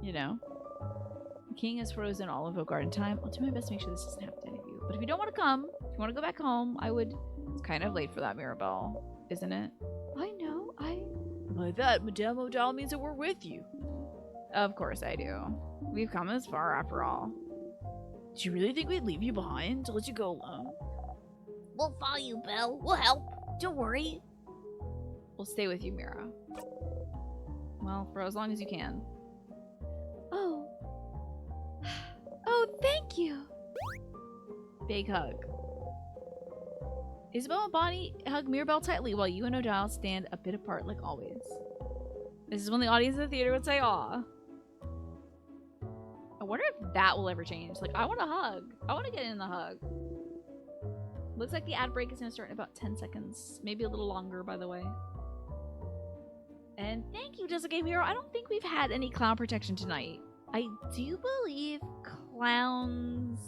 you know. The king is frozen all of Vogard in time. I'll do my best to make sure this doesn't happen to any of you. But if you don't want to come, if you want to go back home, I would. It's kind of late for that, Mirabelle, isn't it? I know, By that, Madame O'Dowd means that we're with you. Of course I do. We've come this far after all. Do you really think we'd leave you behind to let you go alone? We'll follow you, Belle. We'll help. Don't worry. We'll stay with you, Mira. Well, for as long as you can. Oh. Oh, thank you. Big hug. Isabel and Bonnie hug Mirabelle tightly while you and O'Dowd stand a bit apart like always. This is when the audience in the theater would say, aw. I wonder if that will ever change. Like, I want a hug. I want to get in the hug. Looks like the ad break is going to start in about 10 seconds. Maybe a little longer, by the way. And thank you, Jessica Hero. I don't think we've had any clown protection tonight. I do believe clowns,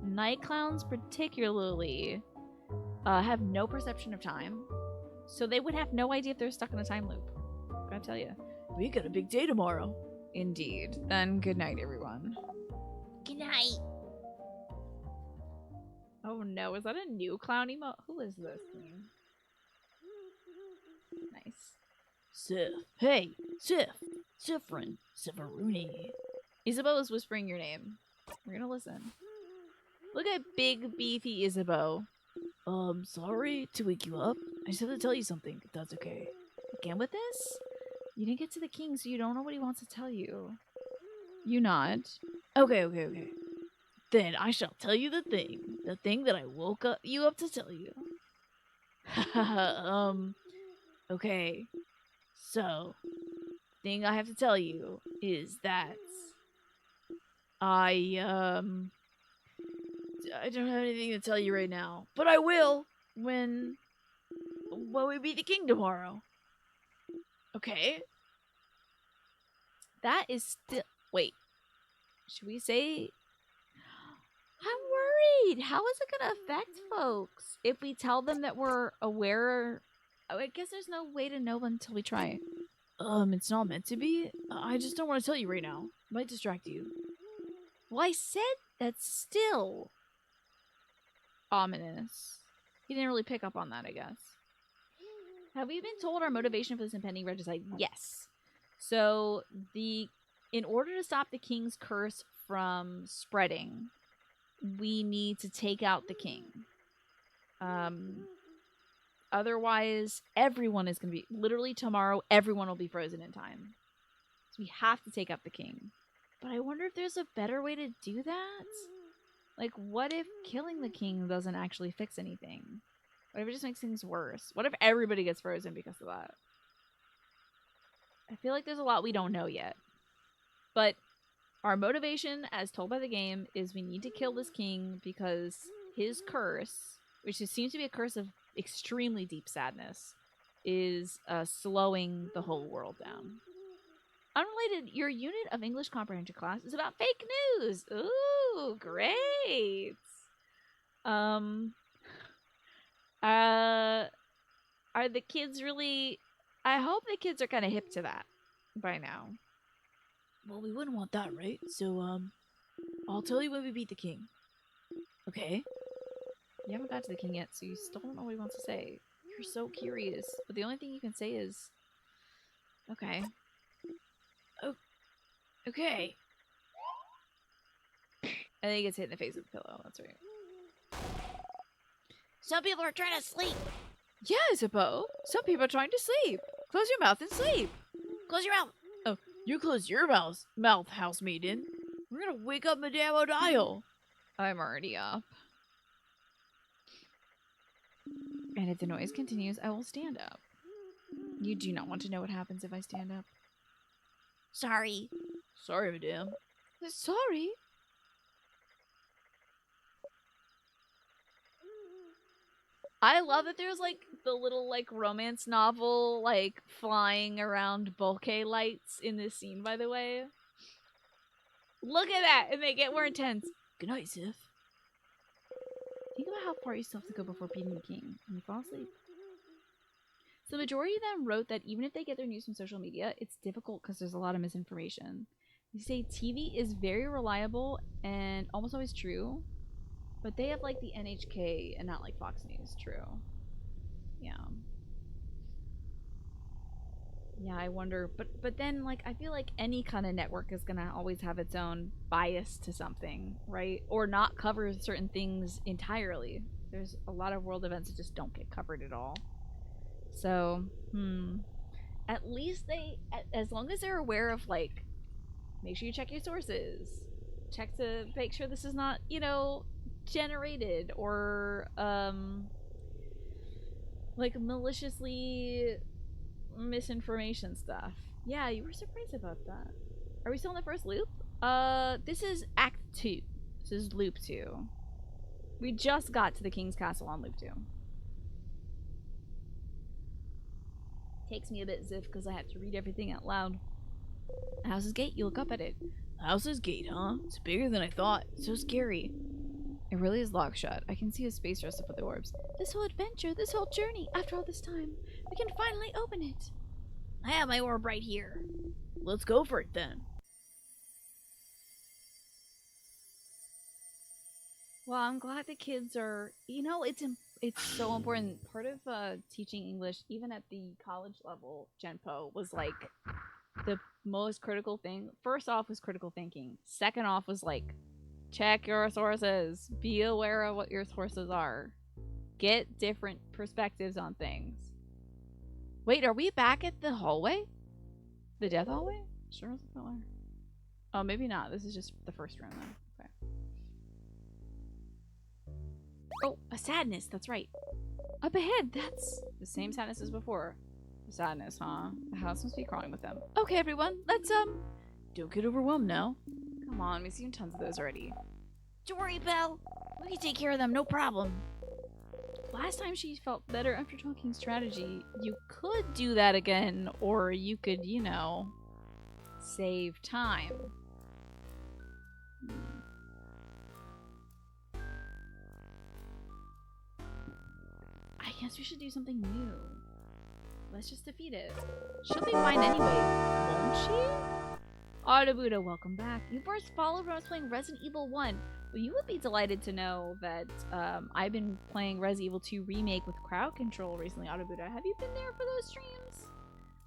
night clowns particularly, have no perception of time. So they would have no idea if they're stuck in a time loop. Gotta tell you. We got a big day tomorrow. Indeed. Then good night, everyone. Good night. Oh no, is that a new clown emote? Who is this thing? Nice. Sif. Hey, Sif. Sifrin. Sifaruni. Isabeau is whispering your name. We're gonna listen. Look at big, beefy Isabeau. Sorry to wake you up. I just have to tell you something, if that's okay. Again with this? You didn't get to the king, so you don't know what he wants to tell you. You nod. Okay. Then I shall tell you the thing that I woke you up to tell you. Okay. So, thing I have to tell you is that I don't have anything to tell you right now, but I will when we beat the king tomorrow. Okay? That is still... Wait. Should we say... I'm worried. How is it going to affect folks if we tell them that we're aware? Oh, I guess there's no way to know until we try. It's not meant to be. I just don't want to tell you right now. Might distract you. Well, I said that's still ominous. He didn't really pick up on that, I guess. Have we been told our motivation for this impending regicide? Yes. So, in order to stop the king's curse from spreading, we need to take out the king. Otherwise, everyone is going to be... Literally tomorrow, everyone will be frozen in time. So we have to take out the king. But I wonder if there's a better way to do that? Like, what if killing the king doesn't actually fix anything? What if it just makes things worse? What if everybody gets frozen because of that? I feel like there's a lot we don't know yet. But our motivation, as told by the game, is we need to kill this king because his curse, which seems to be a curse of extremely deep sadness, is slowing the whole world down. Unrelated, your unit of English comprehension class is about fake news. Ooh! Ooh, great. Are the kids really? I hope the kids are kind of hip to that by now. Well, we wouldn't want that, right? So, I'll tell you when we beat the king. Okay? You haven't got to the king yet, so you still don't know what he wants to say. You're so curious, but the only thing you can say is, okay. Okay. And then he gets hit in the face with a pillow. That's right. Some people are trying to sleep. Yeah, I suppose. Some people are trying to sleep. Close your mouth and sleep. Close your mouth. Oh, you close your mouth, house maiden. We're gonna wake up Madame O'Dial. I'm already up. And if the noise continues, I will stand up. You do not want to know what happens if I stand up. Sorry. Sorry, Madame. Sorry. I love that there's like the little like romance novel like flying around bokeh lights in this scene, by the way. Look at that, and they get more intense. Good night, Sif. Think about how far you still have to go before beating the king, and you fall asleep. So the majority of them wrote that even if they get their news from social media, it's difficult because there's a lot of misinformation. They say TV is very reliable and almost always true, but they have like the NHK and not like Fox News. True. Yeah. Yeah, I wonder, but then like I feel like any kind of network is gonna always have its own bias to something, right? Or not cover certain things entirely. There's a lot of world events that just don't get covered at all. So, at least as long as they're aware of like, make sure you check your sources, check to make sure this is not, you know, generated or like maliciously misinformation stuff. Yeah, you were surprised about that. Are we still in the first loop? This is Act 2. This is Loop 2. We just got to the King's Castle on Loop 2. Takes me a bit, Ziff, because I have to read everything out loud. House's Gate, you look up at it. House's Gate, huh? It's bigger than I thought. It's so scary. It really is locked shut. I can see a space rest up with the orbs. This whole adventure, this whole journey, after all this time, we can finally open it. I have my orb right here. Let's go for it then. Well, I'm glad the kids are, you know, it's so important. Part of teaching English, even at the college level, Genpo, was like the most critical thing. First off was critical thinking. Second off was like, check your sources. Be aware of what your sources are. Get different perspectives on things. Wait, are we back at the hallway? The death hallway? Sure was that way. Oh, maybe not. This is just the first room then. Okay. Oh, a sadness. That's right. Up ahead. That's the same sadness as before. Sadness, huh? The house must be crawling with them. Okay, everyone. Let's, Don't get overwhelmed now. come on. We've seen tons of those already. Don't worry, Belle. We can take care of them, no problem. Last time she felt better after talking strategy. You could do that again, or you could, you know, save time. I guess we should do something new. Let's just defeat it. She'll be fine anyway, won't she? Autobuda, welcome back. You first followed when I was playing Resident Evil 1. Well, you would be delighted to know that I've been playing Resident Evil 2 Remake with crowd control recently, Autobuda. Have you been there for those streams?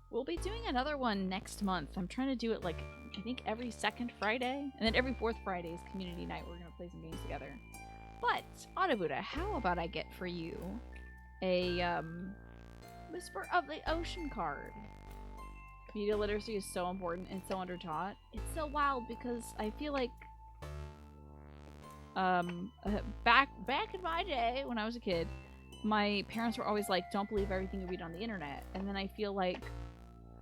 We'll be doing another one next month. I'm trying to do it like, I think every second Friday. And then every fourth Friday is community night. We're going to play some games together. But, Autobuda, how about I get for you a Whisper of the Ocean card? Media literacy is so important and so undertaught. It's so wild because I feel like back in my day when I was a kid, my parents were always like, don't believe everything you read on the internet. And then I feel like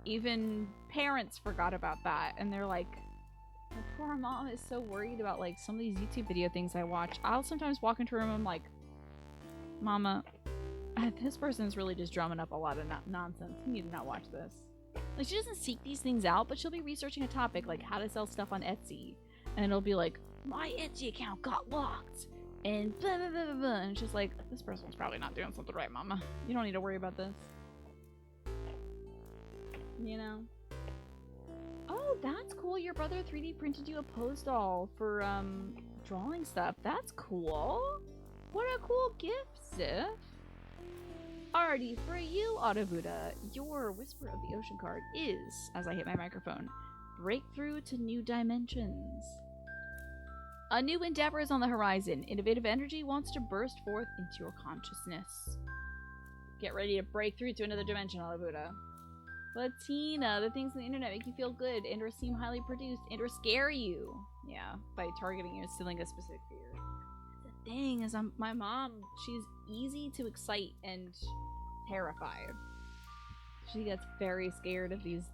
even parents forgot about that, and they're like, my poor mom is so worried about like some of these YouTube video things I watch. I'll sometimes walk into a room and I'm like, Mama, this person's really just drumming up a lot of nonsense. You need to not watch this. Like, she doesn't seek these things out, but she'll be researching a topic like how to sell stuff on Etsy, and it'll be like, my Etsy account got locked. And blah, blah, blah, blah, blah. And it's just like, this person's probably not doing something right, mama. You don't need to worry about this. You know? Oh, that's cool. Your brother 3D printed you a pose doll for, drawing stuff. That's cool. What a cool gift, Sif. Alrighty, for you, Autobuda, your Whisper of the Ocean card is, as I hit my microphone, Breakthrough to New Dimensions. A new endeavor is on the horizon. Innovative energy wants to burst forth into your consciousness. Get ready to break through to another dimension, Autobuda. Latina, the things on the internet make you feel good and or seem highly produced and or scare you. Yeah, by targeting you and instilling a specific fear. The thing is, my mom, she's easy to excite and terrified. She gets very scared of these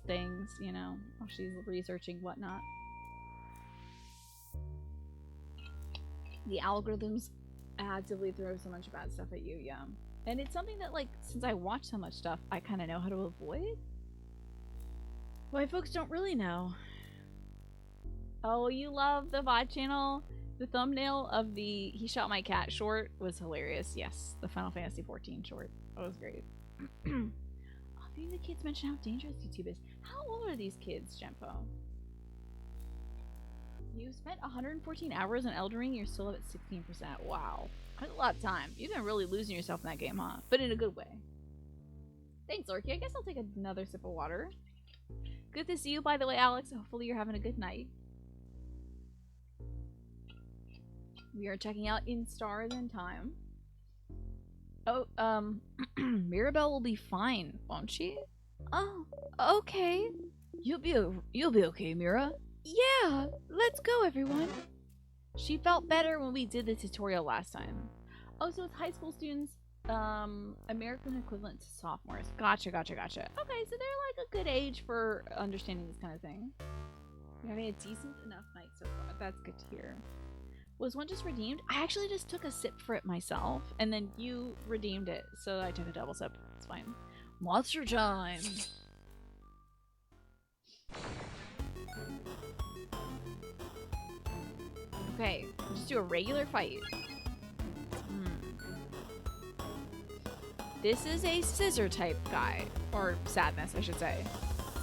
things, you know, while she's researching whatnot. The algorithms actively throw so much bad stuff at you, yeah. And it's something that, like, since I watch so much stuff, I kind of know how to avoid. Why folks don't really know. Oh, you love the VOD channel? The thumbnail of the He Shot My Cat short was hilarious. Yes, the Final Fantasy XIV short. That was great. A few of the kids mention how dangerous YouTube is. How old are these kids, Jempo? You spent 114 hours on Elden Ring, you're still at 16%. Wow. That's a lot of time. You've been really losing yourself in that game, huh? But in a good way. Thanks, Lorky. I guess I'll take another sip of water. Good to see you, by the way, Alex. Hopefully you're having a good night. We are checking out In Stars and Time. Oh, Mirabelle will be fine, won't she? Oh, okay. You'll be okay, Mira. Yeah, let's go, everyone. She felt better when we did the tutorial last time. Oh, so it's high school students, American equivalent to sophomores. Gotcha. Okay, so they're like a good age for understanding this kind of thing. You're having a decent enough night so far. That's good to hear. Was one just redeemed? I actually just took a sip for it myself, and then you redeemed it, so I took a double sip. It's fine. Monster time. Okay, just do a regular fight. This is a scissor type guy, or sadness, I should say.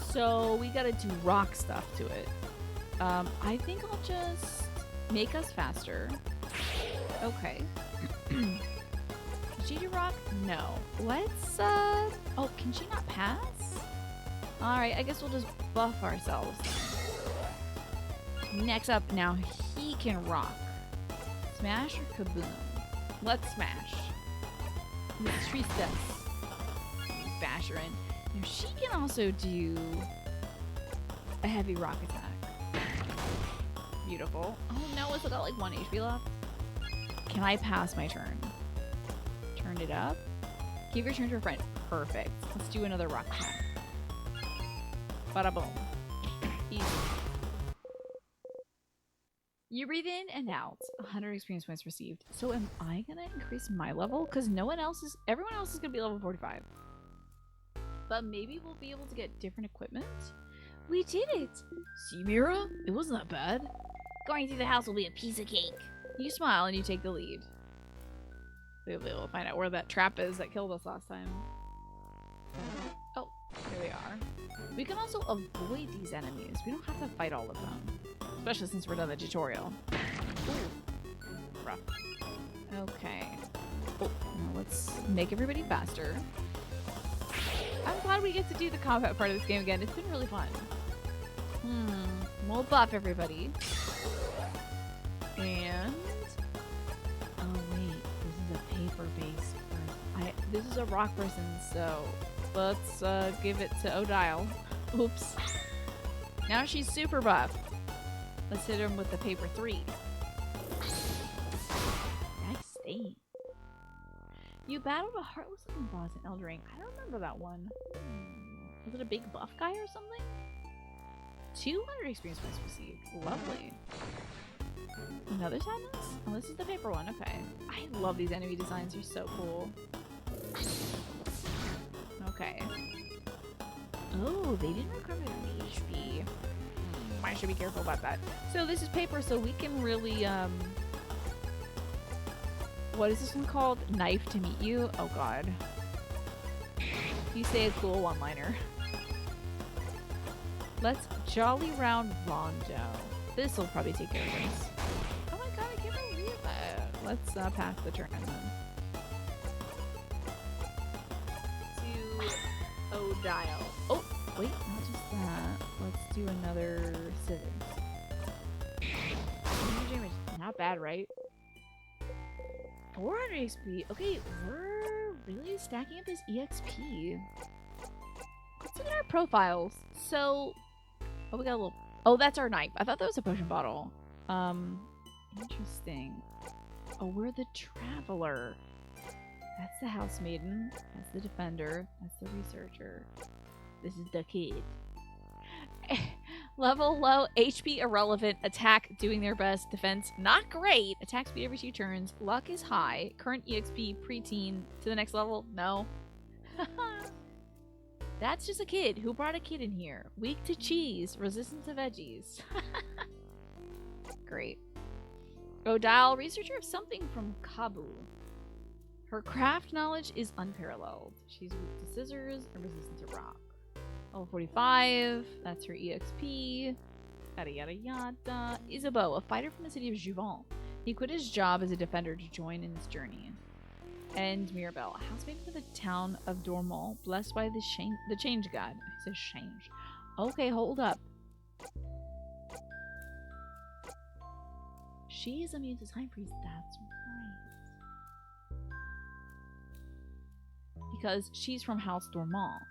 So we gotta do rock stuff to it. I think I'll just make us faster. Okay. Did she do rock? No. Let's, oh, can she not pass? Alright, I guess we'll just buff ourselves. Next up, now he can rock. Smash or kaboom? Let's smash. Let's treat this. Bash her in. Now she can also do a heavy rock attack. Beautiful. Oh no, it's got like 1 HP left. Can I pass my turn? Turn it up. Give your turn to a friend. Perfect. Let's do another rock attack. Bada boom. Easy. You breathe in and out. 100 experience points received. So am I gonna increase my level? Because everyone else is gonna be level 45. But maybe we'll be able to get different equipment. We did it! See, Mira? It wasn't that bad. Going through the house will be a piece of cake. You smile and you take the lead. We'll be able to find out where that trap is that killed us last time. Oh, here we are. We can also avoid these enemies. We don't have to fight all of them. Especially since we're done the tutorial. Ooh. Rough. Okay. Oh, now let's make everybody faster. I'm glad we get to do the combat part of this game again. It's been really fun. We'll buff everybody. And... oh wait, this is a paper-based person. This is a rock person, so let's give it to Odile. Oops. Now she's super buff. Let's hit him with the paper 3. Nice stain. You battled a heartless-looking boss in Elden Ring. I don't remember that one. Was it a big buff guy or something? 200 experience points received. Lovely. Another sadness? Oh, this is the paper one. Okay. I love these enemy designs. They're so cool. Okay. Oh, they didn't recover their HP. I should be careful about that. So this is paper, so we can really, what is this one called? Knife to meet you? Oh god. You say a cool one-liner. Let's jolly round Rondo. This will probably take care of this. Oh my god, I can't believe it. Let's pass the turn then. To Odile. Oh, wait, not just that. Let's do another scissors. Not bad, right? 400 XP. Okay, we're really stacking up this EXP. Let's look at our profiles. So, oh, we got a little. Oh, that's our knife. I thought that was a potion bottle. Interesting. Oh, we're the traveler. That's the house maiden. That's the defender. That's the researcher. This is the kid. Level low, HP irrelevant, attack doing their best, defense not great, attack speed every 2 turns, luck is high, current EXP preteen, to the next level, no. That's just a kid. Who brought a kid in here? Weak to cheese, resistant to veggies. Great. Odile, researcher of something from Kabul. Her craft knowledge is unparalleled. She's weak to scissors and resistant to rock. Level 45, that's her EXP. Yada yada yada. Isabeau, a fighter from the city of Jouvent. He quit his job as a defender to join in this journey. And Mirabelle, a housemaid for the town of Dormont, blessed by the change god. It says change. Okay, hold up. She is immune to time freeze. That's right. Because she's from House Dormont.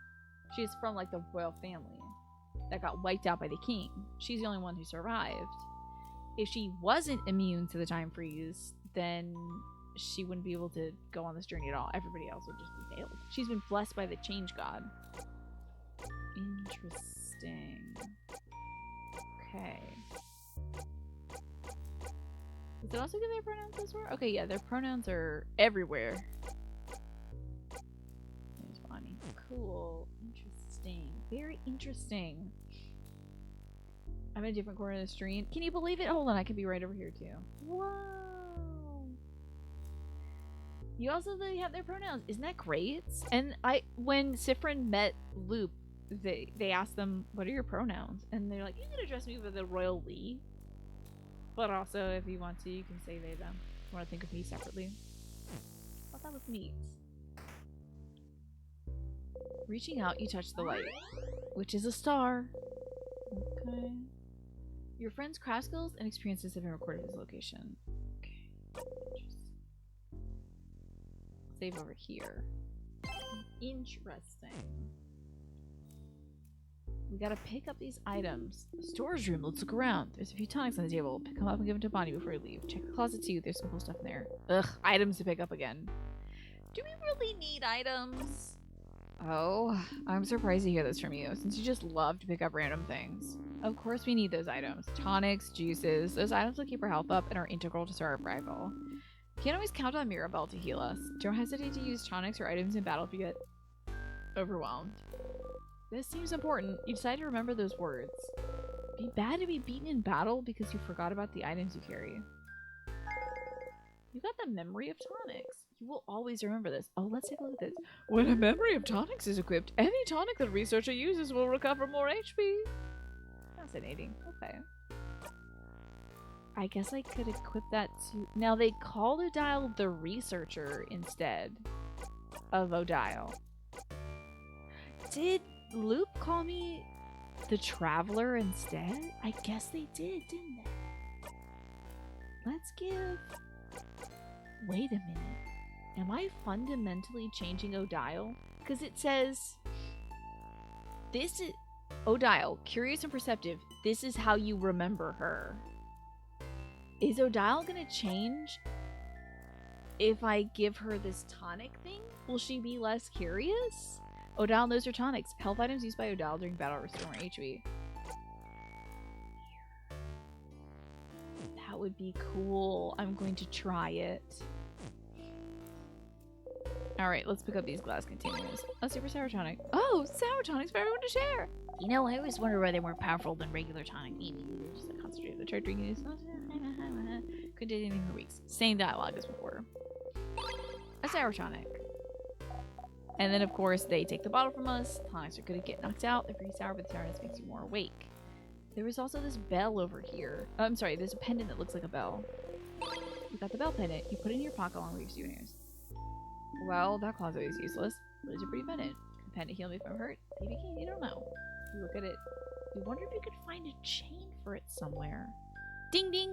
She's from like the royal family that got wiped out by the king. She's the only one who survived. If she wasn't immune to the time freeze, then she wouldn't be able to go on this journey at all. Everybody else would just be failed. She's been blessed by the change god. Interesting. Okay. Does it also give their pronouns elsewhere? Okay, yeah, their pronouns are everywhere. There's Bonnie. Cool. Interesting. Very interesting. I'm in a different corner of the screen. Can you believe it? Hold on, I could be right over here too. Whoa. You also have their pronouns. Isn't that great? And when Sifrin met Loop, they asked them, what are your pronouns? And they're like, you can address me with the royal Lee. But also, if you want to, you can say they, them. If you want to think of me separately. I thought that was neat. Reaching out, you touch the light, which is a star. Okay. Your friend's craft skills and experiences have been recorded at his location. Okay. Save over here. Interesting. We gotta pick up these items. Storage room, let's look around. There's a few tonics on the table. Pick them up and give them to Bonnie before you leave. Check the closet too, there's some cool stuff in there. Ugh, items to pick up again. Do we really need items? Oh, I'm surprised to hear this from you, since you just love to pick up random things. Of course we need those items. Tonics, juices, those items will keep our health up and are integral to survival. Can't always count on Mirabelle to heal us. Don't hesitate to use tonics or items in battle if you get overwhelmed. This seems important. You decide to remember those words. Be bad to be beaten in battle because you forgot about the items you carry. You got the memory of tonics. You will always remember this. Oh, let's take a look at this. When a memory of tonics is equipped, any tonic that a researcher uses will recover more HP. Fascinating. Okay. I guess I could equip that to... Now, they called Odile the researcher instead of Odile. Did Loop call me the traveler instead? I guess they did, didn't they? Let's give... Wait a minute. Am I fundamentally changing Odile? Because it says... This is... Odile, curious and perceptive. This is how you remember her. Is Odile gonna change if I give her this tonic thing? Will she be less curious? Odile knows her tonics. Health items used by Odile during battle restore HP. That would be cool. I'm going to try it. Alright, let's pick up these glass containers. A super sour tonic. Oh, sour tonics for everyone to share! You know, I always wonder why they're more powerful than regular tonic. Maybe they're just like concentrated. The tried drinking this. Couldn't do anything for weeks. Same dialogue as before. A sour tonic. And then, of course, they take the bottle from us. Tonics are good to get knocked out. They're pretty sour, but the sourness makes you more awake. There was also this bell over here. Oh, I'm sorry, there's a pendant that looks like a bell. You got the bell pendant. You put it in your pocket along with your souvenirs. Well, that closet is useless, but it's a pretty pendant. Can the pendant heal me if I'm hurt? Maybe can. You don't know. You look at it. You wonder if you could find a chain for it somewhere. Ding ding!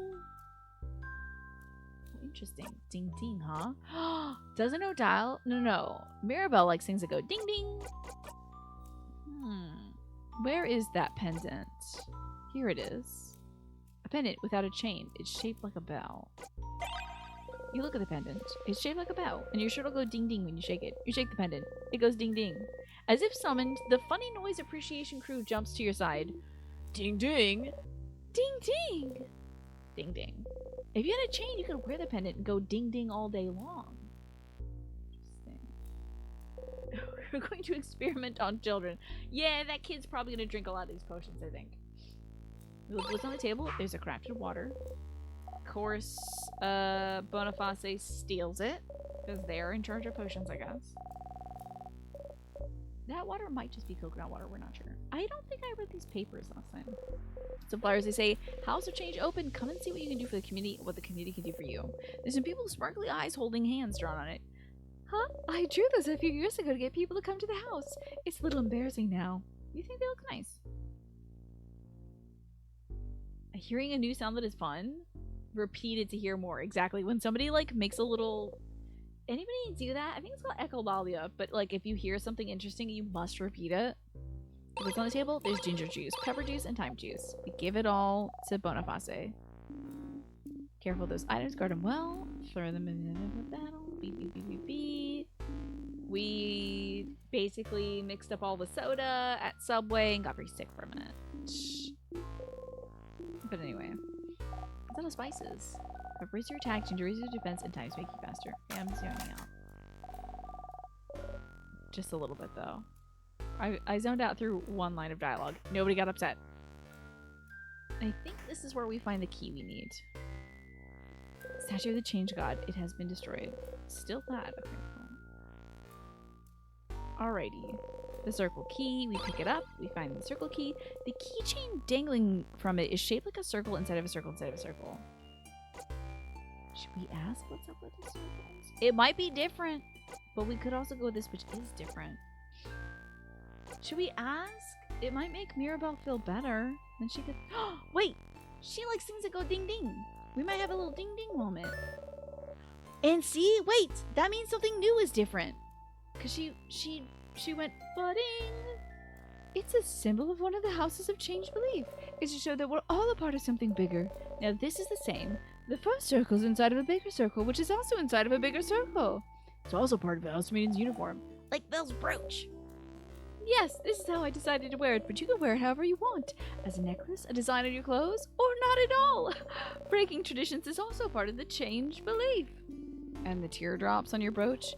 Interesting. Ding ding, huh? Doesn't know dial? No. Mirabelle like sings that go ding ding. Where is that pendant? Here it is. A pendant without a chain. It's shaped like a bell. You look at the pendant. It's shaped like a bell, and your shirt will go ding ding when you shake it. You shake the pendant. It goes ding ding. As if summoned, the funny noise appreciation crew jumps to your side. Ding ding! Ding ding! Ding ding. If you had a chain, you could wear the pendant and go ding ding all day long. Interesting. We're going to experiment on children. Yeah, that kid's probably going to drink a lot of these potions, I think. Look what's on the table. There's a crafted water. Of course, Boniface steals it, because they're in charge of potions, I guess. That water might just be coconut water, we're not sure. I don't think I read these papers last time. Some flyers, they say, House of Change open, come and see what you can do for the community, what the community can do for you. There's some people with sparkly eyes holding hands drawn on it. Huh? I drew this a few years ago to get people to come to the house. It's a little embarrassing now. You think they look nice? Hearing a new sound that is fun. Repeat it to hear more. Exactly. When somebody like makes a little... Anybody do that? I think it's called echolalia, but like if you hear something interesting, you must repeat it. What's on the table? There's ginger juice, pepper juice, and thyme juice. We give it all to Boniface. Careful those items, guard them well. Throw them in the battle. Beep, beep, beep, beep, beep. We basically mixed up all the soda at Subway and got pretty sick for a minute. But anyway. What's on the spices? Raise your attack, ginger raises your defense, and times make you faster. Yeah, I'm zoning out. Just a little bit, though. I zoned out through one line of dialogue. Nobody got upset. I think this is where we find the key we need. Statue of the Change God. It has been destroyed. Still bad. Okay, cool. Alrighty. The circle key. We pick it up. We find the circle key. The keychain dangling from it is shaped like a circle inside of a circle inside of a circle. Should we ask what's up with the circles? It might be different, but we could also go with this, which is different. Should we ask? It might make Mirabelle feel better. Then she could... Wait! She likes things that go ding ding. We might have a little ding ding moment. And see? Wait! That means something new is different. Because she went budding. It's a symbol of one of the houses of change belief. It's to show that we're all a part of something bigger. Now this is the same. The first circle is inside of a bigger circle, which is also inside of a bigger circle. It's also part of the house maiden's uniform. Like Belle's brooch. Yes, this is how I decided to wear it, but you can wear it however you want. As a necklace, a design on your clothes, or not at all. Breaking traditions is also part of the change belief. And the teardrops on your brooch?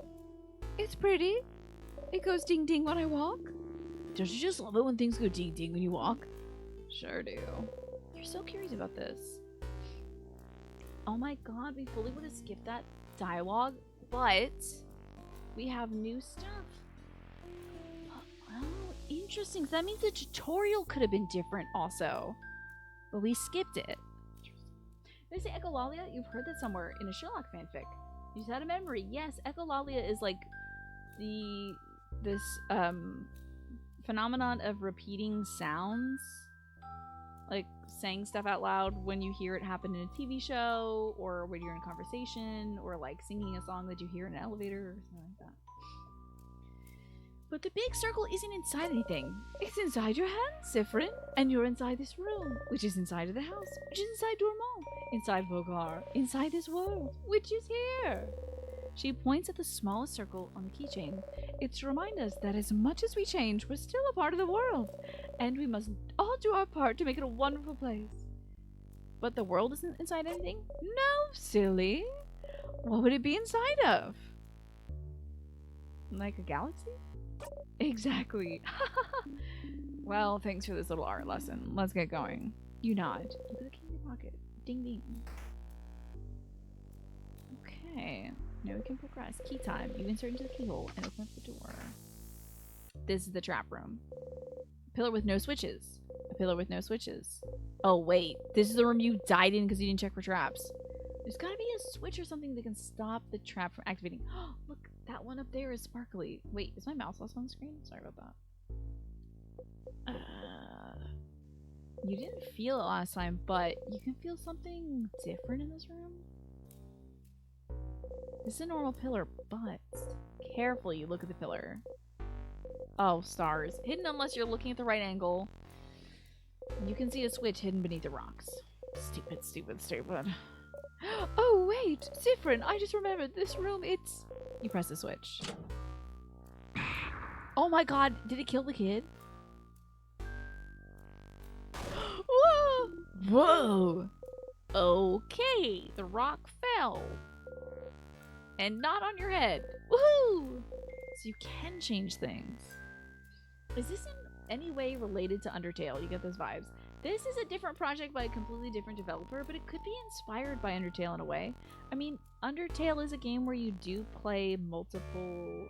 It's pretty. It goes ding ding when I walk. Don't you just love it when things go ding ding when you walk? Sure do. You're so curious about this. Oh my god, we fully would have skipped that dialogue, but we have new stuff. Well, interesting. So that means the tutorial could have been different also. But we skipped it. They say echolalia? You've heard that somewhere in a Sherlock fanfic. You just had a memory. Yes, echolalia is like this phenomenon of repeating sounds. Like saying stuff out loud when you hear it happen in a TV show, or when you're in conversation, or like singing a song that you hear in an elevator or something like that. But the big circle isn't inside anything. It's inside your hand, Sifrin. And you're inside this room, which is inside of the house, which is inside Dormont, inside Vogar, inside this world, which is here. She points at the smallest circle on the keychain. It's to remind us that as much as we change, we're still a part of the world, and we must all do our part to make it a wonderful place. But the world isn't inside anything? No, silly. What would it be inside of? Like a galaxy? Exactly. Well, thanks for this little art lesson. Let's get going. You nod. You put the key in your pocket. Ding ding. Okay. Now we can progress. Key time. You insert into the keyhole and open up the door. This is the trap room. A pillar with no switches. A pillar with no switches. Oh, wait. This is the room you died in because you didn't check for traps. There's gotta be a switch or something that can stop the trap from activating. Look, that one up there is sparkly. Wait, is my mouse also on the screen? Sorry about that. You didn't feel it last time, but you can feel something different in this room. This is a normal pillar, but carefully you look at the pillar. Oh, stars. Hidden unless you're looking at the right angle. You can see a switch hidden beneath the rocks. Stupid, stupid, stupid. Oh, wait! Different! I just remembered this room, it's... You press the switch. Oh my god, did it kill the kid? Whoa! Whoa! Okay, the rock fell. And not on your head. Woohoo! So you can change things. Is this in any way related to Undertale? You get those vibes. This is a different project by a completely different developer, but it could be inspired by Undertale in a way. I mean, Undertale is a game where you do play multiple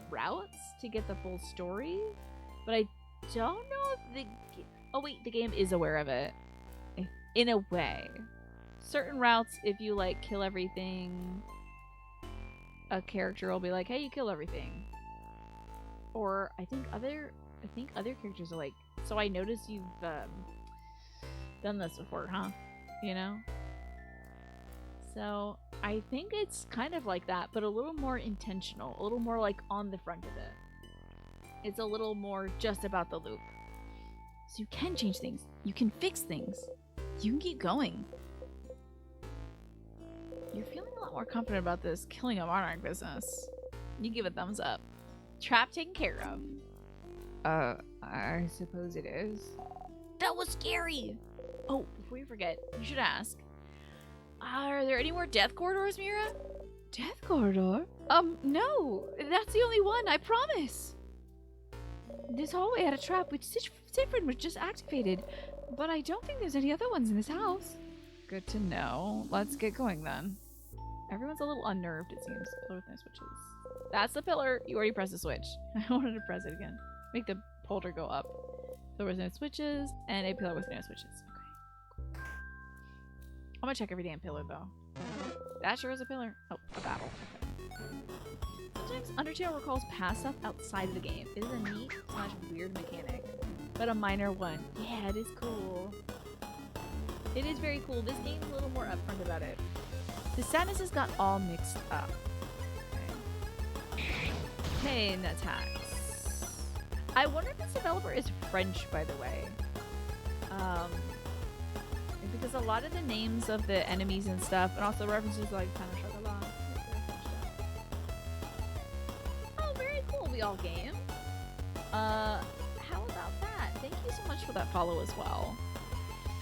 routes to get the full story, but I don't know if the... Oh wait, the game is aware of it. In a way. Certain routes, if you like kill everything, a character will be like, hey, you kill everything. Or I think other characters are like, so I noticed you've done this before, huh? You know? So I think it's kind of like that, but a little more intentional, a little more like on the front of it. It's a little more just about the loop. So you can change things. You can fix things. You can keep going. You're feeling a lot more confident about this killing a monarch business. You give a thumbs up. Trap taken care of. I suppose it is. That was scary. Oh, before you forget, you should ask. Are there any more death corridors, Mira? Death corridor? No. That's the only one, I promise. This hallway had a trap which Siffrin was just activated, but I don't think there's any other ones in this house. Good to know. Let's get going then. Everyone's a little unnerved, it seems. Pillar with no switches. That's the pillar. You already pressed the switch. I wanted to press it again. Make the holder go up. Pillar with no switches, and a pillar with no switches. Okay. I'm gonna check every damn pillar, though. That sure is a pillar. Oh, a battle. Okay. Sometimes Undertale recalls past stuff outside of the game. It is a neat / weird mechanic, but a minor one. Yeah, it is cool. It is very cool. This game's a little more upfront about it. The sadness has got all mixed up. Okay. Pain attacks. I wonder if this developer is French, by the way. Because a lot of the names of the enemies and stuff, and also references to, like Pan au Chocolat. Oh, very cool. We all game. How about that? Thank you so much for that follow as well.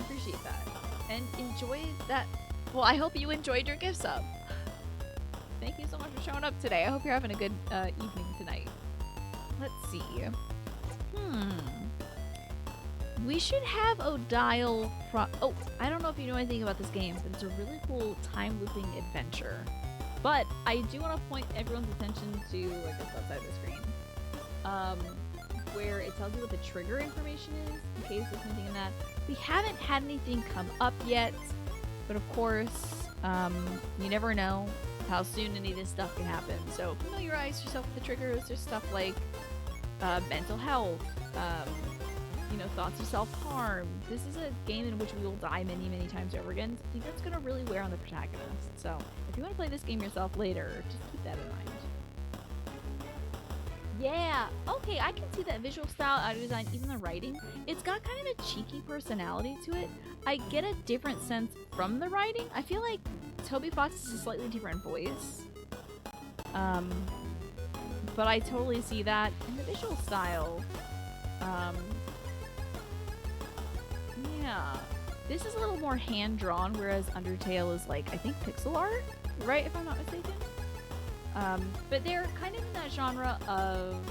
Appreciate that. And enjoy that. Well, I hope you enjoyed your gift sub. Thank you so much for showing up today. I hope you're having a good evening tonight. Let's see. We should have Odile oh, I don't know if you know anything about this game, but it's a really cool time-looping adventure. But I do want to point everyone's attention to, I guess outside the screen, where it tells you what the trigger information is, in case there's anything in that. We haven't had anything come up yet, but of course, you never know how soon any of this stuff can happen. So familiarize yourself with the triggers. There's stuff like mental health, you know, thoughts of self-harm. This is a game in which we will die many, many times over again. I think that's going to really wear on the protagonist. So if you want to play this game yourself later, just keep that in mind. Yeah, okay, I can see that visual style, audio design, even the writing. It's got kind of a cheeky personality to it. I get a different sense from the writing. I feel like Toby Fox is a slightly different voice. But I totally see that in the visual style. Yeah. This is a little more hand-drawn, whereas Undertale is like, I think pixel art, right, if I'm not mistaken? But they're kind of in that genre of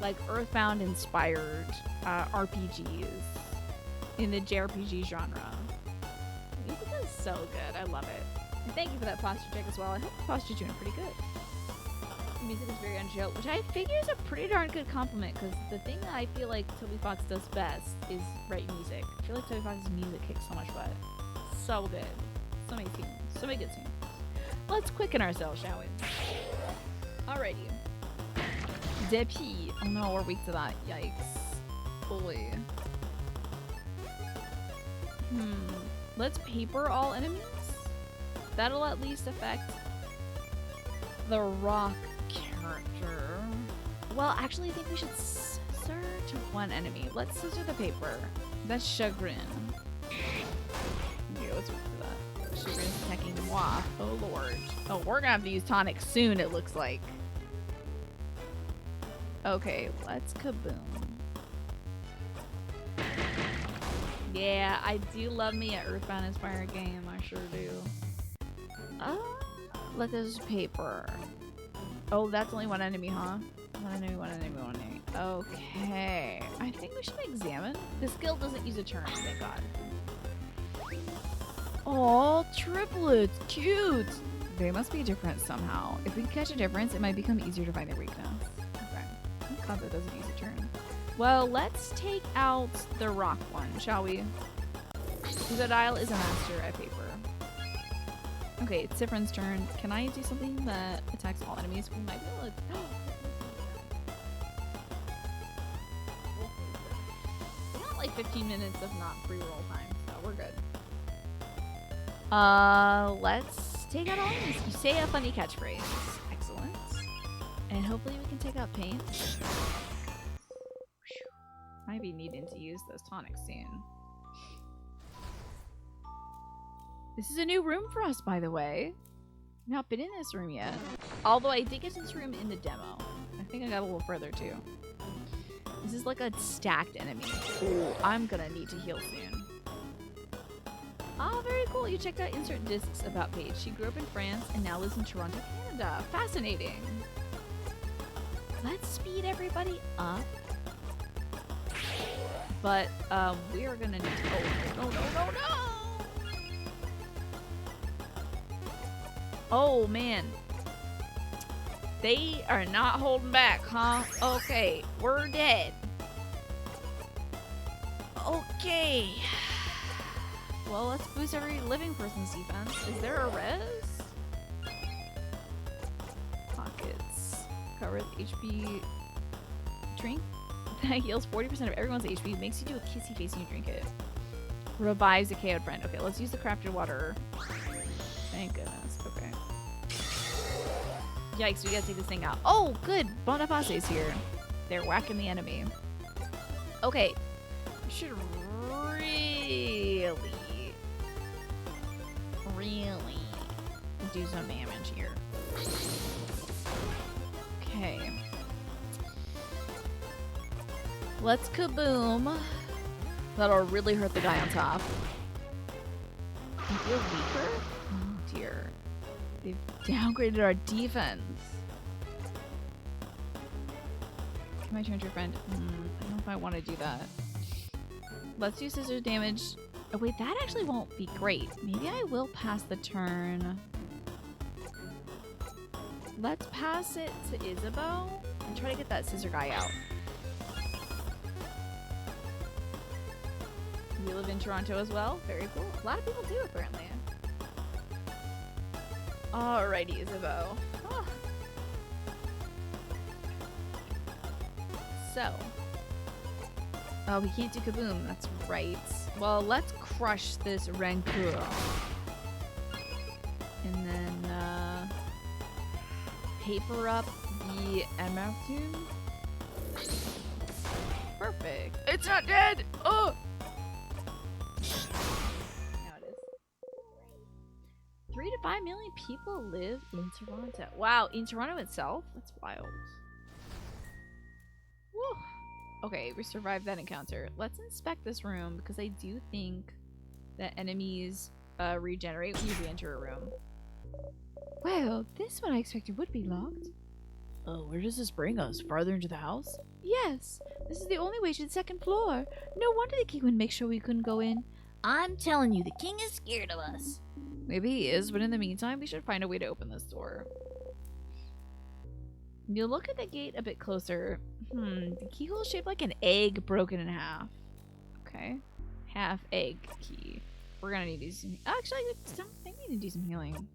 like Earthbound inspired RPGs in the JRPG genre. Music is so good. I love it. And thank you for that posture check as well. I hope the posture's doing pretty good. The music is very unchill, which I figure is a pretty darn good compliment because the thing that I feel like Toby Fox does best is write music. I feel like Toby Fox's music kicks so much butt. So good. So many scenes. So many good scenes. Let's quicken ourselves, shall we? Alrighty. Depi. Oh no, we're weak to that. Yikes. Boy. Let's paper all enemies. That'll at least affect the rock character. Well, actually, I think we should scissor to one enemy. Let's scissor the paper. That's Chagrin. Okay, let's wait for that. Chagrin's attacking moi. Oh lord. Oh, we're gonna have to use tonic soon, it looks like. Okay, let's kaboom. Yeah, I do love me an Earthbound inspired game. I sure do. Let this paper. Oh, that's only one enemy, huh? One enemy, one enemy, one enemy. Okay. I think we should examine. The skill doesn't use a turn, thank God. Oh, triplets, cute. They must be different somehow. If we can catch a difference, it might become easier to find their weakness. Okay. Thank God that doesn't use a turn. Well, let's take out the rock one, shall we? Uzodial is a master at paper. Okay, it's Sifrin's turn. Can I do something that attacks all enemies? We might be able to... We got like 15 minutes of not free roll time, so we're good. Let's take out all enemies. You say a funny catchphrase. Excellent. And hopefully we can take out paint. Might be needing to use those tonics soon. This is a new room for us, by the way. I've not been in this room yet. Although I did get to this room in the demo. I think I got a little further too. This is like a stacked enemy. Ooh, I'm gonna need to heal soon. Oh, very cool. You checked out Insert Discs about Paige. She grew up in France and now lives in Toronto, Canada. Fascinating. Let's speed everybody up. But we are gonna need to... Oh, no. Oh, man. They are not holding back, huh? Okay, we're dead. Okay. Well, let's boost every living person's defense. Is there a res? Pockets. Cover the HP. Drink. That heals 40% of everyone's HP. Makes you do a kissy face when you drink it. Revives a KO'd friend. Okay, let's use the crafted water. Thank goodness. Okay. Yikes, we gotta take this thing out. Oh, good. Boniface's here. They're whacking the enemy. Okay. We should really do some damage here. Okay. Let's kaboom. That'll really hurt the guy on top. I feel weaker? Oh dear. They've downgraded our defense. Can I turn to your friend? I don't know if I want to do that. Let's do scissors damage. Oh wait, that actually won't be great. Maybe I will pass the turn. Let's pass it to Isabeau and try to get that scissor guy out. You live in Toronto as well? Very cool. A lot of people do, apparently. Alrighty, Isabeau. Oh. So. Oh, we can't do kaboom. That's right. Well, let's crush this rancor. And then, paper up the Amertume. Perfect. It's not dead! Oh! Now it is. 3 to 5 million people live in Toronto. Wow, in Toronto itself? That's wild. Woo. Okay, we survived that encounter. Let's inspect this room because I do think that enemies regenerate when you re-enter a room. Well, this one I expected would be locked. Oh, where does this bring us? Farther into the house? Yes, this is the only way to the second floor. No wonder the king would make sure we couldn't go in. I'm telling you, the king is scared of us. Maybe he is, but in the meantime, we should find a way to open this door. You look at the gate a bit closer. The keyhole is shaped like an egg broken in half. Okay. Half egg key. We're gonna need to do some... Actually, I need to do some healing.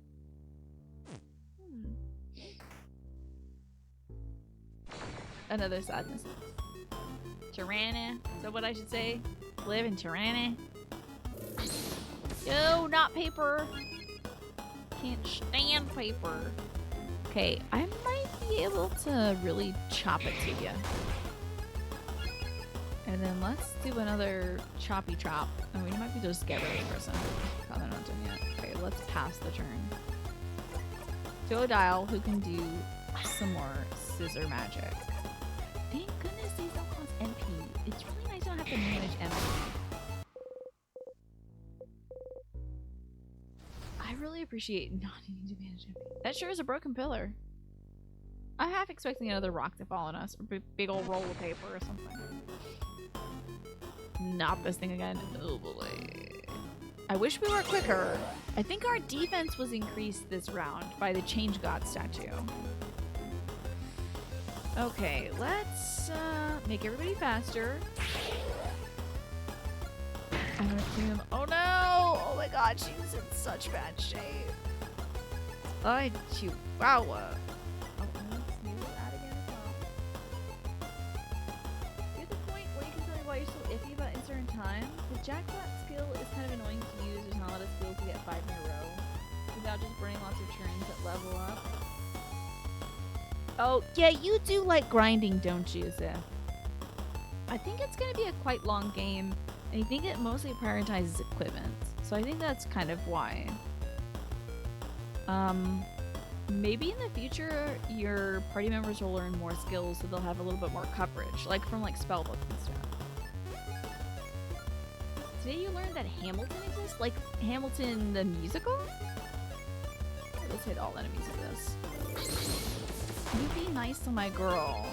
Another sadness. Tirana. Is that what I should say? Live in Tirana. No, not paper. Can't stand paper. Okay, I might be able to really chop it to you. And then let's do another choppy chop. And we might be just get rid of the person. Probably not done yet. Okay, let's pass the turn. To Odile, who can do some more scissor magic. Thank goodness these don't cost MP. It's really nice to not have to manage MP. I really appreciate not needing to manage MP. That sure is a broken pillar. I'm half expecting another rock to fall on us, or big old roll of paper or something. Not this thing again. Oh boy. I wish we were quicker. I think our defense was increased this round by the Change God statue. Okay, let's make everybody faster. I'm gonna clean them. Oh no! Oh my god, she's in such bad shape. Oh, chihuahua. Oh, let's use that again as well. Get the point where you can tell me why you're so iffy about insert time. The jackpot skill is kind of annoying to use. There's not a lot of skills to get 5 in a row without just burning lots of turns that level up. Oh, yeah, you do like grinding, don't you, Zif? I think it's going to be a quite long game, and I think it mostly prioritizes equipment. So I think that's kind of why. Maybe in the future, your party members will learn more skills, so they'll have a little bit more coverage, like from like spellbooks and stuff. Today you learned that Hamilton exists? Like Hamilton the musical? Let's hit all enemies of this. You be nice to my girl.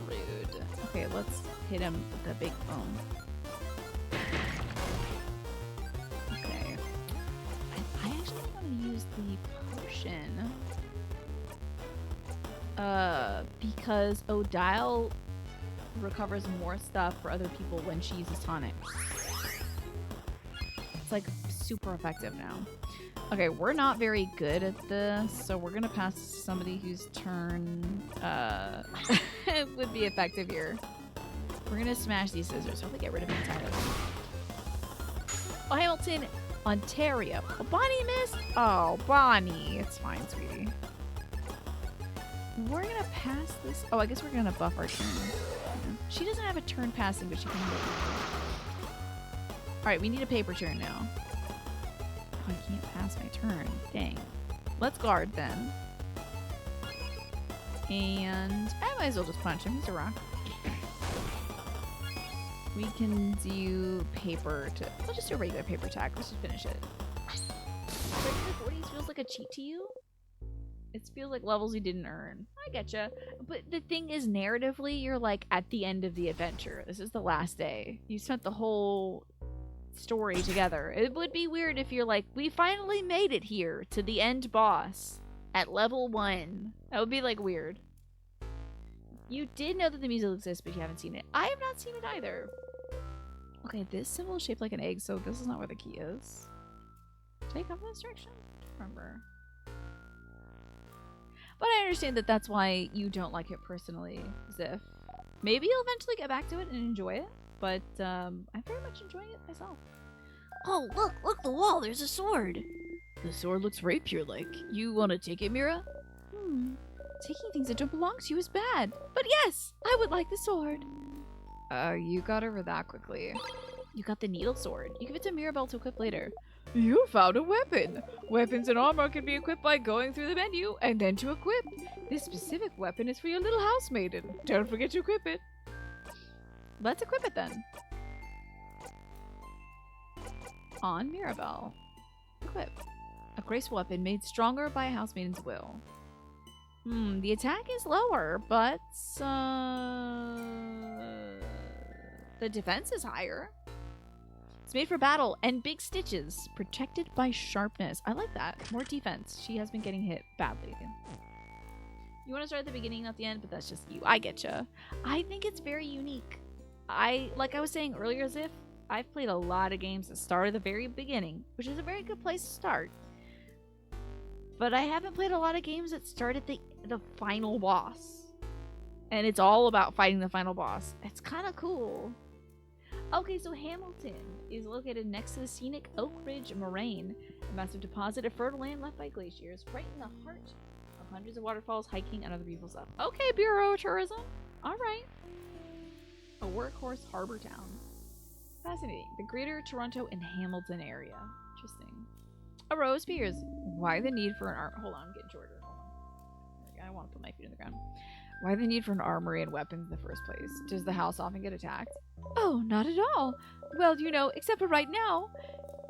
Rude. Okay, let's hit him with the big bone. Okay. I actually want to use the potion. Because Odile recovers more stuff for other people when she uses tonic. It's like super effective now. Okay, we're not very good at this, so we're gonna pass to somebody whose turn would be effective here. We're gonna smash these scissors. Hopefully get rid of them entirely. Oh, Hamilton, Ontario. Oh, Bonnie missed? Oh, Bonnie. It's fine, sweetie. We're gonna pass this. Oh, I guess we're gonna buff our turn. She doesn't have a turn passing, but she can have a Alright, we need a paper turn now. Oh, I can't pass my turn. Dang. Let's guard then. And I might as well just punch him. He's a rock. We can do paper to... We'll just do a regular paper attack. Let's just finish it. Regular 40s feels like a cheat to you? It feels like levels you didn't earn. I getcha. But the thing is, narratively, you're like at the end of the adventure. This is the last day. You spent the whole story together. It would be weird if you're like, we finally made it here to the end boss at level 1. That would be like weird. You did know that the music exists, but you haven't seen it. I have not seen it either. Okay, this symbol is shaped like an egg, so this is not where the key is. Did I come from this direction? I don't remember. But I understand that that's why you don't like it personally, Ziff. Maybe you'll eventually get back to it and enjoy it, but I'm very much enjoying it myself. Oh, look, the wall. There's a sword. The sword looks rapier-like. You want to take it, Mira? Taking things that don't belong to you is bad. But yes, I would like the sword. You got over that quickly. You got the needle sword. You give it to Mirabelle to equip later. You found a weapon! Weapons and armor can be equipped by going through the menu and then to equip. This specific weapon is for your little housemaiden. Don't forget to equip it. Let's equip it then. On Mirabelle. Equip. A graceful weapon made stronger by a housemaiden's will. The attack is lower, but the defense is higher. It's made for battle and big stitches, protected by sharpness. I like that. More defense. She has been getting hit badly. You want to start at the beginning, not the end, but that's just you. I getcha. I think it's very unique. Like I was saying earlier, as if I've played a lot of games that start at the very beginning, which is a very good place to start. But I haven't played a lot of games that start at the final boss. And it's all about fighting the final boss. It's kind of cool. Okay, so Hamilton is located next to the scenic Oak Ridge Moraine, a massive deposit of fertile land left by glaciers, right in the heart of hundreds of waterfalls, hiking, and other beautiful stuff. Okay, Bureau of Tourism. All right. A workhorse harbor town. Fascinating. The Greater Toronto and Hamilton area. Interesting. A row of spears. Why the need for an Hold on, I'm getting shorter. Hold on. I want to put my feet on the ground. Why the need for an armory and weapons in the first place? Does the house often get attacked? Oh, not at all. Well, you know, except for right now.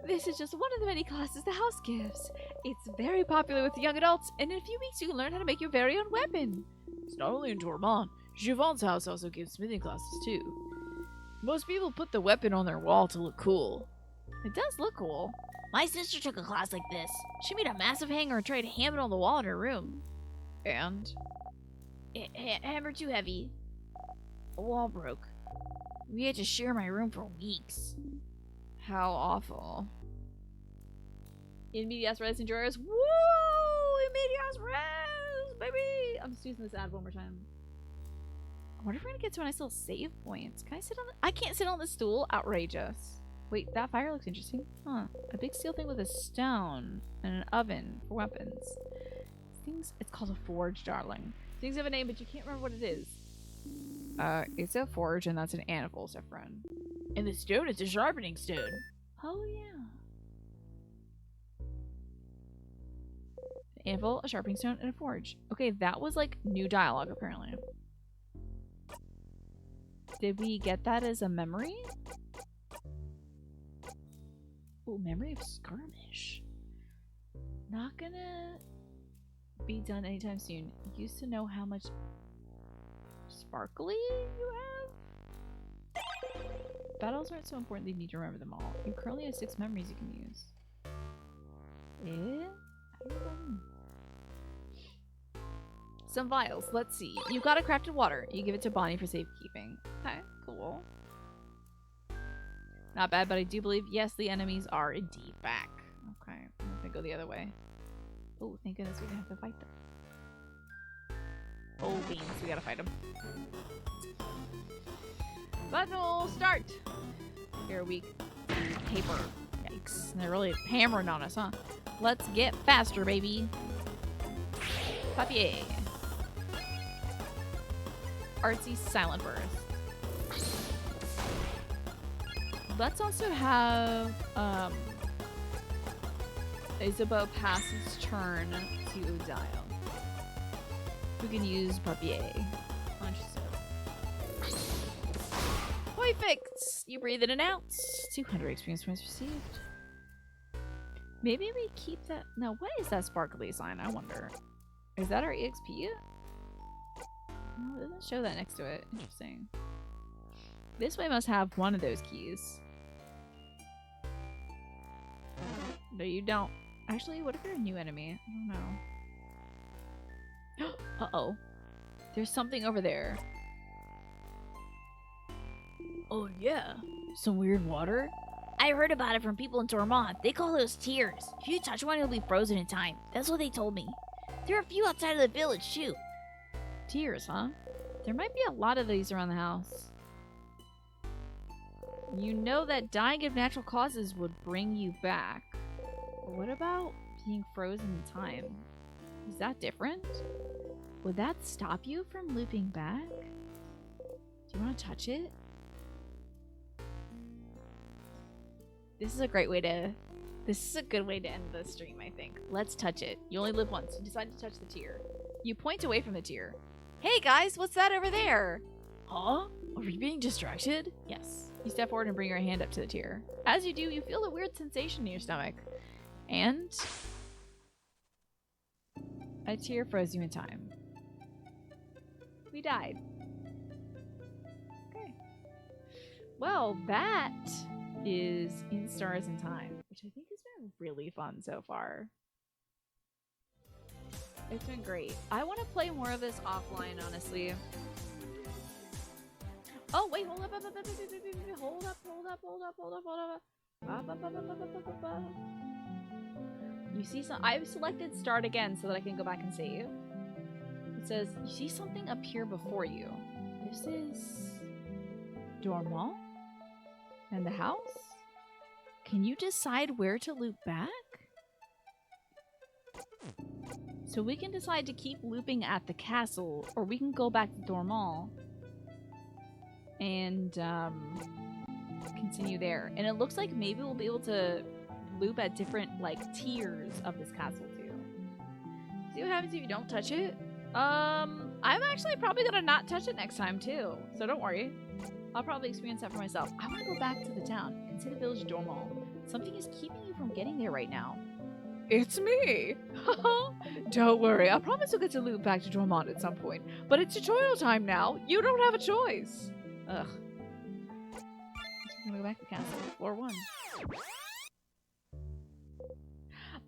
This is just one of the many classes the house gives. It's very popular with the young adults, and in a few weeks you can learn how to make your very own weapon. It's not only in Tourmont. Javon's house also gives smithing classes too. Most people put the weapon on their wall to look cool. It does look cool. My sister took a class like this. She made a massive hanger and tried to ham it on the wall in her room. And? Hammer too heavy. A wall broke. We had to share my room for weeks. How awful. In medias res enjoyers. Woo! In medias res, baby! I'm just using this ad one more time. I wonder if we're gonna get to a nice little save point. Can I sit on I can't sit on the stool? Outrageous. Wait, that fire looks interesting. Huh. A big steel thing with a stone and an oven for weapons. It's called a forge, darling. Things have a name, but you can't remember what it is. It's a forge, and that's an anvil, Saffron. And the stone is a sharpening stone. Oh, yeah. An anvil, a sharpening stone, and a forge. Okay, that was like new dialogue, apparently. Did we get that as a memory? Oh, memory of skirmish. Not gonna be done anytime soon. Used to know how much sparkly you have? Battles aren't so important that you need to remember them all. You currently have 6 memories you can use. How do you Some vials. Let's see. You got a crafted water. You give it to Bonnie for safekeeping. Okay, cool. Not bad, but I do believe, yes, the enemies are indeed back. Okay, I'm gonna go the other way. Oh, thank goodness we didn't have to fight them. Oh, beans, we gotta fight them. Battle start! You're weak. Paper. Yikes. They're really hammering on us, huh? Let's get faster, baby. Papier. Artsy silent burst. Let's also have Isabeau pass his turn to Udial, who can use Papier. Perfect! You breathe in and out. 200 experience points received. Maybe we keep that. No, what is that sparkly sign? I wonder. Is that our EXP? No, it doesn't show that next to it. Interesting. This way must have one of those keys. No, you don't. Actually, what if you're a new enemy? I don't know. Uh-oh. There's something over there. Oh yeah, some weird water? I heard about it from people in Tourmont. They call those tears. If you touch one, it'll be frozen in time. That's what they told me. There are a few outside of the village, too. Tears, huh? There might be a lot of these around the house. You know that dying of natural causes would bring you back. But what about being frozen in time? Is that different? Would that stop you from looping back? Do you want to touch it? This is a great way to... This is a good way to end the stream, I think. Let's touch it. You only live once. You decide to touch the tear. You point away from the tear. Hey guys, what's that over there? Huh? Are we being distracted? Yes. You step forward and bring your hand up to the tear. As you do, you feel a weird sensation in your stomach. And... a tear froze you in time. We died. Okay. Well, that is In Stars in Time, which I think has been really fun so far. It's been great. I want to play more of this offline, honestly. Oh, wait, hold up. You see some. I've selected start again so that I can go back and save. It says, you see something appear before you. This is Dormant and the house? Can you decide where to loop back? So we can decide to keep looping at the castle, or we can go back to Dormant and continue there. And it looks like maybe we'll be able to loop at different like tiers of this castle too. See what happens if you don't touch it? I'm actually probably gonna not touch it next time too, so don't worry. I'll probably experience that for myself. I want to go back to the town and see the village of Dormant. Something is keeping you from getting there right now. It's me! Don't worry, I promise we'll get to loop back to Dormant at some point. But it's tutorial time now. You don't have a choice. Ugh. I'm gonna go back to the castle. Floor 1.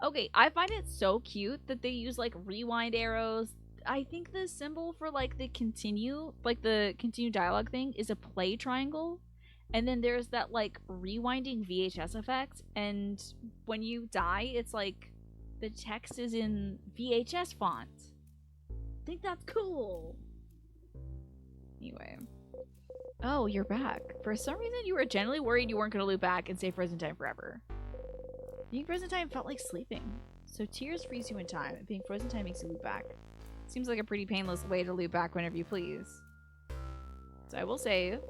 Okay, I find it so cute that they use like rewind arrows. I think the symbol for like the continue dialogue thing is a play triangle. And then there's that like rewinding VHS effect. And when you die, it's like the text is in VHS font. I think that's cool. Anyway. Oh, you're back. For some reason, you were genuinely worried you weren't going to loop back and stay frozen time forever. Being frozen time felt like sleeping. So tears freeze you in time, and being frozen time makes you loop back. Seems like a pretty painless way to loop back whenever you please. So I will save.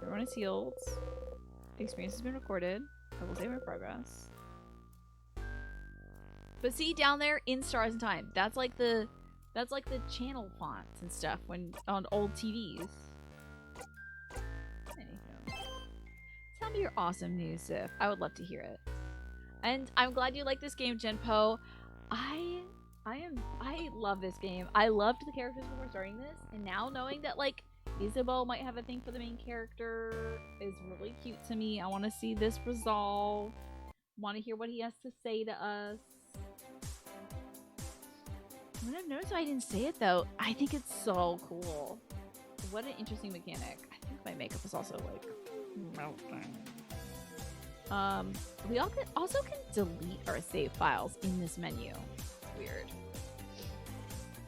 Everyone is healed. The experience has been recorded. I will save my progress. But see down there, In Stars in Time. That's like the channel fonts and stuff when on old TVs. Anywho. Tell me your awesome news, Sif. I would love to hear it. And I'm glad you like this game, Genpo. I love this game. I loved the characters before starting this, and now knowing that like Isabeau might have a thing for the main character is really cute to me. I want to see this resolve. Want to hear what he has to say to us. What I've noticed why I didn't say it though, I think it's so cool. What an interesting mechanic. I think my makeup is also like melting. We also can delete our save files in this menu. Weird.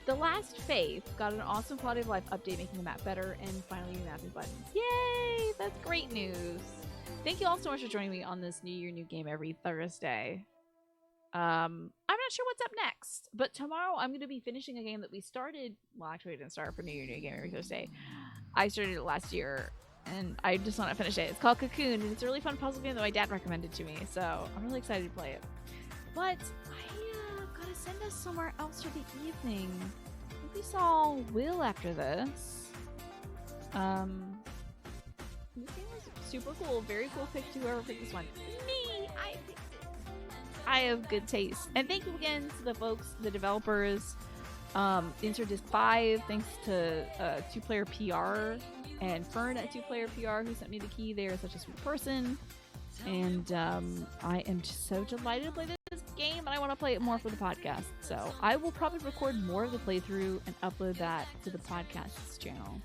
The Last Faith got an awesome quality of life update making the map better and finally remapping buttons. Yay! That's great news. Thank you all so much for joining me on this New Year, New Game every Thursday. I'm not sure what's up next, but tomorrow I'm going to be finishing a game that we started. Well, actually, I didn't start for New Year, New Game every Thursday. I started it last year, and I just want to finish it. It's called Cocoon, and it's a really fun puzzle game that my dad recommended to me, so I'm really excited to play it. But I gotta send us somewhere else for the evening. I think we saw Will after this. This game was super cool. Very cool pick to whoever picked this one. Me! I picked it. I have good taste. And thank you again to the folks, the developers. Insert Disc 5, thanks to 2Player PR and Fern at 2Player PR who sent me the key. They are such a sweet person. And I am just so delighted to play this game, and I want to play it more for the podcast. So I will probably record more of the playthrough and upload that to the podcast's channel.